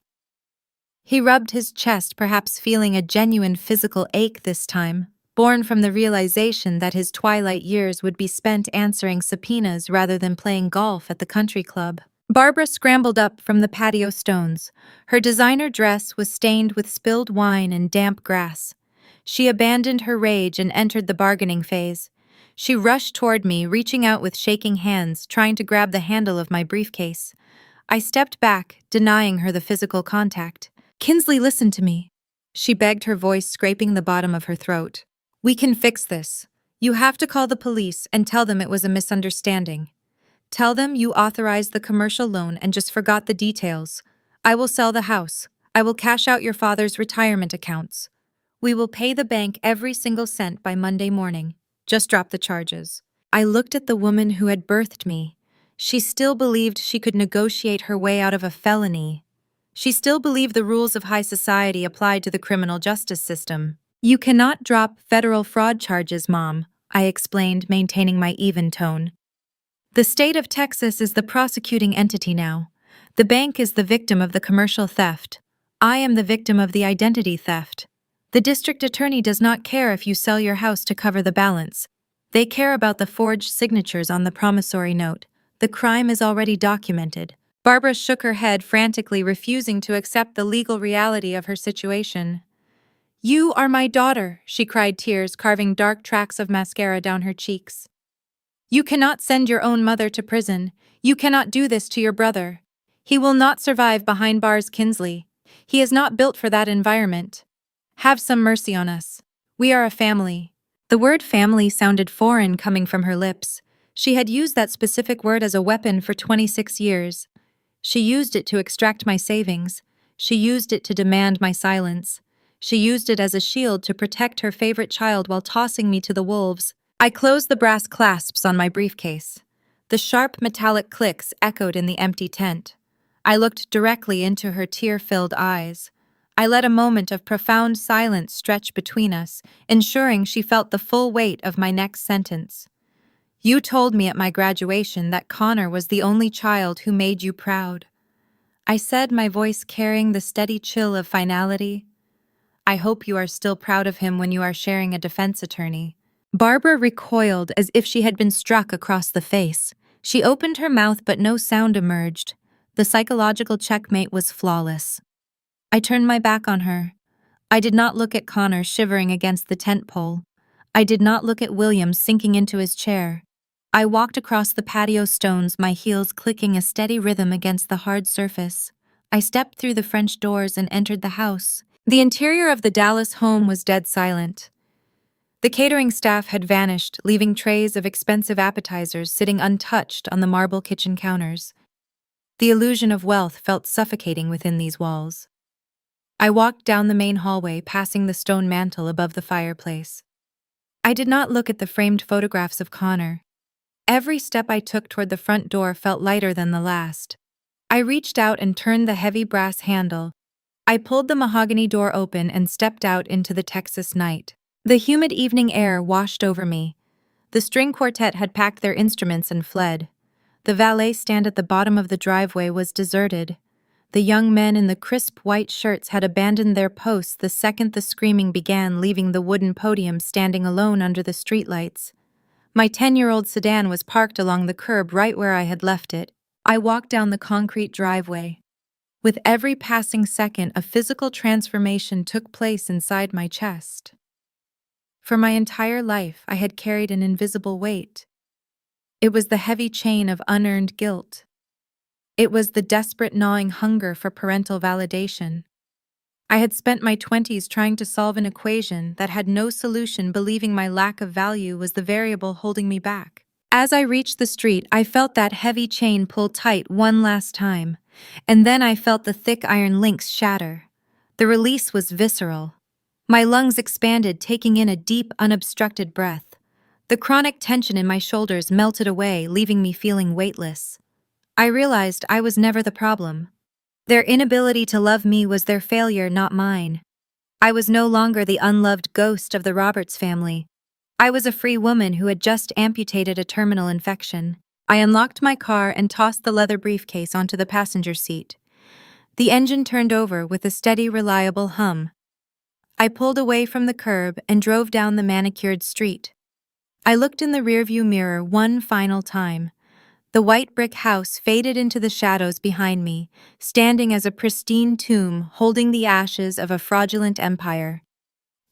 He rubbed his chest, perhaps feeling a genuine physical ache this time, born from the realization that his twilight years would be spent answering subpoenas rather than playing golf at the country club. Barbara scrambled up from the patio stones. Her designer dress was stained with spilled wine and damp grass. She abandoned her rage and entered the bargaining phase. She rushed toward me, reaching out with shaking hands, trying to grab the handle of my briefcase. I stepped back, denying her the physical contact. "Kinsley, listen to me," she begged, her voice scraping the bottom of her throat. "We can fix this. You have to call the police and tell them it was a misunderstanding. Tell them you authorized the commercial loan and just forgot the details. I will sell the house. I will cash out your father's retirement accounts. We will pay the bank every single cent by Monday morning. Just drop the charges." I looked at the woman who had birthed me. She still believed she could negotiate her way out of a felony. She still believed the rules of high society applied to the criminal justice system. "You cannot drop federal fraud charges, Mom," I explained, maintaining my even tone. "The state of Texas is the prosecuting entity now. The bank is the victim of the commercial theft. I am the victim of the identity theft. The district attorney does not care if you sell your house to cover the balance. They care about the forged signatures on the promissory note. The crime is already documented." Barbara shook her head, frantically refusing to accept the legal reality of her situation. "You are my daughter," she cried, tears carving dark tracks of mascara down her cheeks. "You cannot send your own mother to prison. You cannot do this to your brother. He will not survive behind bars, Kinsley. He is not built for that environment. Have some mercy on us. We are a family." The word family sounded foreign coming from her lips. She had used that specific word as a weapon for 26 years. She used it to extract my savings. She used it to demand my silence. She used it as a shield to protect her favorite child while tossing me to the wolves. I closed the brass clasps on my briefcase. The sharp metallic clicks echoed in the empty tent. I looked directly into her tear-filled eyes. I let a moment of profound silence stretch between us, ensuring she felt the full weight of my next sentence. "You told me at my graduation that Connor was the only child who made you proud." I said, my voice carrying the steady chill of finality. "I hope you are still proud of him when you are sharing a defense attorney." Barbara recoiled as if she had been struck across the face. She opened her mouth, but no sound emerged. The psychological checkmate was flawless. I turned my back on her. I did not look at Connor shivering against the tent pole. I did not look at William sinking into his chair. I walked across the patio stones, my heels clicking a steady rhythm against the hard surface. I stepped through the French doors and entered the house. The interior of the Dallas home was dead silent. The catering staff had vanished, leaving trays of expensive appetizers sitting untouched on the marble kitchen counters. The illusion of wealth felt suffocating within these walls. I walked down the main hallway, passing the stone mantel above the fireplace. I did not look at the framed photographs of Connor. Every step I took toward the front door felt lighter than the last. I reached out and turned the heavy brass handle. I pulled the mahogany door open and stepped out into the Texas night. The humid evening air washed over me. The string quartet had packed their instruments and fled. The valet stand at the bottom of the driveway was deserted. The young men in the crisp white shirts had abandoned their posts the second the screaming began, leaving the wooden podium standing alone under the streetlights. My 10-year-old sedan was parked along the curb right where I had left it. I walked down the concrete driveway. With every passing second, a physical transformation took place inside my chest. For my entire life, I had carried an invisible weight. It was the heavy chain of unearned guilt. It was the desperate gnawing hunger for parental validation. I had spent my 20s trying to solve an equation that had no solution, believing my lack of value was the variable holding me back. As I reached the street, I felt that heavy chain pull tight one last time, and then I felt the thick iron links shatter. The release was visceral. My lungs expanded, taking in a deep, unobstructed breath. The chronic tension in my shoulders melted away, leaving me feeling weightless. I realized I was never the problem. Their inability to love me was their failure, not mine. I was no longer the unloved ghost of the Roberts family. I was a free woman who had just amputated a terminal infection. I unlocked my car and tossed the leather briefcase onto the passenger seat. The engine turned over with a steady, reliable hum. I pulled away from the curb and drove down the manicured street. I looked in the rearview mirror one final time. The white brick house faded into the shadows behind me, standing as a pristine tomb holding the ashes of a fraudulent empire.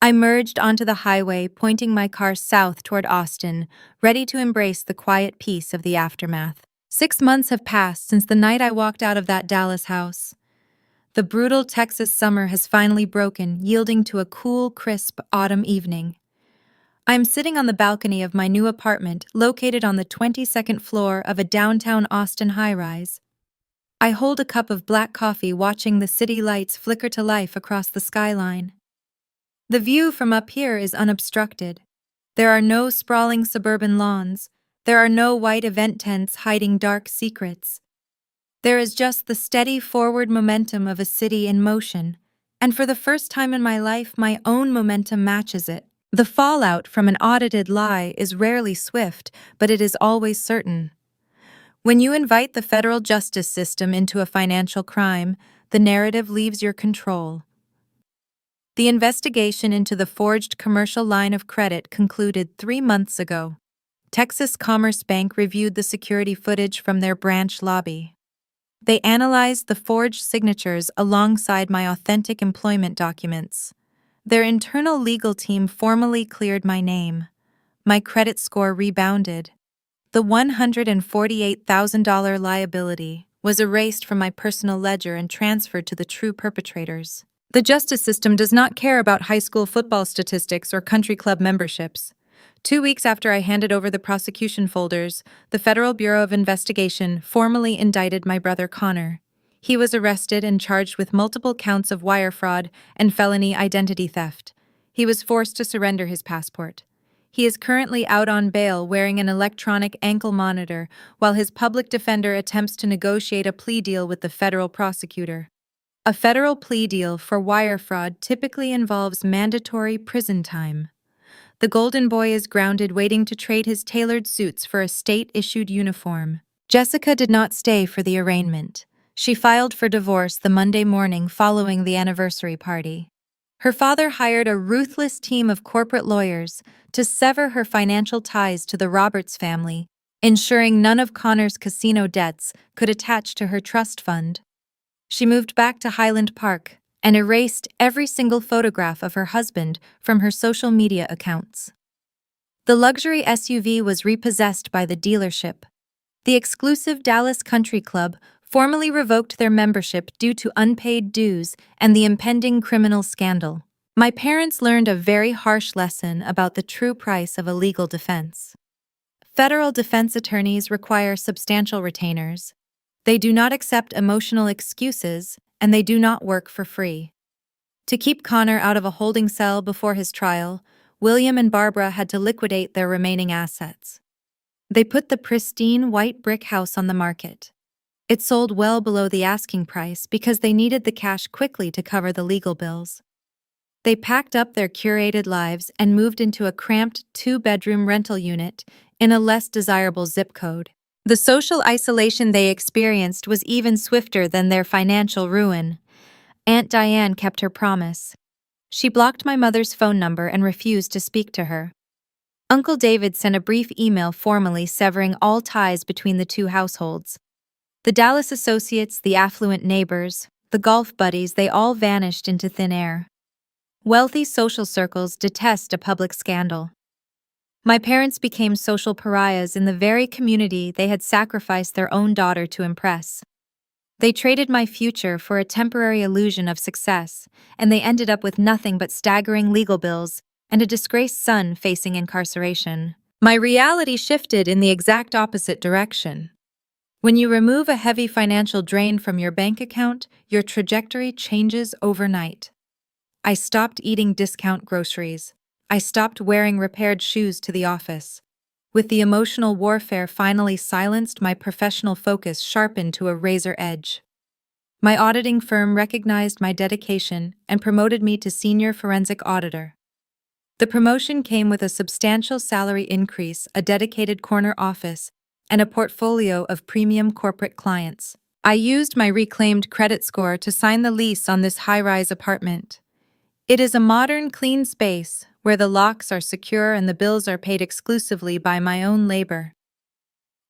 I merged onto the highway, pointing my car south toward Austin, ready to embrace the quiet peace of the aftermath. 6 months have passed since the night I walked out of that Dallas house. The brutal Texas summer has finally broken, yielding to a cool, crisp autumn evening. I'm sitting on the balcony of my new apartment, located on the 22nd floor of a downtown Austin high-rise. I hold a cup of black coffee, watching the city lights flicker to life across the skyline. The view from up here is unobstructed. There are no sprawling suburban lawns. There are no white event tents hiding dark secrets. There is just the steady forward momentum of a city in motion, and for the first time in my life, my own momentum matches it. The fallout from an audited lie is rarely swift, but it is always certain. When you invite the federal justice system into a financial crime, the narrative leaves your control. The investigation into the forged commercial line of credit concluded 3 months ago. Texas Commerce Bank reviewed the security footage from their branch lobby. They analyzed the forged signatures alongside my authentic employment documents. Their internal legal team formally cleared my name. My credit score rebounded. The $148,000 liability was erased from my personal ledger and transferred to the true perpetrators. The justice system does not care about high school football statistics or country club memberships. 2 weeks after I handed over the prosecution folders, the Federal Bureau of Investigation formally indicted my brother Connor. He was arrested and charged with multiple counts of wire fraud and felony identity theft. He was forced to surrender his passport. He is currently out on bail wearing an electronic ankle monitor while his public defender attempts to negotiate a plea deal with the federal prosecutor. A federal plea deal for wire fraud typically involves mandatory prison time. The golden boy is grounded, waiting to trade his tailored suits for a state-issued uniform. Jessica did not stay for the arraignment. She filed for divorce the Monday morning following the anniversary party. Her father hired a ruthless team of corporate lawyers to sever her financial ties to the Roberts family, ensuring none of Connor's casino debts could attach to her trust fund. She moved back to Highland Park and erased every single photograph of her husband from her social media accounts. The luxury SUV was repossessed by the dealership. The exclusive Dallas Country Club formally revoked their membership due to unpaid dues and the impending criminal scandal. My parents learned a very harsh lesson about the true price of a legal defense. Federal defense attorneys require substantial retainers. They do not accept emotional excuses, and they do not work for free. To keep Connor out of a holding cell before his trial, William and Barbara had to liquidate their remaining assets. They put the pristine white brick house on the market. It sold well below the asking price because they needed the cash quickly to cover the legal bills. They packed up their curated lives and moved into a cramped two-bedroom rental unit in a less desirable zip code. The social isolation they experienced was even swifter than their financial ruin. Aunt Diane kept her promise. She blocked my mother's phone number and refused to speak to her. Uncle David sent a brief email formally severing all ties between the two households. The Dallas associates, the affluent neighbors, the golf buddies, they all vanished into thin air. Wealthy social circles detest a public scandal. My parents became social pariahs in the very community they had sacrificed their own daughter to impress. They traded my future for a temporary illusion of success, and they ended up with nothing but staggering legal bills and a disgraced son facing incarceration. My reality shifted in the exact opposite direction. When you remove a heavy financial drain from your bank account, your trajectory changes overnight. I stopped eating discount groceries. I stopped wearing repaired shoes to the office. With the emotional warfare finally silenced, my professional focus sharpened to a razor edge. My auditing firm recognized my dedication and promoted me to senior forensic auditor. The promotion came with a substantial salary increase, a dedicated corner office, and a portfolio of premium corporate clients. I used my reclaimed credit score to sign the lease on this high-rise apartment. It is a modern, clean space where the locks are secure and the bills are paid exclusively by my own labor.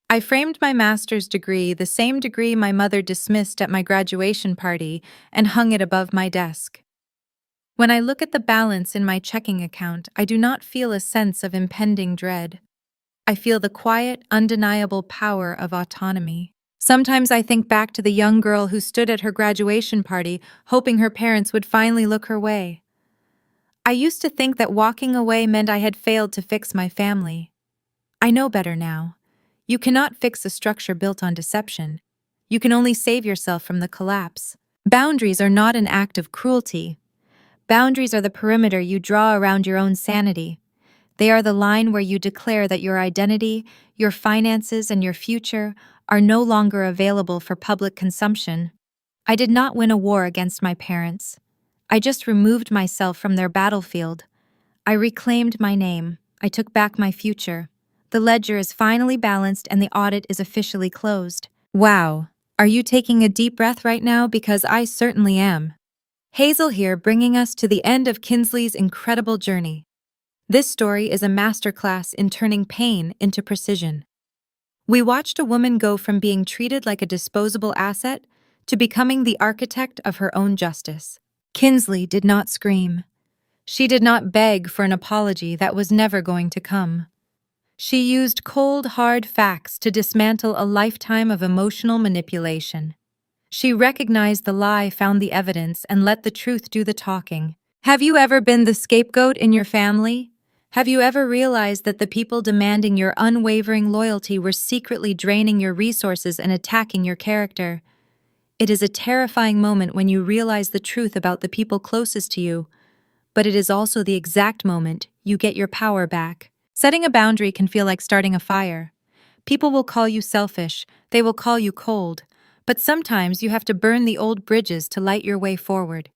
I framed my master's degree, the same degree my mother dismissed at my graduation party, and hung it above my desk. When I look at the balance in my checking account, I do not feel a sense of impending dread. I feel the quiet, undeniable power of autonomy. Sometimes I think back to the young girl who stood at her graduation party, hoping her parents would finally look her way. I used to think that walking away meant I had failed to fix my family. I know better now. You cannot fix a structure built on deception. You can only save yourself from the collapse. Boundaries are not an act of cruelty. Boundaries are the perimeter you draw around your own sanity. They are the line where you declare that your identity, your finances, and your future are no longer available for public consumption. I did not win a war against my parents. I just removed myself from their battlefield. I reclaimed my name. I took back my future. The ledger is finally balanced and the audit is officially closed. Wow, are you taking a deep breath right now? Because I certainly am. Hazel here, bringing us to the end of Kinsley's incredible journey. This story is a masterclass in turning pain into precision. We watched a woman go from being treated like a disposable asset to becoming the architect of her own justice. Kinsley did not scream. She did not beg for an apology that was never going to come. She used cold, hard facts to dismantle a lifetime of emotional manipulation. She recognized the lie, found the evidence, and let the truth do the talking. Have you ever been the scapegoat in your family? Have you ever realized that the people demanding your unwavering loyalty were secretly draining your resources and attacking your character? It is a terrifying moment when you realize the truth about the people closest to you, but it is also the exact moment you get your power back. Setting a boundary can feel like starting a fire. People will call you selfish, they will call you cold, but sometimes you have to burn the old bridges to light your way forward.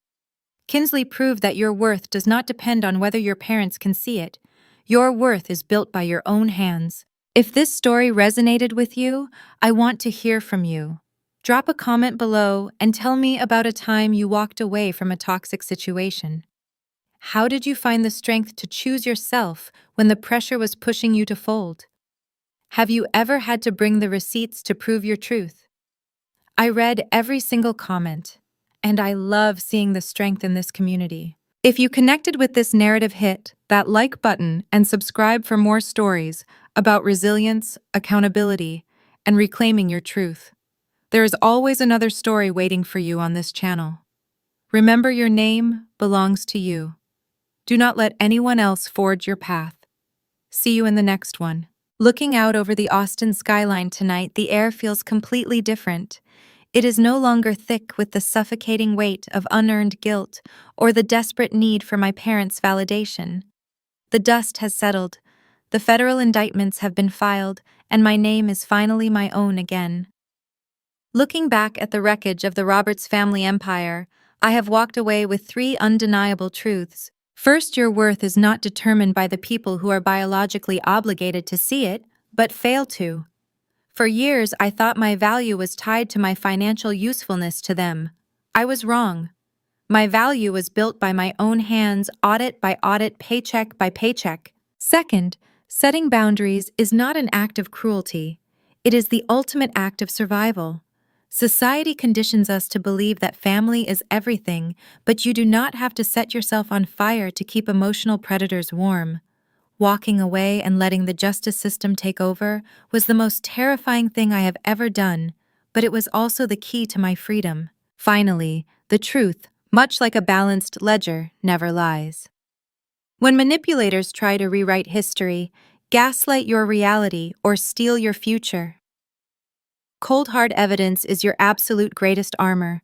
Kinsley proved that your worth does not depend on whether your parents can see it. Your worth is built by your own hands. If this story resonated with you, I want to hear from you. Drop a comment below and tell me about a time you walked away from a toxic situation. How did you find the strength to choose yourself when the pressure was pushing you to fold? Have you ever had to bring the receipts to prove your truth? I read every single comment, and I love seeing the strength in this community. If you connected with this narrative, hit that like button and subscribe for more stories about resilience, accountability, and reclaiming your truth. There is always another story waiting for you on this channel. Remember, your name belongs to you. Do not let anyone else forge your path. See you in the next one. Looking out over the Austin skyline tonight, the air feels completely different. It is no longer thick with the suffocating weight of unearned guilt or the desperate need for my parents' validation. The dust has settled, the federal indictments have been filed, and my name is finally my own again. Looking back at the wreckage of the Roberts family empire, I have walked away with three undeniable truths. First, your worth is not determined by the people who are biologically obligated to see it, but fail to. For years, I thought my value was tied to my financial usefulness to them. I was wrong. My value was built by my own hands, audit by audit, paycheck by paycheck. Second, setting boundaries is not an act of cruelty. It is the ultimate act of survival. Society conditions us to believe that family is everything, but you do not have to set yourself on fire to keep emotional predators warm. Walking away and letting the justice system take over was the most terrifying thing I have ever done, but it was also the key to my freedom. Finally, the truth, much like a balanced ledger, never lies. When manipulators try to rewrite history, gaslight your reality, or steal your future, cold hard evidence is your absolute greatest armor.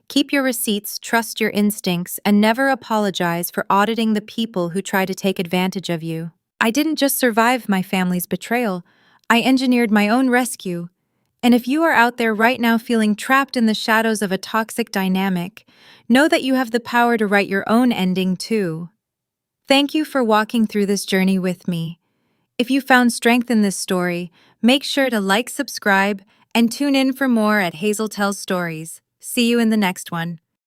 Keep your receipts, trust your instincts, and never apologize for auditing the people who try to take advantage of you. I didn't just survive my family's betrayal, I engineered my own rescue. And if you are out there right now feeling trapped in the shadows of a toxic dynamic, know that you have the power to write your own ending too. Thank you for walking through this journey with me. If you found strength in this story, make sure to like, subscribe, and tune in for more at Hazel Tells Stories. See you in the next one.